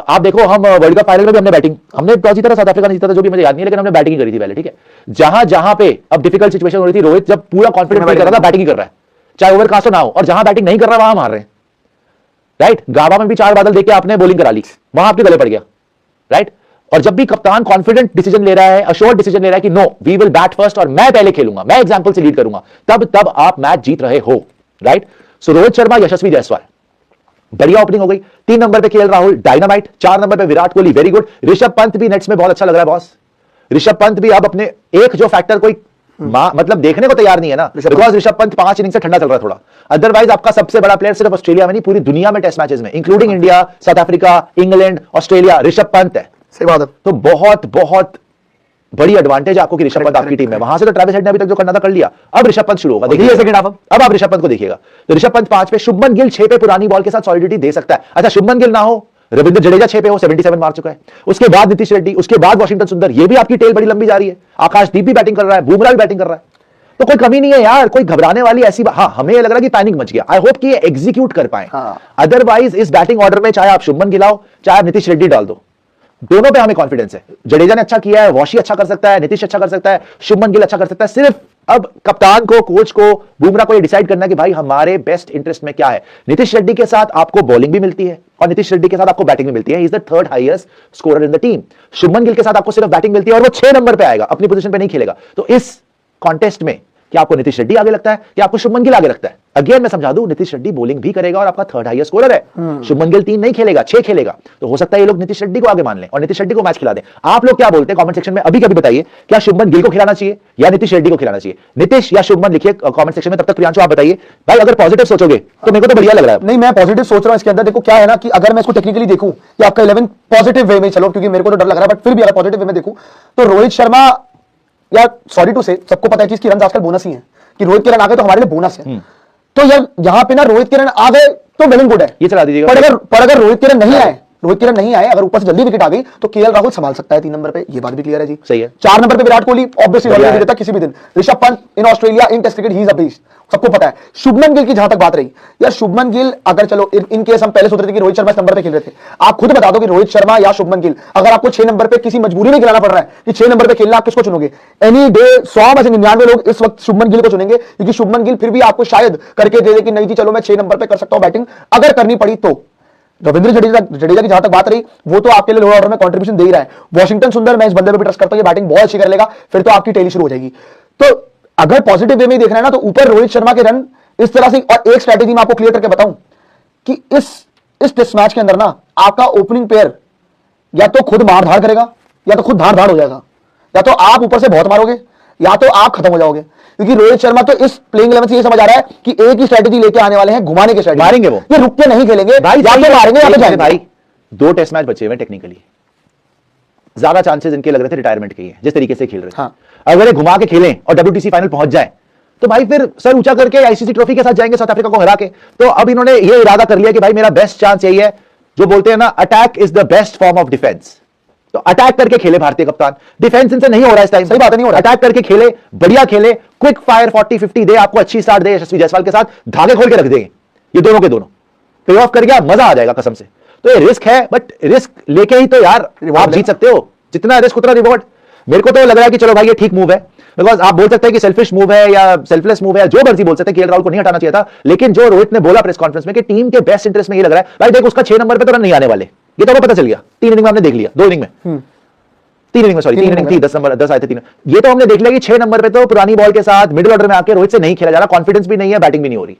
आप देखो, हम वर्ल्ड कप फाइनल में भी हमने टॉस जीता था, साउथ अफ्रीका ने जीता था, जो भी मुझे याद नहीं है, लेकिन हमने बैटिंग ही करी थी पहले, ठीक है। जहां जहां पे अब डिफिकल्ट सिचुएशन हो रही थी, रोहित जब पूरा कॉन्फिडेंस कर रहा था, बैटिंग ही कर रहा है, चाहे ओवरकास्ट हो ना हो। और जहां बैटिंग नहीं कर रहा वहां मार रहे हैं, राइट। गाबा में भी 4 बादल देके आपने बॉलिंग करा ली, वहां आपके गले पड़ गया, राइट। और जब भी कप्तान कॉन्फिडेंट डिसीजन ले रहा है, अश्योर्ड डिसीजन ले रहा है कि no we will bat first और मैं पहले खेलूंगा, मैं एग्जांपल से लीड करूंगा, तब आप मैच जीत रहे हो, राइट। सो रोहित शर्मा, यशस्वी जायसवाल, बढ़िया ओपनिंग हो गई। 3 नंबर पे केएल राहुल डायनामाइट, 4 नंबर पे विराट कोहली वेरी गुड। ऋषभ पंत भी नेट्स में बहुत अच्छा लग रहा है बॉस, ऋषभ पंत भी अब अपने एक जो फैक्टर कोई मतलब देखने को तैयार नहीं है ना, बिकॉज ऋषभ पंत 5 इनिंग से ठंडा चल रहा है थोड़ा। अदरवाइज आपका सबसे बड़ा प्लेयर सिर्फ ऑस्ट्रेलिया में नहीं, पूरी दुनिया में टेस्ट मैचेस में, including India, south Africa, England, Australia, Rishabh Pant है। सही बात है। तो बहुत बहुत बड़ी एडवांटेज आपको कि ऋषभ पंत आपकी टीम में। वहां से तो ट्रेविस हेड ने अभी तक जो करना था कर लिया, अब ऋषभ पंत शुरू होगा, देखिए सेकंड हाफ। अब आप ऋषभ पंत को देखिएगा, तो ऋषभ पंत 5 पे, शुभमन गिल 6 पे पुरानी बॉल के साथ सॉलिडिटी दे सकता है। अच्छा, शुभमन गिल ना हो, रविंद्र जडेजा 6 पे हो, 77 मार चुका है। उसके बाद नीतीश रेड्डी, उसके बाद वाशिंगटन सुंदर, ये भी आपकी टेल बड़ी लंबी जा रही है। आकाशदीप भी बैटिंग कर रहा है, बुमराह भी बैटिंग कर रहा है, तो कोई कमी नहीं है यार, कोई घबराने वाली ऐसी बात। हाँ, हमें लग रहा है कि पैनिक मच गया। आई होप कि ये एग्जीक्यूट कर पाए। अदरवाइज इस बैटिंग ऑर्डर में चाहे आप शुभमन गिल आओ, चाहे आप नीतीश रेड्डी डाल दो, दोनों पे हमें कॉन्फिडेंस है। जडेजा ने अच्छा किया है, वॉशी अच्छा कर सकता है, नीतीश अच्छा कर सकता है, शुभमन गिल अच्छा कर सकता है। सिर्फ अब कप्तान को, कोच को, बुमराह को ये डिसाइड करना है कि भाई हमारे बेस्ट इंटरेस्ट में क्या है। नीतीश रेड्डी के साथ आपको बॉलिंग भी मिलती है और नीतीश रेड्डी के साथ आपको बैटिंग भी मिलती है। Is the third highest scorer in the team. Shubman Gill के साथ आपको सिर्फ बैटिंग मिलती है और वो 6 नंबर पे आएगा, अपनी पोजीशन पे नहीं खेलेगा। तो इस कॉन्टेस्ट में क्या आपको नीतीश रेड्डी आगे लगता है या आपको शुभमन गिल आगे लगता है? अगेन मैं समझा दूं, नीतीश रेड्डी बॉलिंग भी करेगा और आपका थर्ड हाईएस्ट स्कोरर है। शुभमन गिल 3 नहीं खेलेगा, 6 खेलेगा। तो हो सकता है ये लोग नीतीश रेड्डी को आगे मान लें और नीतीश रेड्डी को मैच खिला दें। आप लोग क्या बोलते हैं कमेंट सेक्शन में अभी कभी बताइए, क्या शुभमन गिल को खिलाना चाहिए या नीतीश रेड्डी को खिलाना चाहिए? नीतीश या शुभमन लिखिए कमेंट सेक्शन में। तब तक प्रियांशु आप बताइए भाई, अगर पॉजिटिव सोचोगे तो मेरे को तो बढ़िया लग रहा है। नहीं, मैं पॉजिटिव सोच रहा हूं इसके अंदर। देखो क्या है ना कि अगर मैं इसको टेक्निकली देखूं कि आपका 11 पॉजिटिव वे में, चलो क्योंकि मेरे को तो डर लग रहा है, बट फिर भी अगर पॉजिटिव वे में देखूं तो रोहित शर्मा, या सॉरी टू से, सबको पता है कि इसकी रन आजकल बोनस ही है, कि रोहित के रन आ गए तो हमारे लिए बोनस है। तो यार यहाँ पे ना रोहित के रन आ गए तो वेल एंड गुड है, ये चला दीजिएगा। पर अगर रोहित के रन नहीं आए, रोहित के रन नहीं आए, अगर ऊपर से जल्दी विकेट आ गई तो केएल राहुल संभाल सकता है 3 नंबर पे, ये बात भी क्लियर है जी। सही है। 4 नंबर पे विराट कोहली ऑब्वियसली वर्ल्ड देता किसी भी दिन। Rishabh Pant in Australia in test cricket he is a beast, सबको पता है। शुभमन गिल की जहां तक बात रही, यार शुभमन गिल, अगर चलो इन केस हम पहले सोच रहे थे कि रोहित शर्मा इस नंबर पे खेल रहे थे, आप खुद बता दो कि रोहित शर्मा या शुभमन गिल, अगर आपको 6 नंबर पे किसी मजबूरी में खिलाना पड़ रहा है कि 6 नंबर पे खेलना, आप किसको चुनोगे? एनी डे 100 में से 99 लोग इस वक्त शुभमन गिल को चुनेंगे, क्योंकि शुभमन गिल फिर भी आपको शायद करके दे दे कि नहीं जी चलो मैं 6 नंबर पे कर सकता हूं बैटिंग, अगर करनी पड़ी तो। रविंद्र जडेजा की जहां तक बात रही, वो तो आपके लिए लोअर ऑर्डर में कंट्रीब्यूशन दे ही रहा है। वाशिंगटन सुंदर, मैं इस बंदे पे भी ट्रस्ट करता हूं, ये बैटिंग बहुत अच्छी कर लेगा, फिर तो आपकी टेली शुरू हो जाएगी। तो अगर पॉजिटिव वे में देखना है ना, तो ऊपर रोहित शर्मा के रन इस तरह से। और एक स्ट्रैटेजी मैं आपको क्लियर करके बताऊं कि इस टेस्ट मैच के अंदर ना आपका ओपनिंग पेयर या तो खुद मार धाड़ करेगा या तो खुद धाड़ धाड़ हो जाएगा, या तो आप ऊपर से बहुत मारोगे या तो आप खत्म हो जाओगे। क्योंकि रोहित शर्मा तो इस प्लेइंग 11 से ये समझ आ रहा है कि एक ही स्ट्रैटेजी लेके आने वाले हैं, घुमाने की स्ट्रैटेजी। मारेंगे वो, ये रुक के नहीं खेलेंगे भाई, या तो मारेंगे या तो जाएंगे। भाई 2 टेस्ट मैच बचे हुए टेक्निकली, ज्यादा चांसेस इनके लग रहे थे रिटायरमेंट के, जिस तरीके से खेल रहे थे। हाँ। अगर ये घुमा के खेलें और WTC फाइनल पहुंच जाए तो भाई फिर सर ऊंचा करके ICC ट्रॉफी के साथ जाएंगे साउथ अफ्रीका को हरा के। तो अब इन्होंने ये इरादा कर लिया कि भाई मेरा बेस्ट चांस यही है, जो बोलते हैं ना attack is the best form of defence. तो अटैक करके खेले भारतीय कप्तान, डिफेंस इनसे नहीं हो रहा है इस टाइम। सही बात है, नहीं हो रहा। अटैक करके खेले, बढ़िया खेले, क्विक फायर 40-50 दे, आपको अच्छी स्टार्ट दे यशस्वी जायसवाल के साथ, धागे खोल के रख देंगे ये दोनों के दोनों, पे ऑफ कर गया, मजा आ जाएगा कसम से। तो ये रिस्क है, बट रिस्क लेके ही तो यार आप जीत सकते हो, जितना रिस्क उतना रिवॉर्ड। मेरे को तो लग रहा है कि चलो भाई ये ठीक मूव है, बिकॉज आप बोल सकते हैं कि सेल्फिश मूव है या सेल्फलेस मूव है, जो मर्जी बोल सकते हैं, केएल राहुल को नहीं हटाना चाहिए था। लेकिन जो रोहित ने बोला प्रेस कॉन्फ्रेंस में कि टीम के बेस्ट इंटरेस्ट में ये लग रहा है, भाई देखो उसका 6 नंबर पे तो रन नहीं आने वाले, ये तो हमें पता चल गया। 3 इनिंग में हमने देख लिया, 2 इनिंग में, 3 इनिंग में, सॉरी 3 इनिंग थी, 10 नंबर 10 आए थे 3, ये तो हमने देख लिया कि 6 नंबर पे तो पुरानी बॉल के साथ मिडिल ऑर्डर में आके रोहित से नहीं खेला जा रहा, कॉन्फिडेंस भी नहीं है, बैटिंग भी नहीं हो रही।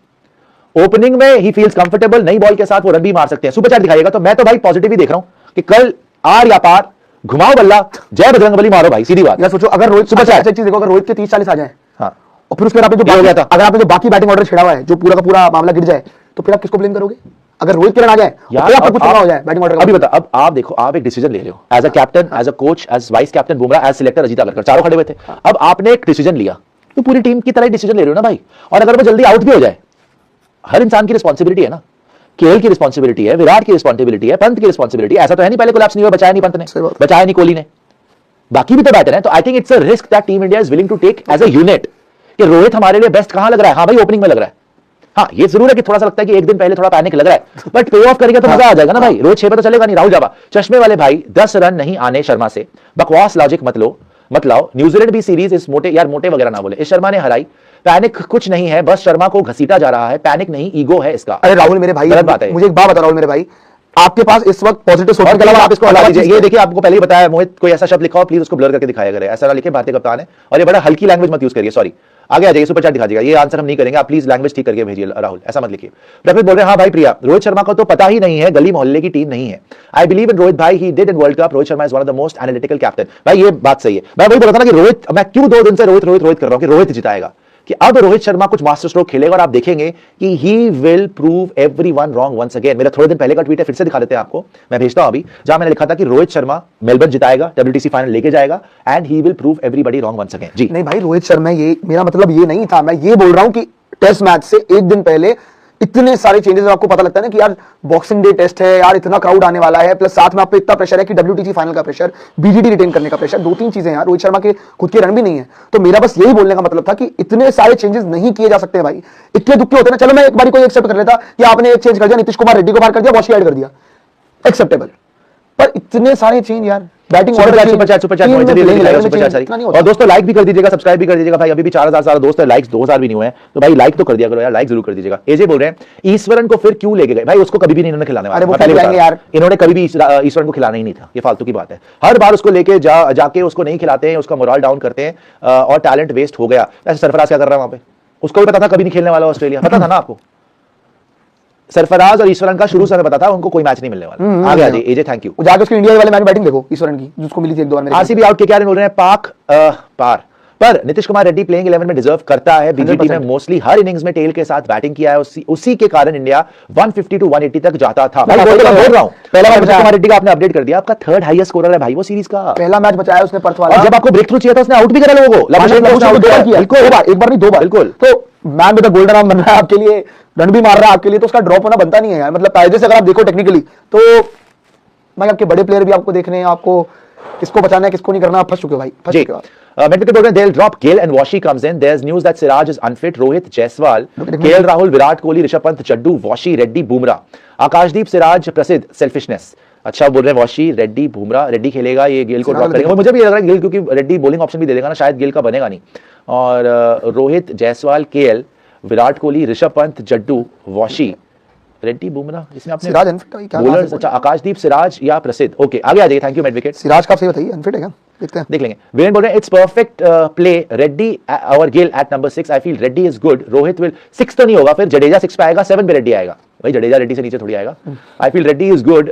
ओपनिंग में ही फील्स कंफर्टेबल, नई बॉल के साथ वो रन भी मार सकते हैं। सुपर चैट दिखाइएगा। तो मैं तो भाई पॉजिटिव ही देख रहा हूं कि कल आर या पार, घुमाओ बल्ला, जय बजरंगबली मारो भाई, सीधी बात। यार सोचो अगर रोहित, सुपर चैट चीज देखो, अगर रोहित के 30-40 आ जाए, हाँ, और फिर उसके बाद आपने जो बाकी, अगर आपने जो बाकी बैटिंग ऑर्डर छेड़ा हुआ है, जो पूरा का पूरा मामला गिर जाए, तो फिर आप किसको ब्लेम करोगे? अगर रोहित के रन आ जाए यार, आपको कुछ हो जाए बैटिंग ऑर्डर। अभी बता, अब आप देखो, आप एक डिसीजन ले रहे हो as a captain, as a coach, as vice captain Bumrah, as selector Ajit Agarkar, चारों खड़े हुए थे। अब आपने एक डिसीजन लिया, तो पूरी टीम की तरह डिसीजन ले रहे हो ना भाई। और अगर वो जल्दी आउट भी हो जाए, हर इंसान की रिस्पॉन्सिबिलिटी है ना, केएल की रिस्पॉन्सिबिलिटी है, विराट की रिस्पॉन्सिबिलिटी है, पंत की रिस्पॉन्सिबिलिटी। ऐसा तो है नहीं पहले कोलैप्स नहीं हुआ, बचाया नहीं पंत ने, बचाया नहीं कोहली ने, बाकी भी तो बैटर है। तो I think it's a risk that team India is willing to take as a unit. कि रोहित हमारे लिए बेस्ट कहां लग रहा है? हाँ भाई ओपनिंग में लग रहा है। हाँ ये जरूर है कि थोड़ा सा लगता है कि एक दिन पहले थोड़ा पैनिक लग रहा है, बट पे ऑफ करेगा तो मजा आ जाएगा ना भाई। रोहित 6 पे तो चलेगा नहीं। राहुल जावा, चश्मे वाले भाई, 10 रन नहीं आने शर्मा से, बकवास लॉजिक मत लाओ। न्यूजीलैंड भी सीरीज इस मोटे, यार मोटे वगैरह ना बोले, इस शर्मा ने हराई, पैनिक कुछ नहीं है, बस शर्मा को घसीटा जा रहा है, पैनिक नहीं, ईगो है इसका। अरे राहुल मेरे भाई, गलत बात है। मुझे एक बात बता राहुल मेरे भाई, आपके पास इस वक्त पॉजिटिव सोचने के अलावा आप इसको हटा दीजिए। ये देखिए, आपको पहले ही बताया मोहित, कोई ऐसा शब्द लिखा हो प्लीज उसको ब्लर करके दिखाया करें, ऐसा ना लिखे भारतीय कप्तान है। और ये बड़ा हल्की लैंग्वेज मत यूज करिए, सॉरी। आगे आ जाइए, सुपर चैट दिखा दीजिएगा। ये आंसर हम नहीं करेंगे, आप प्लीज लैंग्वेज ठीक करके भेजिए राहुल, ऐसा मत लिखिए। प्रकृत बोल रहे हैं हाँ भाई प्रिया, रोहित शर्मा को तो पता ही नहीं है, गली मोहल्ले की टीम नहीं है। आई बिलीव इन रोहित भाई, he did in world cup, Rohit Sharma is one of the most analytical captain. भाई ये बात सही है, मैं वही बोला था ना कि रोहित, मैं क्यों 2 दिन से रोहित रोहित रोहित कर रहा हूं कि रोहित जिताएगा, कि अब रोहित शर्मा कुछ मास्टर स्ट्रोक खेलेगा और आप देखेंगे कि he will prove everyone wrong once again. मेरा थोड़े दिन पहले का ट्वीट है, फिर से दिखा देते हैं आपको, मैं भेजता हूं अभी, जहां मैंने लिखा था कि रोहित शर्मा मेलबर्न जिताएगा, WTC फाइनल लेके जाएगा and he will prove everybody wrong once again. जी नहीं भाई, रोहित शर्मा, ये मेरा मतलब ये नहीं था, मैं ये बोल रहा हूं कि टेस्ट मैच से एक दिन पहले इतने सारे चेंजेस, आपको पता लगता है ना कि यार बॉक्सिंग डे टेस्ट है यार, इतना क्राउड आने वाला है, प्लस साथ में आप पे इतना प्रेशर है कि WTC फाइनल का प्रेशर, BGT रिटेन करने का प्रेशर, 2-3 चीजें यार, रोहित शर्मा के खुद के रन भी नहीं है। तो मेरा बस यही बोलने का मतलब था कि इतने सारे चेंजेस नहीं किए जा सकते भाई, इतने दुखी होते ना। चलो मैं एक बार कोई एक्सेप्ट कर लेता कि आपने एक चेंज कर दिया, नीतीश कुमार रेड्डी को बाहर कर दिया, वॉशी ऐड कर दिया, एक्सेप्टेबल, पर इतने सारे चेंज यार, बैटिंग सुपर चैट। और दोस्तों लाइक भी कर दीजिएगा, सब्सक्राइब भी कर दीजिएगा भाई, अभी भी 4000 सारे दोस्त है, लाइक्स 2000 भी नहीं हुए हैं, तो भाई लाइक तो कर दिया करो यार, लाइक जरूर कर दीजिएगा। एजे बोल रहे हैं ईश्वरन को फिर क्यों लेके गए, भाई उसको कभी भी नहीं इन्होंने खिलाने वाला यार, इन्होंने कभी भी ईश्वरन को खिलाना ही नहीं था, ये फालतू की बात है। हर बार उसको लेके जाके उसको नहीं खिलाते हैं, उसका मोरल डाउन करते हैं और टैलेंट वेस्ट हो गया। ऐसे सरफराज क्या कर रहा है वहां पे, उसको भी पता था कभी नहीं खेलने वाला ऑस्ट्रेलिया, पता था ना आपको। सरफराज और ईश्वरन का शुरू से हमें पता था उनको कोई मैच नहीं मिलने वाला। आगे आ जाइए एजे, थैंक यू। जाके उसके इंडिया वाले मैच बैटिंग देखो ईश्वरन की, जिसको मिली थी 1-2 बार। आरसीबी आउट के क्या बोल रहे हैं, पाक पार पर नीतीश कुमार रेड्डी प्लेइंग 11 में डिजर्व करता है। बीजीटी में मोस्टली हर इनिंग्स में टेल के साथ बैटिंग किया है, उसी के कारण इंडिया 150 to 180 तक जाता था। मैं बोल रहा हूं पहला मैच नीतीश कुमार रेड्डी का आपने अपडेट कर दिया, आपका 3rd हाईएस्ट स्कोरर है भाई वो सीरीज का। पहला मैच बचाया उसने पर्थ वाला, और जब आपको ब्रेक थ्रू चाहिए था उसने आउट भी करा लोगों को, एक बार नहीं 2 बार। बिल्कुल, तो man with the golden arm बन रहा है आपके लिए, रन भी मार रहा है आपके लिए, तो उसका ड्रॉप होना बनता नहीं है यार। मतलब कायदे से अगर आप देखो टेक्निकली, तो भाई आपके बड़े प्लेयर भी आपको देखने हैं, आपको किसको बचाना है किसको नहीं करना, आप फंस चुके हो भाई, फंस चुके हो। they'll drop Gale and Washi comes in. There's news that Siraj is unfit. Rohit, Jaiswal, KL Rahul, Virat Kohli, Rishabh Pant, Jaddu, Washi, Reddy, Bumrah. Akashdeep, Siraj, प्रसिद्ध selfishness. अच्छा बोल रहे हैं वॉशी, रेड्डी, बुमराह। रेड्डी खेलेगा, ये गेल को ड्रॉप करेगा, मुझे भी लग रहा है गेल, क्योंकि रेड्डी बॉलिंग ऑप्शन भी दे देगा ना, शायद गेल का बनेगा नहीं। और रोहित, जायसवाल, केएल, विराट कोहली, ऋषभ पंत, जड्डू, वॉशी, रेड्डी, बुमराह, इसमें आपने सिराज अनफिट है क्या? बॉलर्स, अच्छा आकाशदीप, सिराज या प्रसिद्ध। ओके आगे आ जाइए, thank you made wicket. Siraj का सही बताइए, अनफिट है क्या? देखते हैं, देख लेंगे। वीरेन बोल रहे हैं इट्स परफेक्ट प्ले, रेड्डी और Gill at number 6। I feel Reddy is good, Rohit will 6 तो नहीं होगा, फिर जडेजा 6 पे आएगा, 7 पे रेड्डी आएगा। भाई जडेजा रेड्डी से नीचे थोड़ी आएगा। I feel Reddy is good,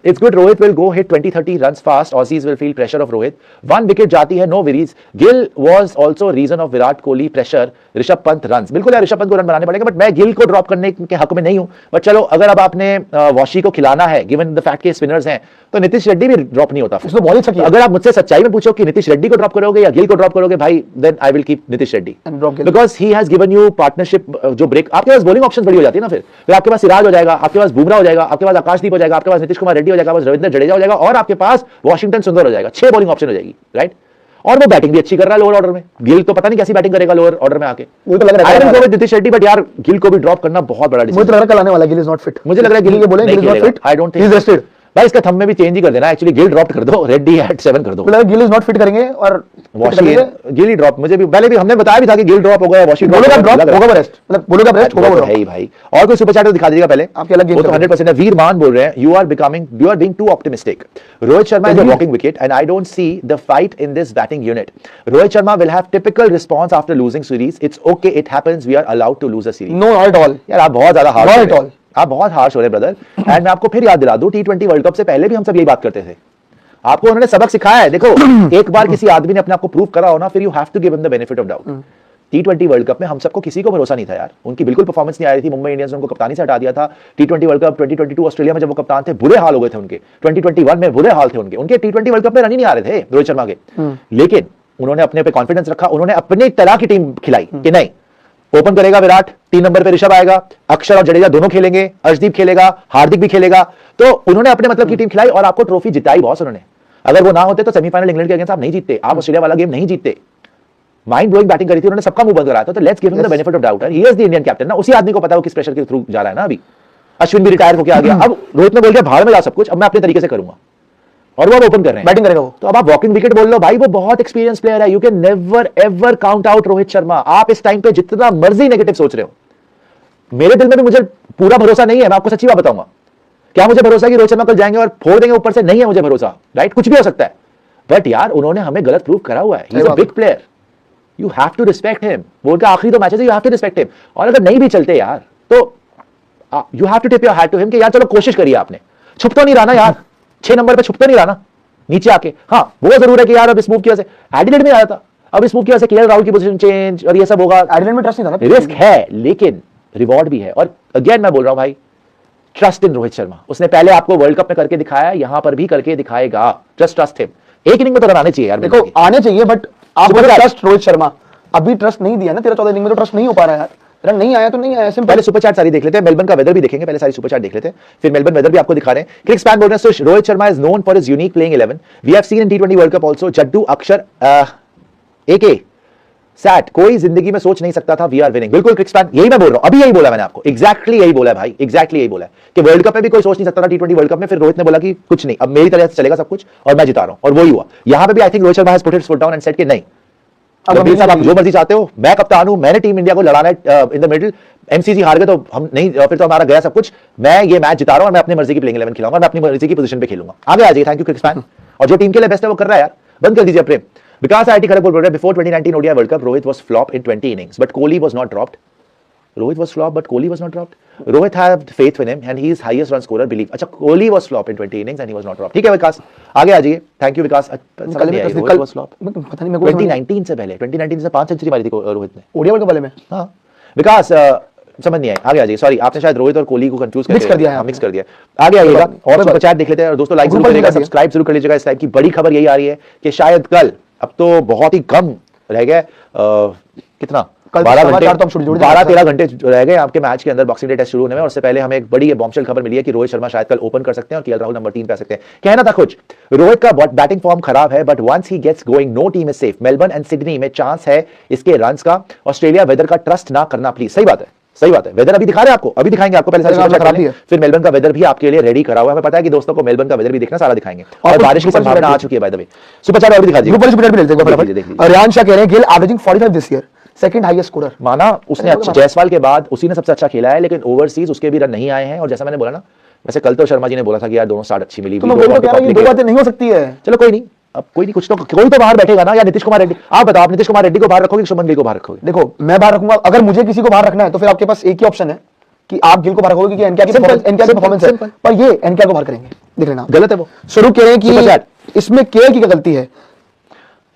it's good, Rohit will go hit 20-30 runs fast, Aussies will feel pressure off Rohit, 1 wicket जाती है, no worries. Gill was also reason of Virat Kohli pressure, Rishabh Pant runs. बिल्कुल यार ऋषभ पंत को रन बनाने पड़ेगा, बट मैं गिल को ड्रॉप करने के हक में नहीं हूं। बट चलो अगर अब आपने वॉशी को खिलाना है, गिवन द फैक्ट के स्पिनर्स हैं, तो नीतीश रेड्डी भी ड्रॉप नहीं होता। उसने बहुत अच्छा किया। अगर आप मुझसे सच्चाई में पूछो कि नीतीश रेड्डी को ड्रॉप करोगे या गिल को ड्रॉप करोगे, भाई then I will keep Nitish Reddy, because he has given you partnership. जो ब्रेक आपके पास बॉलिंग ऑप्शन बड़ी हो जाती है ना, फिर आपके पास सिराज हो जाएगा, आपके पास बुमराह हो जाएगा, आपके पास आकाशदीप हो जाएगा, आपके पास नीतीश कुमार रेड्डी हो जाएगा, आपके पास रविंद्र जडेजा हो जाएगा, और आपके पास वॉशिंगटन सुंदर हो जाएगा। 6 बॉलिंग ऑप्शन हो जाएगी, राइट? और वो बैटिंग भी अच्छी कर रहा है लोअर ऑर्डर में। गिल तो पता नहीं कैसी बैटिंग करेगा लोअर ऑर्डर में आके, मुझे तो लग रहा है नीतीश रेड्डी, बट यार गिल को भी ड्रॉप करना बहुत बड़ा डिसीजन। मुझे तो लग रहा है कल आने वाला गिल इज नॉट फिट। मुझे लग रहा है गिल ये बोले Gill is not fit, I don't think he is rested. भाई इसका थंब में भी चेंज ही कर देना, एक्चुअली गिल ड्रॉप कर दो, रेड्डी एट 7 कर दो। मतलब गिल इज नॉट फिट करेंगे और वॉशी गिल ही ड्रॉप। मुझे भी पहले भी हमने बताया भी था कि गिल ड्रॉप होगा, वॉशी ड्रॉप होगा, रेस्ट मतलब बोलो का रेस्ट होगा भाई। भाई और कोई सुपर चैट दिखा दीजिएगा पहले, आपके अलग वो तो 100% है। वीर मान बोल रहे हैं you are being too optimistic, Rohit Sharma is a walking wicket and I don't see the fight in this batting unit. Rohit Sharma will have typical response after losing series, it's okay, it happens, we are allowed to lose a series. No at all यार आप बहुत ज्यादा harsh, आप बहुत harsh हो रहे brother. And मैं आपको फिर याद दिला दूं, T20 वर्ल्ड कप से पहले भी हम सब यही बात करते थे, आपको उन्होंने सबक सिखाया है। देखो एक बार किसी आदमी ने अपने आप को प्रूव करा हो ना, फिर you have to give him the benefit of doubt. T20 world cup में हम सबको किसी को भरोसा नहीं था यार, उनकी बिल्कुल परफॉर्मेंस नहीं आ रही थी। मुंबई इंडियंस ने उनको कप्तानी से हटा दिया था। T20 वर्ल्ड कप 2022 ऑस्ट्रेलिया में जब वो कप्तान थे, बुरे हाल हो गए थे उनके। 2021 में बुरे हाल थे उनके T20 वर्ल्ड कप में रन ही नहीं आ रहे थे रोहित शर्मा के। लेकिन उन्होंने अपने पे कॉन्फिडेंस रखा, उन्होंने अपनी तरह की टीम खिलाई कि नहीं, ओपन करेगा विराट, 3 नंबर पे ऋषभ आएगा, अक्षर और जडेजा दोनों खेलेंगे, अर्शदीप खेलेगा, हार्दिक भी खेलेगा। तो उन्होंने अपने मतलब की टीम खिलाई और आपको ट्रॉफी जिताई बॉस उन्होंने। अगर वो ना होते तो सेमीफाइनल इंग्लैंड के अगेंस्ट आप नहीं जीतते, आप ऑस्ट्रेलिया वाला गेम नहीं जीतते। माइंड ब्लोइंग बैटिंग करी थी उन्होंने, सबका मुंह बंद कराया था। तो let's give him the benefit of doubt, he is the Indian captain ना, उसी आदमी को पता है वो किस प्रेशर के थ्रू जा रहा है ना। अभी अश्विन भी रिटायर होकर आ गया, अब रोहित ने बोल दिया भाड़ में जा सब कुछ, अब मैं अपने तरीके से करूंगा, और वो ओपन कर रहे हैं, बैटिंग करेगा वो। तो अब आप वॉकिंग विकेट बोल लो भाई, वो बहुत एक्सपीरियंस प्लेयर है, you can never ever count out Rohit Sharma. आप इस टाइम पे जितना मर्जी नेगेटिव सोच रहे हो, मेरे दिल में भी मुझे पूरा भरोसा नहीं है, मैं आपको सच्ची बात बताऊंगा। क्या मुझे भरोसा है कि रोहित शर्मा कल जाएंगे और फोड़ देंगे ऊपर से? नहीं है मुझे भरोसा, राइट? कुछ भी हो सकता है, बट यार उन्होंने हमें गलत प्रूव करा हुआ है। He is a big player, you have to respect him. वो उनका आखिरी 2 मैचेस है, you have to respect him. और अगर नहीं भी चलते यार तो you have to tip your hat to him कि यार चलो कोशिश करिए आपने, छुप तो नहीं रहा ना यार, 6 नंबर पे छुप तो नहीं रहा ना नीचे आके। हाँ वो जरूर है कि यार अब इस मूव की वजह से एडिलेड में आया था, अब इस मूव की वजह से केएल राहुल की पोजीशन चेंज और ये सब होगा। एडिलेड में ट्रस्ट नहीं था ना, रिस्क है लेकिन रिवॉर्ड भी है। और अगेन मैं बोल रहा हूं भाई, ट्रस्ट इन रोहित शर्मा। उसने पहले आपको वर्ल्ड कप में करके दिखाया, यहां पर भी करके दिखाएगा। Trust him. एक इनिंग में तो रन आने चाहिए यार। देखो आने चाहिए, बट आप ट्रस्ट रोहित शर्मा, अभी ट्रस्ट नहीं दिया ना 13-14 इनिंग में, तो ट्रस्ट नहीं हो पा रहा है यार। रन नहीं आया तो नहीं आया, सिंपल। पहले सुपर चैट सारी देख लेते हैं, मेलबर्न का वेदर भी देखेंगे, पहले सारी सुपर चैट देख लेते हैं, फिर मेलबर्न वेदर भी आपको दिखा रहे हैं। क्रिक्स फैन बोल रहे हैं Rohit Sharma is known for his unique playing 11, we have seen in T20 world cup also. Jaddu Axar एके सैट, कोई जिंदगी में सोच नहीं सकता था वी आर विनिंग। बिल्कुल क्रिक्स फैन, यही मैं बोल रहा हूं, अभी यही बोला मैंने आपको, एग्जैक्टली यही बोला है भाई, एग्जैक्टली यही बोला है कि वर्ल्ड कप में भी कोई सोच नहीं सकता था T20 वर्ल्ड कप में। फिर रोहित ने बोला कि कुछ नहीं, अब मेरी तरह से चलेगा सब कुछ और मैं जिता रहा हूं, और वही हुआ। यहां पे भी I think Rohit Sharma has put his foot down and said कि नहीं, अब आप जो मर्जी चाहते हो, मैं कप्तान हूं, मैंने टीम इंडिया को लड़ाना है इन द मिडिल। एमसीजी हार गए तो हम नहीं, फिर तो हमारा गया सब कुछ। मैं ये मैच जिता रहा हूं और मैं अपनी मर्जी की प्लेइंग 11 खिलाऊंगा, मैं अपनी मर्जी की पोजीशन पे खेलूंगा। आगे आ जाइए, थैंक यू क्रिक्स फैन। और जो टीम के लिए बेस्ट है वो कर रहा है यार, बंद कर दीजिए प्रेम। विकास आईटी खड़गपुर बोल रहे हैं, before 2019 ODI world cup Rohit was flop in 20 innings but Kohli was not dropped. Rohit was flop, but Kohli was not dropped. Rohit had faith in him, and he is highest run scorer. Believe. अच्छा, Kohli was flop in 20 innings, and he was not dropped. ठीक है विकास, आगे आ जाइए। Thank you Vikas. Rohit was flop. पता नहीं मेरे को 2019 से पहले, 2019 से 5 सेंचुरी मारी थी रोहित ने ओडीआई वर्ल्ड कप वाले में। हाँ विकास समझ नहीं आया, आगे आ जाइए। सॉरी, आपने शायद रोहित और कोहली को कंफ्यूज मिक्स कर दिया है, मिक्स कर दिया। आगे आइएगा और सुपर चैट देख लेते हैं। और दोस्तों लाइक जरूर करिएगा, सब्सक्राइब जरूर कर लीजिएगा। इस टाइप की बड़ी खबर यही आ रही है कि शायद कल, अब तो बहुत ही कम रह गए, कितना 12-13 घंटे रह गए आपके मैच के अंदर बॉक्सिंग डे टेस्ट शुरू होने में। और उससे पहले हमें एक बड़ी बॉम्बशेल खबर मिली है कि रोहित शर्मा शायद कल ओपन कर सकते हैं और केएल राहुल नंबर 3 पे आ सकते हैं। कहना था कुछ, रोहित का बैटिंग फॉर्म खराब है, but once he gets going no team is safe. Melbourne and Sydney में चांस है इसके रन्स का। ऑस्ट्रेलिया वेदर का ट्रस्ट ना करना प्लीज। सही बात है, सही बात है। वेदर अभी दिखा रहे हैं आपको, अभी दिखाएंगे आपको, पहले सारी फिर मेलबर्न का वेदर भी आपके लिए रेडी करा हुआ है। हमें पता है कि दोस्तों को मेलबर्न का वेदर भी देखना, सारा दिखाएंगे। और बारिश की संभावना आ चुकी है by the way. Super chat और भी दिखा दीजिए, ग्रुप वाली सुपर चैट भी ले लीजिए। अरियान शाह कह रहे हैं Gill averaging 45 this year, second highest scorer. माना उसने अच्छा, जायसवाल के बाद उसी ने सबसे अच्छा खेला है, लेकिन ओवरसीज उसके भी रन नहीं आए हैं। और जैसा मैंने बोला ना, वैसे कल तो शर्मा जी ने बोला था कि यार दोनों स्टार्ट अच्छी मिली, तो मैं बोल रहा हूं दो बातें नहीं हो सकती है। चलो कोई नहीं, अब कोई नहीं, कुछ तो कोई तो बाहर बैठेगा ना। या नीतीश कुमार रेड्डी, आप बताओ, आप नीतीश कुमार रेड्डी को बाहर रखोगे, शुभमन गिल को बाहर रखोगे? देखो मैं बाहर रखूंगा, अगर मुझे किसी को बाहर रखना है तो फिर आपके पास एक ही ऑप्शन है कि आप गिल को बाहर रखोगे, क्योंकि एनके की परफॉर्मेंस है, पर ये एनके को बाहर करेंगे, देख लेना। गलत है वो। शुरू कह रहे हैं कि इसमें केएल की गलती है।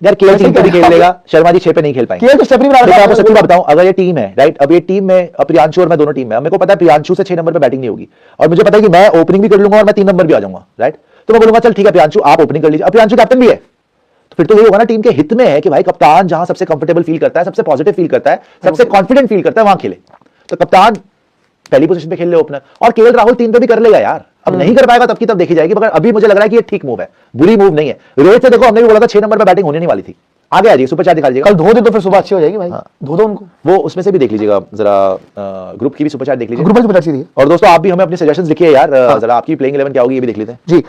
यार केएल 3 पे भी खेल लेगा, शर्मा जी 6 पे नहीं खेल पाएंगे। केएल तो स्टेप नहीं बना रहा है। आपको सच्ची बात बताऊं, अगर ये टीम है राइट, अब ये टीम में प्रियांशु और मैं दोनों टीम में, मेरे को पता है प्रियांशु से 6 नंबर पे बैटिंग नहीं होगी, और मुझे पता है कि मैं ओपनिंग भी कर लूंगा और मैं 3 नंबर भी आ जाऊंगा राइट। तो मैं बोलूंगा चल ठीक है प्रियांशु आप ओपनिंग कर लीजिए। अब प्रियांशु कैप्टन भी है, तो फिर तो ये होगा ना, टीम के हित में है कि भाई कप्तान जहां सबसे कंफर्टेबल फील करता है, सबसे पॉजिटिव फील करता है, सबसे कॉन्फिडेंट फील करता है, वहां खेले। तो कप्तान पहली पोजीशन पे खेल ले ओपनर, और केएल राहुल 3 पे भी कर लेगा यार। अब नहीं कर पाएगा तब की तब देखी जाएगी, मगर अभी मुझे लग रहा है कि ये ठीक मूव है, बुरी मूव नहीं है। रोहित से देखो, हमने भी बोला था 6 नंबर पे बैटिंग होने नहीं वाली थी। आगे आ जाइए, सुपर चैट दिखा दीजिएगा। कल धो दे तो फिर सुबह अच्छी हो जाएगी भाई। धो दो उनको, वो उसमें से भी देख लीजिएगा जरा, ग्रुप की भी सुपर चैट देख लीजिए, ग्रुप की सुपर चैट। और दोस्तों आप भी हमें अपने सजेशंस लिखिए यार, जरा आपकी प्लेइंग 11 क्या होगी ये भी देख लेते हैं जी।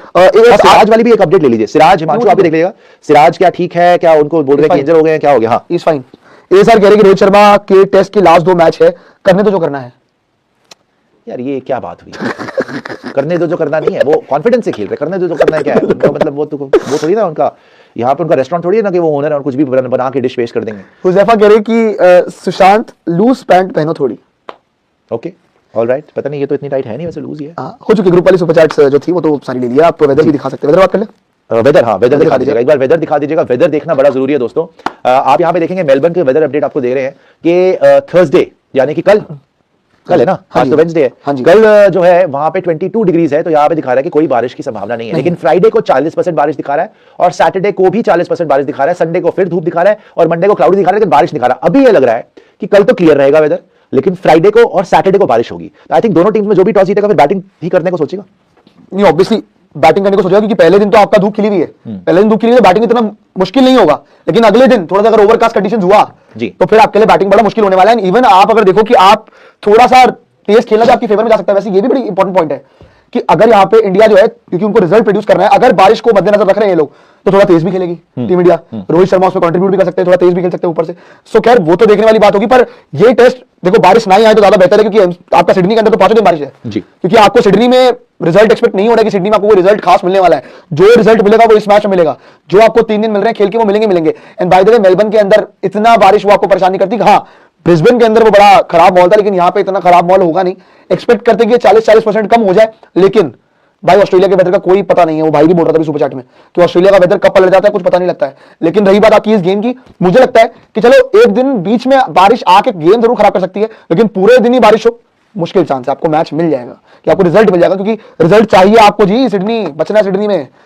सिराज वाली भी एक अपडेट ले लीजिए। सिराज, हिमांशु आप भी देख लीजिएगा, सिराज क्या ठीक है, क्या उनको बोल रहे हैं इंजर हो गए हैं, क्या हो गया? हाँ इज फाइन। ये सर कह रहे हैं कि रोहित शर्मा के टेस्ट के लास्ट 2 मैच है, करने तो जो करना है। यार ये क्या बात हुई? करने दो जो करना नहीं है, वो कॉन्फिडेंस से खेल रहे, करने दो जो करना है क्या है उनका मतलब? वो थोड़ी ना उनका, यहाँ पे उनका रेस्टोरेंट थोड़ी है ना कि वो ओनर है और कुछ भी बना के डिश पेश कर देंगे। हुजैफा कह रहे कि सुशांत लूज पैंट पहनो थोड़ी। ओके ऑलराइट, पता नहीं ये तो इतनी टाइट है नहीं, वैसे लूज ही है। हो चुकी ग्रुप वाली सुपर चैट्स जो थी वो तो सारी ले लिया। आप वेदर भी दिखा सकते हैं, वेदर बात कर ले। वेदर, हाँ वेदर दिखा दीजिएगा, एक बार वेदर दिखा दीजिएगा। वेदर देखना बड़ा जरूरी है दोस्तों। आप यहाँ पे देखेंगे मेलबर्न के वेदर अपडेट आपको दे रहे हैं कि थर्सडे यानी कि कल है ना, आज तो वेडनेसडे है, कल जो है वहां पे 22 डिग्रीज है, तो यहाँ पे दिखा रहा है कि कोई बारिश की संभावना नहीं है। लेकिन फ्राइडे को 40% बारिश दिखा रहा है, और सैटरडे को भी 40% बारिश दिखा रहा है, संडे को फिर धूप दिखा रहा है, और मंडे को क्लाउडी दिखा रहा है, लेकिन बारिश दिखा रहा है। अभी ये लग रहा है कि कल तो क्लियर रहेगा वेदर, लेकिन फ्राइडे को और सैटरडे को बारिश होगी। तो आई थिंक दोनों टीम्स में जो भी टॉस जीतेगा फिर बैटिंग ही करने को सोचेगा। नहीं ऑब्वियसली बैटिंग करने को सोचेगा, क्योंकि पहले दिन तो आपका धूप खिली हुई है, पहले दिन धूप खिली हुई है, बैटिंग इतना मुश्किल नहीं होगा। लेकिन अगले दिन थोड़ा सा अगर ओवरकास्ट कंडीशंस हुआ जी, तो फिर आपके लिए बैटिंग बड़ा मुश्किल होने वाला है। इवन आप अगर देखो कि आप थोड़ा सा तेज खेलना तो आपकी फेवर में जा सकता है। वैसे ये भी बड़ी इंपॉर्टेंट पॉइंट है कि अगर यहाँ पे इंडिया जो है, क्योंकि उनको रिजल्ट प्रोड्यूस करना है, अगर बारिश को मद्देनजर रख रहे हैं ये लोग, तो थोड़ा तेज भी खेलेगी टीम इंडिया। रोहित शर्मा उसमें कंट्रीब्यूट भी कर सकते हैं, थोड़ा तेज भी खेल सकते हैं ऊपर से। सो खैर वो तो देखने वाली बात होगी, पर ये टेस्ट देखो बारिश नहीं आए तो ज्यादा बेहतर है, क्योंकि आपका सिडनी के अंदर तो 5 दिन बारिश है जी, क्योंकि आपको सिडनी में रिजल्ट एक्सपेक्ट नहीं हो रहा है कि सिडनी में आपको रिजल्ट खास मिलने वाला है। जो रिजल्ट मिलेगा वो इस मैच में मिलेगा, जो आपको 3 दिन मिल रहे हैं खेल के वो मिलेंगे। And by the way Melbourne के अंदर इतना बारिश वो आपको परेशानी करती, हाँ ब्रिस्बेन के अंदर वो बड़ा खराब माहौल था, लेकिन यहाँ पे इतना खराब माहौल होगा नहीं। एक्सपेक्ट करते कि 40% कम हो जाए, लेकिन भाई ऑस्ट्रेलिया के वेदर का कोई पता नहीं है। वो भाई भी बोल रहा था सुपर चैट में कि ऑस्ट्रेलिया का वेदर कब पलट जाता है कुछ पता नहीं लगता है। लेकिन रही बात आपकी इस गेम की, मुझे लगता है कि चलो एक दिन बीच में बारिश आके गेम जरूर खराब कर सकती है, लेकिन पूरे दिन ही बारिश हो, मुश्किल चांस है आपको मैच मिल जाएगा, कि आपको रिजल्ट मिल जाएगा, क्योंकि रिजल्ट चाहिए आपको जी। सिडनी बचना है,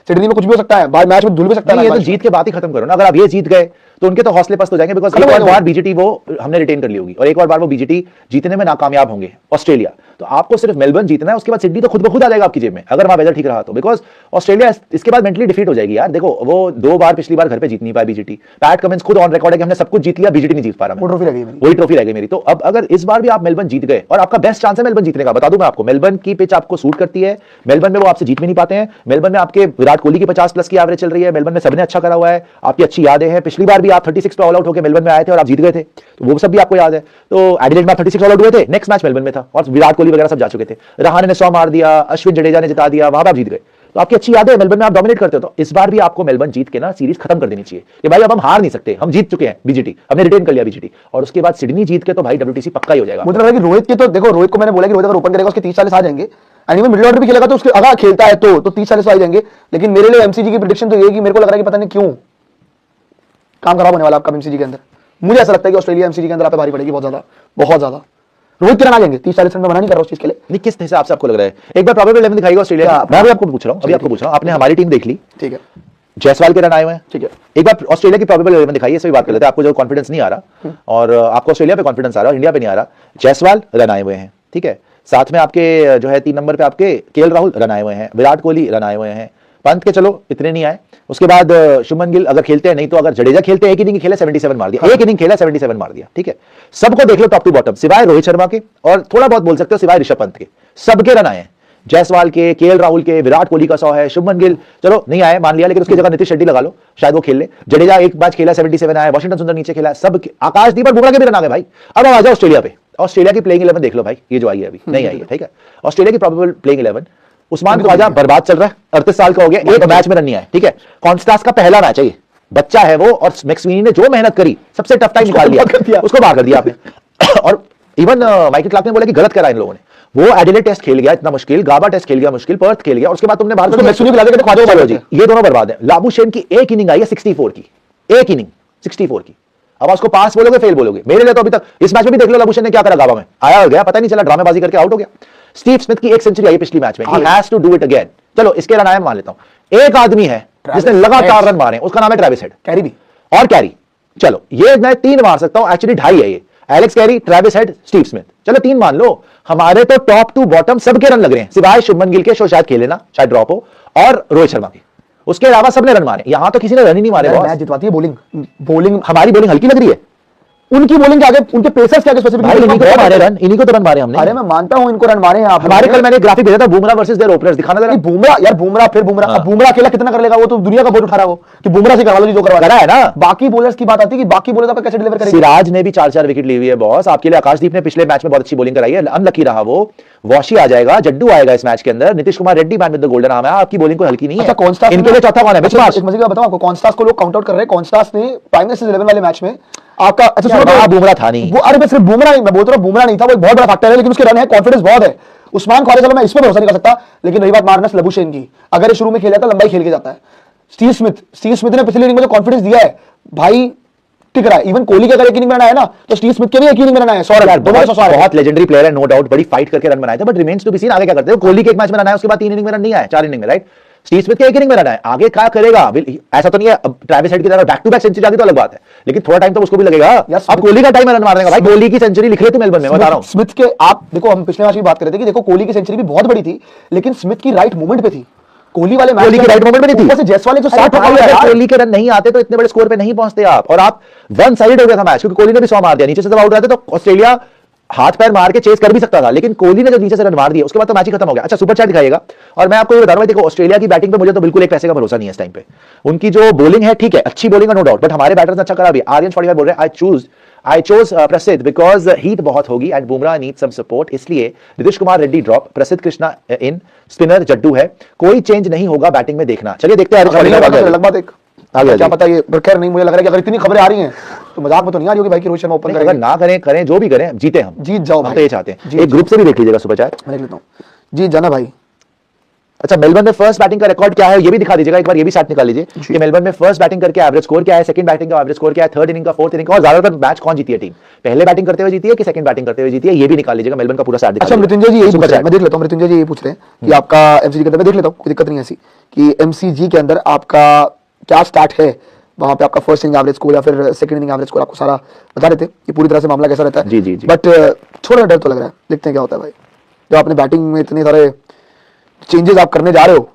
सिडनी में कुछ भी हो सकता है, बाहर मैच में धुल भी सकता है। ये तो जीत के बात ही खत्म करो ना। अगर आप ये जीत गए तो उनके तो हौसले पस्त हो जाएंगे, बिकॉज एक और बार बीजीटी वो हमने रिटेन कर ली होगी और एक और बार वो बीजीटी जीतने में नाकामयाब होंगे ऑस्ट्रेलिया। तो आपको सिर्फ मेलबर्न जीतना है, उसके बाद सिडनी तो खुद ब खुद आ जाएगा आपकी जेब में, अगर वहां वेदर ठीक रहा तो। बिकॉज ऑस्ट्रेलिया इसके बाद मेंटली डिफीट हो जाएगी यार। देखो वो 2 बार पिछली बार घर पे जीत नहीं पाया बीजीटी। पैट कमिंस खुद ऑन रिकॉर्ड है कि हमने सब कुछ जीत लिया, बीजीटी नहीं जीत पा रहा। वो ट्रॉफी रह गई मेरी, वही ट्रॉफी रह गई मेरी। तो अब अगर इस बार भी आप मेलबर्न जीत गए, और आपका बेस्ट चांस है मेलबर्न जीतने का, बता दूं मैं आपको, मेलबर्न की पिच आपको सूट करती है। मेलबर्न में वो आपसे जीत भी नहीं पाते हैं। मेलबर्न में आपके विराट कोहली की 50+ की एवरेज चल रही है। मेलबर्न में सबने अच्छा करा हुआ है, आपकी अच्छी यादें हैं। पिछली बार भी आप 36 पे ऑल आउट होकर मेलबर्न में आए थे और आप जीत गए थे, तो वो सब भी आपको याद है। तो एडिलेड में 36 ऑल आउट हुए थे, नेक्स्ट मैच मेलबर्न में था और विराट कोहली वगैरह सब जा चुके थे। रहाणे ने 100 मार दिया, अश्विन जडेजा ने जिता दिया, वहां पर आप जीत गए। तो आपकी अच्छी यादें, मेलबर्न में आप डोमिनेट करते हो। तो इस बार भी आपको मेलबर्न जीत के ना सीरीज खत्म कर देनी चाहिए कि भाई अब हम हार नहीं सकते, हम जीत चुके हैं बीजीटी, हमने रिटेन कर लिया बीजीटी। और उसके बाद सिडनी जीत के तो भाई WTC पक्का ही हो जाएगा। मुझे लग रहा है कि रोहित के तो देखो, रोहित को मैंने बोला कि रोहित अगर ओपन करेगा उसके 30-40 आ जाएंगे, एंड इवन मिडिल ऑर्डर भी खेलेगा तो उसके अगर खेलता है तो 30-40 आ जाएंगे। लेकिन मेरे लिए एमसीजी की प्रेडिक्शन तो ये कि मेरे को लग रहा है कि पता नहीं क्यों काम खराब होने वाला आपका एमसीजी के अंदर। मुझे ऐसा लगता है कि ऑस्ट्रेलिया एमसीजी के अंदर आप पे भारी पड़ेगी बहुत ज्यादा। रोहित के रन आ जाएंगे 30-40 रन में, मना नहीं कर रहा उस चीज के लिए। नहीं, किस हिसाब से आपको लग रहा है? एक बार प्रोबेबल 11 दिखाएगा ऑस्ट्रेलिया। मैं भी आपको पूछ रहा हूं, अभी आपको पूछ रहा हूं, आपने हमारी टीम देख ली, ठीक है, जायसवाल के रन आए हुए हैं, ठीक है। एक बार ऑस्ट्रेलिया की प्रोबेबल 11 दिखाइए, इस पे बात कर लेते हैं। आपको जो कॉन्फिडेंस नहीं आ रहा और आपको ऑस्ट्रेलिया पे कॉन्फिडेंस आ रहा है, इंडिया पे नहीं आ रहा। जायसवाल रन आए हुए हैं, ठीक है। साथ में आपके जो है 3 नंबर पे आपके केएल राहुल रन आए हुए हैं, विराट कोहली रन आए हुए हैं, पंत के चलो इतने नहीं आए। उसके बाद शुभमन गिल अगर खेलते हैं, नहीं तो अगर जडेजा खेलते हैं, एक इनिंग खेला 77 मार दिया, एक इनिंग खेला 77 मार दिया, ठीक है। सबको देख लो टॉप टू बॉटम, सिवाय रोहित शर्मा के और थोड़ा बहुत बोल सकते हो सिवाय ऋषभ पंत के, सबके रन आए हैं। जायसवाल के, केएल राहुल के, विराट कोहली का 100 है, शुभमन गिल चलो नहीं आए मान लिया, लेकिन उसकी जगह नीतीश रेड्डी लगा लो, शायद वो खेल ले। जडेजा एक मैच खेला 77 आया, वाशिंगटन सुंदर नीचे खेला, सब आकाशदीप और बुमराह के भी रन आ गए भाई। अब आ जाओ ऑस्ट्रेलिया पे। ऑस्ट्रेलिया की प्लेइंग 11 देख लो भाई, ये जो आई है अभी नहीं आई है, ठीक है। ऑस्ट्रेलिया की प्रोबेबल प्लेइंग 11, उस्मान ख्वाजा बर्बाद चल रहा है, 38 साल का हो गया, एक मैच में रन नहीं आया, ठीक है। कॉन्स्टास का पहला मैच है, बच्चा है वो, और मैक्सवीनी ने जो मेहनत करी, सबसे टफ टाइम निकाल लिया, उसको बाहर कर दिया आपने। और इवन माइकल क्लार्क ने बोला कि गलत करा इन लोगों ने। वो एडिलेड टेस्ट खेल गया इतना मुश्किल, गाबा टेस्ट खेल गया मुश्किल, पर्थ खेल गया, और उसके बाद तुमने बाहर मैक्सवीनी को लाके ख्वाजा चलो जी, ये दोनों बर्बाद है। लाबुशेन की एक इनिंग आई है 64 की, एक इनिंग 64 की। अब उसको पास बोलोगे फेल बोलोगे, मेरे लिए तो अभी तक इस मैच में भी देख लो लाबुशेन ने क्या करा, गाबा में आया हो गया, पता नहीं चला, ड्रामेबाजी करके आउट हो गया। स्टीव स्मिथ की एक सेंचुरी आई पिछली मैच में, he has to do it again. चलो इसके रन आए मान लेता हूं। एक आदमी है जिसने लगातार रन मारे, उसका नाम है ट्रेविस हेड, कैरी भी और कैरी, चलो ये मैं 3 मार सकता हूं, एक्चुअली 2.5 है ये, Alex Carey, Travis head, Steve Smith, चलो 3 मान लो। हमारे तो टॉप टू बॉटम सबके रन लग रहे हैं, सिवाय शुभमन गिल के, शो शायद खेले ना, शायद ड्रॉप हो, और रोहित शर्मा के। उसके अलावा सबने रन मारे, यहां तो किसी ने रन ही नहीं मारे। मैच जितवाती है बोलिंग हमारी बोलिंग हल्की लग रही है, उनकी बोलिंग के आगे, उनके पेसर्स के आगे स्पेसिफिक इन्हीं को मारे रन, इन्हीं को तो रन मारे हमने। अरे मैं मानता हूं इनको रन मारे हैं आप। हमारे कल मैंने ग्राफिक भेजा था, बुमराह वर्सेस देयर ओपनर्स, दिखाना जरा। बुमराह यार, बुमराह फिर बुमराह, अब बुमराह अकेला कितना कर लेगा, वो तो दुनिया का बोझ उठा रहा हो कि बुमराह से करवा लो जो करवा है ना। बाकी बॉलर्स की बात आती है कि बाकी बॉलर कैसे डिलीवर करेंगे। सिराज ने भी 4-4 विकेट ली हुई है बॉस आपके लिए। आकाशदीप ने पिछले मैच में बहुत अच्छी बॉलिंग कराई है, अनलकी रहा वो। वॉशी आ जाएगा, जड्डू आएगा इस मैच के अंदर, Nitish Kumar Reddy man with the golden arm है। आपकी बॉलिंग को हल्की नहीं है। अच्छा, कॉन्स्टास इनके लिए चौथा कौन है? एक मजे का बताऊं आपको, कॉन्स्टास को लोग काउंट आउट कर रहे हैं। कॉन्स्टास ने प्राइम मिनिस्टर्स 11 वाले मैच में आपका, अच्छा सुनो तो बुमराह था नहीं वो, अरे मैं सिर्फ बुमराह नहीं, मैं बोल रहा हूं बुमराह नहीं था, वो एक बहुत बड़ा फैक्टर है, लेकिन उसके रन है, कॉन्फिडेंस बहुत है। उस्मान ख्वाजा, चलो मैं इस पर भरोसा नहीं कर सकता, लेकिन रही बात मार्नस लबुशेन की, अगर ये शुरू में खेला था लंबाई खेल के जाता है। स्टीव स्मिथ ने पिछली इनिंग में जो कॉन्फिडेंस दिया है भाई, टिक रहा है। इवन कोहली के अगर एक इनिंग में रन आया ना, तो स्टीव स्मिथ के भी एक इनिंग में रन आया। 100 रन, बहुत लेजेंडरी प्लेयर है, नो डाउट, बड़ी फाइट करके रन बनाए थे, but remains to be seen आगे क्या करते हैं। कोहली के एक मैच में रन आया, उसके बाद 3 इनिंग में रन नहीं आया, 4 इनिंग में, राइट। स्टीव स्मिथ के एक इनिंग में रन आया, आगे क्या करेगा ऐसा तो नहीं है। अब ट्रेविस हेड की तरह बैक टू बैक सेंचुरी आ गई तो अलग बात है, लेकिन थोड़ा टाइम तो उसको भी लगेगा। अब कोहली का टाइम रन मारने का भाई, कोहली की सेंचुरी लिख रहे थे मेलबर्न में, बता रहा हूं। स्मिथ के, आप देखो हम पिछले मैच की बात कर रहे थे कि देखो कोहली की सेंचुरी भी बहुत बड़ी थी, लेकिन स्मिथ की राइट मूवमेंट पे थी। कोहली वाले मैच, कोहली की राइट मोमेंट में नहीं थी। जयसवाल जो 60 कोहली के रन नहीं आते तो इतने बड़े स्कोर पे नहीं पहुंचते आप, और आप वन साइड हो गया था मैच, क्योंकि कोहली ने भी 100 मार दिया। नीचे से जब आउट रहते तो ऑस्ट्रेलिया हाथ पैर मार के चेस कर भी सकता था, लेकिन कोहली ने जब नीचे से रन मार दिए उसके बाद तो मैच ही खत्म हो गया। अच्छा सुपर चैट दिखाइएगा, और मैं आपको ये बता रहा हूं, देखो ऑस्ट्रेलिया की बैटिंग पे मुझे तो बिल्कुल एक पैसे का भरोसा नहीं है इस टाइम पे। उनकी जो बॉलिंग है ठीक है, अच्छी बॉलिंग है नो डाउट, बट हमारे बैटर्स अच्छा करा भी। आर्यन 45 बोल रहे हैं, I choose I chose Prasidh because heat बहुत होगी and Bumrah need some support, इसलिए नीतीश कुमार रेड्डी ड्रॉप, प्रसिद्ध कृष्णा इन, स्पिनर जड्डू है, कोई चेंज नहीं होगा बैटिंग में, देखना। चलिए देखते हैं अलग बात एक क्या पता ये, पर खैर नहीं, मुझे लग रहा है कि अगर इतनी खबरें आ रही हैं तो मजाक में तो नहीं आ रही होगी भाई कि रोहित शर्मा ओपन अगर ना करें करें जो भी करें, जीते हम, जीत जाओ हम भाई, तो ये चाहते हैं। एक ग्रुप से भी देख लीजिएगा सुपर चैट, मैं देख लेता हूँ, जीत जाना भाई। अच्छा, मेलबर्न में फर्स्ट बैटिंग का रिकॉर्ड क्या है ये भी दिखा दीजिएगा एक बार, ये भी साथ निकाल लीजिए कि मेलबर्न में फर्स्ट बैटिंग करके एवरेज स्कोर क्या है, सेकंड बैटिंग का एवरेज स्कोर क्या है, थर्ड इनिंग का, फोर्थ इनिंग का, और ज्यादातर मैच कौन जीती है टीम, पहले बैटिंग करते हुए जीती है कि सेकंड बैटिंग करते हुए जीती है, ये भी निकाल लीजिएगा। मेलबर्न का पूरा साथ। अच्छा मृत्युंजय जी यही पूछ रहे हैं, मैं देख लेता हूँ, मृत्युंजय जी यही पूछ रहे हैं कि आपका एमसीजी के अंदर, मैं देख लेता हूँ, कोई दिक्कत नहीं ऐसी, कि एमसीजी के अंदर आपका क्या स्टार्ट है, वहां पे आपका फर्स्ट इनिंग एवरेज स्कोर या फिर सेकंड इनिंग एवरेज स्कोर आपको सारा बता देते कि पूरी तरह से मामला कैसा रहता है। जी जी जी। बट थोड़ा डर तो लग रहा है, देखते हैं क्या होता है भाई, जब आपने बैटिंग में इतने सारे चेंजेस आप करने जा रहे हो।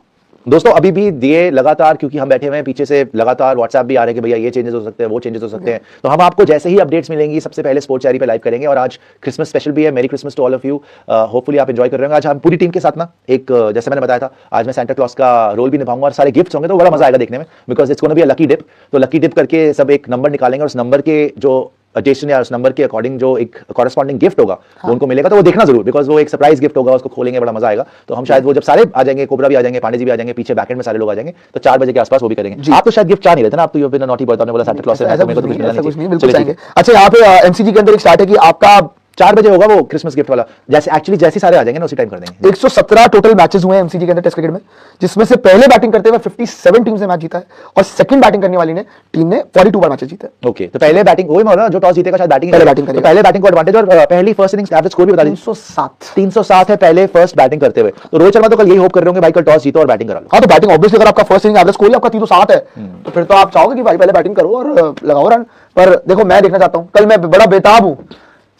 दोस्तों अभी भी दिए लगातार, क्योंकि हम बैठे हुए हैं पीछे से, लगातार व्हाट्सएप भी आ रहे हैं कि भैया ये चेंजेस हो सकते हैं, वो चेंजेस हो सकते हैं, तो हम आपको जैसे ही अपडेट्स मिलेंगी सबसे पहले स्पोर्ट्स डायरी पे लाइव करेंगे। और आज क्रिसमस स्पेशल भी है, merry Christmas to all of you, hopefully आप एंजॉय कर रहे होंगे। आज हम पूरी टीम के साथ ना एक जैसे मैंने बताया था, आज मैं सेंटा क्लॉज का रोल भी निभाऊंगा और सारे गिफ्ट्स होंगे, तो बड़ा मजा आएगा देखने में, because it's gonna be a lucky dip. तो लकी डिप करके सब एक नंबर निकालेंगे और उस नंबर के जो एडिशन या उस नंबर के अकॉर्डिंग जो एक कॉरेस्पॉन्डिंग गिफ्ट होगा वो उनको मिलेगा, तो वो देखना जरूर, बिकॉज वो एक सरप्राइज गिफ्ट होगा, उसको खोलेंगे, बड़ा मजा आएगा। तो हम शायद वो जब सारे आ जाएंगे, कोबरा भी आ जाएंगे, पांडे जी भी आ जाएंगे, पीछे बैकएंड में सारे लोग आ जाएंगे, तो 4 बजे के आसपास वो भी करेंगे। आप तो शायद गिफ्ट चाह नहीं रहे थे ना, आप तो ये नॉटी बॉय तो आपने बोला सेंटा क्लॉज से, ऐसा मेरे को तो कुछ मिला कुछ नहीं, नहीं। बिल्कुल जाएंगे। अच्छा यहाँ पे एमसीजी के अंदर एक स्टार्ट है कि आपका 4 बजे होगा वो क्रिसमस गिफ्ट वाला, जैसे एक्चुअली जैसे सारे आ जाएंगे ना उसी टाइम कर देंगे। 117 टोटल मैचेस हुए हैं एमसीजी के अंदर टेस्ट क्रिकेट में, जिसमें से पहले बैटिंग करते हुए 57 टीम से मैच जीता है और सेकंड बैटिंग करने वाली ने टीम ने 42 बार मैचेस जीते हैं। ओके, तो पहले बैटिंग वही मानो जो टॉस जीतेगा शायद बैटिंग पहले बैटिंग करेगा, तो पहले बैटिंग को एडवांटेज। और पहली फर्स्ट इनिंग्स एवरेज स्कोर भी बता दीजिए। 307 है पहले फर्स्ट बैटिंग करते हुए, तो रोहित शर्मा तो कल यही होप कर रहे होंगे भाई कल टॉस जीतो और बैटिंग करा लो। हाँ तो बैटिंग ऑब्वियसली, अगर आपका फर्स्ट इनिंग एवरेज स्कोर ही आपका 307 है तो फिर तो आप चाहोगे कि भाई पहले बैटिंग करो और लगाओ रन। पर देखो मैं देखना चाहता हूँ, कल मैं बड़ा बेताब हूँ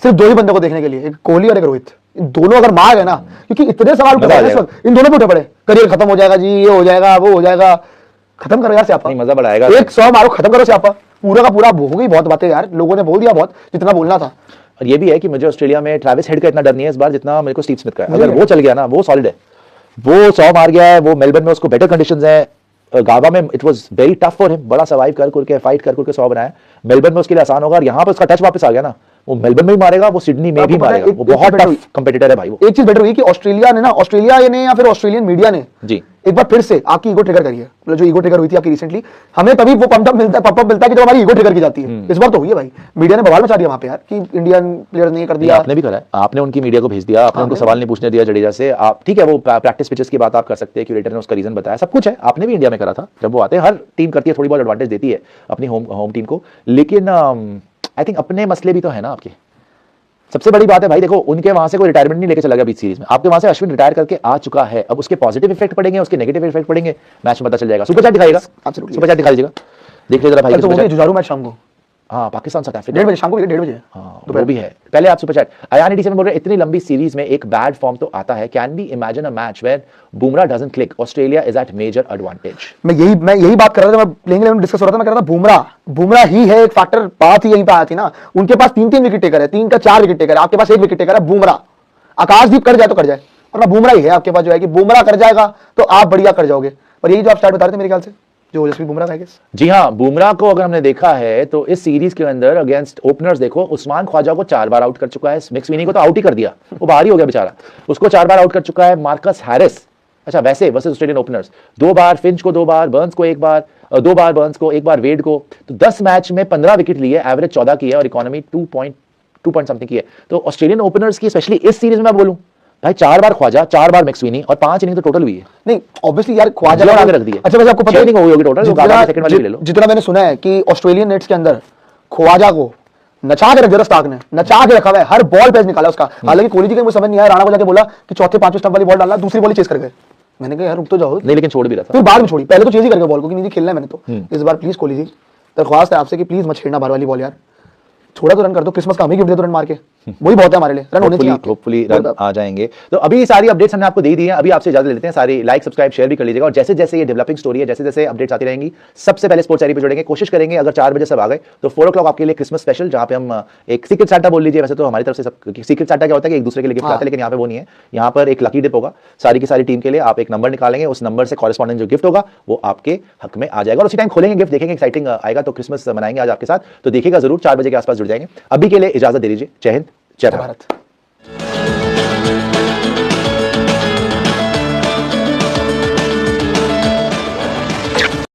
सिर्फ 2 ही बंदे को देखने के लिए, एक कोहली और एक रोहित। इन दोनों अगर मार गए ना, क्योंकि इतने सवाल उठ रहे हैं इस वक्त, इन दोनों पे उठे पड़े, करियर खत्म हो जाएगा जी, ये हो जाएगा वो हो जाएगा, खत्म करो यार स्यापा, मजा बढ़ाएगा। एक 100 मारो, खत्म करो स्यापा, पूरा का पूरा। हो गई बहुत बातें यार, लोगों ने बोल दिया बहुत जितना बोलना था। और ये भी है कि मुझे ऑस्ट्रेलिया में ट्रेविस हेड का इतना डर नहीं है इस बार जितना मेरे को स्टीव स्मिथ का है। अगर वो चल गया ना, वो सॉलिड है, वो 100 मार गया है, वो मेलबर्न में उसको बेटर कंडीशंस है, गावा में it was very tough for him, बड़ा सर्वाइव कर करके फाइट कर करके 100 बनाया, मेलबर्न में उसके लिए आसान होगा। और यहाँ पर उसका टच वापस आ गया ना, वो मेलबर्न में भी मारेगा, वो सिडनी में भी मारेगा, वो बहुत टफ कंपेटिटर है भाई। वो एक चीज बेटर हुई कि ऑस्ट्रेलिया ने ना, ऑस्ट्रेलिया ने या फिर ऑस्ट्रेलियन मीडिया ने जी एक बार फिर से आपकी ईगो ट्रिगर करी है, मतलब जो ईगो ट्रिगर हुई थी आपकी रिसेंटली, हमें तभी वो पंप मिलता है कि जब हमारी ईगो ट्रिगर की जाती है। इस बार तो हुई है भाई, मीडिया ने बवाल मचा दिया वहां पे यार कि इंडियन प्लेयर ने कर दिया। आपने भी करा है, आपने उनकी मीडिया को भेज दिया, आपने उनको सवाल नहीं पूछने दिया जडेजा से। आप ठीक है, वो प्रैक्टिस पिचेस की बात आप कर सकते हैं, क्यूरेटर ने उसका रीजन बताया, सब कुछ है, आपने भी इंडिया में करा था जब वो आते हैं, हर टीम करती है, थोड़ी बहुत एडवांटेज देती है अपनी होम टीम को। लेकिन आई थिंक अपने मसले भी तो है ना आपके। सबसे बड़ी बात है भाई, देखो उनके वहां से कोई रिटायरमेंट नहीं लेके चला गया बीच सीरीज में, आपके वहां से अश्विन रिटायर करके आ चुका है, अब उसके पॉजिटिव इफेक्ट पड़ेंगे, उसके नेगेटिव इफेक्ट पड़ेंगे, मैच में पता चल जाएगा। सुपर चैट दिखाएगा, सुपर चैट दिखा दीजिएगा, देख लीजिए भाई। तो जुझारू मैच शाम को, हाँ पाकिस्तान साउथ अफ्रीका 1:30 बजे शाम को, 1:30 बजे। हाँ वो भी है। पहले आप सुपर चैट अयान एडी से बोल रहे हैं, इतनी लंबी सीरीज में एक बैड फॉर्म तो आता है, can be imagine a match where Bumrah doesn't click, Australia is at major advantage. मैं यही बात कर रहा था, मैं प्लेइंग 11 डिस्कस हो रहा था, मैं कह रहा था बुमराह ही है एक फैक्टर, बात ही यहीं पे आई थी ना। उनके पास 3 विकेट टेकर है, 3 का 4 विकेट टेकर है, आपके पास 1 विकेट टेकर है बुमराह। आकाशदीप कर जाए तो कर जाए, और ना बुमराह ही है आपके पास, जो है कि बुमराह कर जाएगा तो आप बढ़िया कर जाओगे। पर यही जो आप स्टार्ट बता रहे थे मेरे ख्याल से, जो जसप्रीत बुमराह है। जी हाँ, बुमराह को अगर हमने देखा है तो इस सीरीज के अंदर अगेंस्ट ओपनर्स देखो, उस्मान ख्वाजा को 4 बार आउट कर चुका है, मैक्सवेनी को तो आउट ही कर दिया, वो बाहर ही हो गया बेचारा, उसको 4 बार आउट कर चुका है। मार्कस हैरिस, अच्छा वैसे वर्सेस ऑस्ट्रेलियन ओपनर्स 2 बार, फिंच को 2 बार, बर्न्स को 1 बार, 2 बार बर्न्स को, 1 बार वेड को, तो 10 मैच में 15 विकेट लिए, एवरेज 14 की है और इकोनॉमी 2 पॉइंट समथिंग की है। तो ऑस्ट्रेलियन ओपनर्स की स्पेशली इस सीरीज में मैं बोलूं भाई, 4 बार ख्वाजा, 4 बार मैक्सवेनी और 5 इनिंग तो टोटल हुई है। नहीं ऑब्वियसली यार ख्वाजा आगे रख दिया। अच्छा वैसे आपको पता नहीं होगी टोटल, सेकंड वाली ले लो। जितना मैंने सुना है कि ऑस्ट्रेलियन नेट्स के अंदर ख्वाजा को नचा के रख दिया, स्टार्क ने नचा के रखा हुआ है, हर बॉल पेज निकाला उसका। हालांकि कोहली जी को मुझे समझ नहीं आया, राणा को जाके बोला कि चौथे 5वें स्टंप वाली बॉल डालना, दूसरी बॉल चेस कर गए। मैंने कहा यार रुक तो जाओ, नहीं लेकिन छोड़ भी रहा था, फिर बाद में छोड़ी, पहले तो चेज ही करके बॉल को कि नहीं खेलना है मैंने तो। इस बार प्लीज कोहली जी दरख्वास्त है आपसे कि प्लीज मत छेड़ना बार वाली बॉल यार, थोड़ा तो रन कर दो, क्रिसमस का हमें गिफ्ट दे दो रन मार के, वही बहुत है हमारे लिए, रन होने चाहिए आपके। होपफुली रन आ जाएंगे। तो अभी सारी अपडेट्स हमने आपको दे दी हैं, अभी आपसे इजाजत ले लेते हैं। सारी लाइक सब्सक्राइब शेयर भी कर लीजिएगा, और जैसे जैसे ये डेवलपिंग स्टोरी है, जैसे जैसे अपडेट्स आती रहेंगी, सबसे पहले स्पोर्ट्स डायरी पे जुड़ेंगे। कोशिश करेंगे अगर 4 बजे सब आ गए तो 4 o'clock आपके लिए क्रिसमस स्पेशल, जहां पे हम एक सीक्रेट सांता बोल लीजिए, वैसे तो हमारी तरफ से सब सीक्रेट सांता क्या होता है कि एक दूसरे के लिए गिफ्ट लाते हैं, लेकिन यहाँ पे वो नहीं है। यहाँ पर एक लकी डिप होगा सारी की सारी टीम के लिए, आप एक नंबर निकालेंगे, उस नंबर से कॉरेस्पॉन्डेंट जो गिफ्ट होगा वो आपके हक में आ जाएगा, और उसी टाइम खोलेंगे गिफ्ट, देखेंगे एक्साइटिंग आएगा। तो क्रिसमस मनाएंगे आज आपके साथ, तो देखिएगा जरूर, 4 बजे के आसपास जुड़ जाएंगे। अभी के लिए इजाजत दे दीजिए। जय हिंद, जय भारत।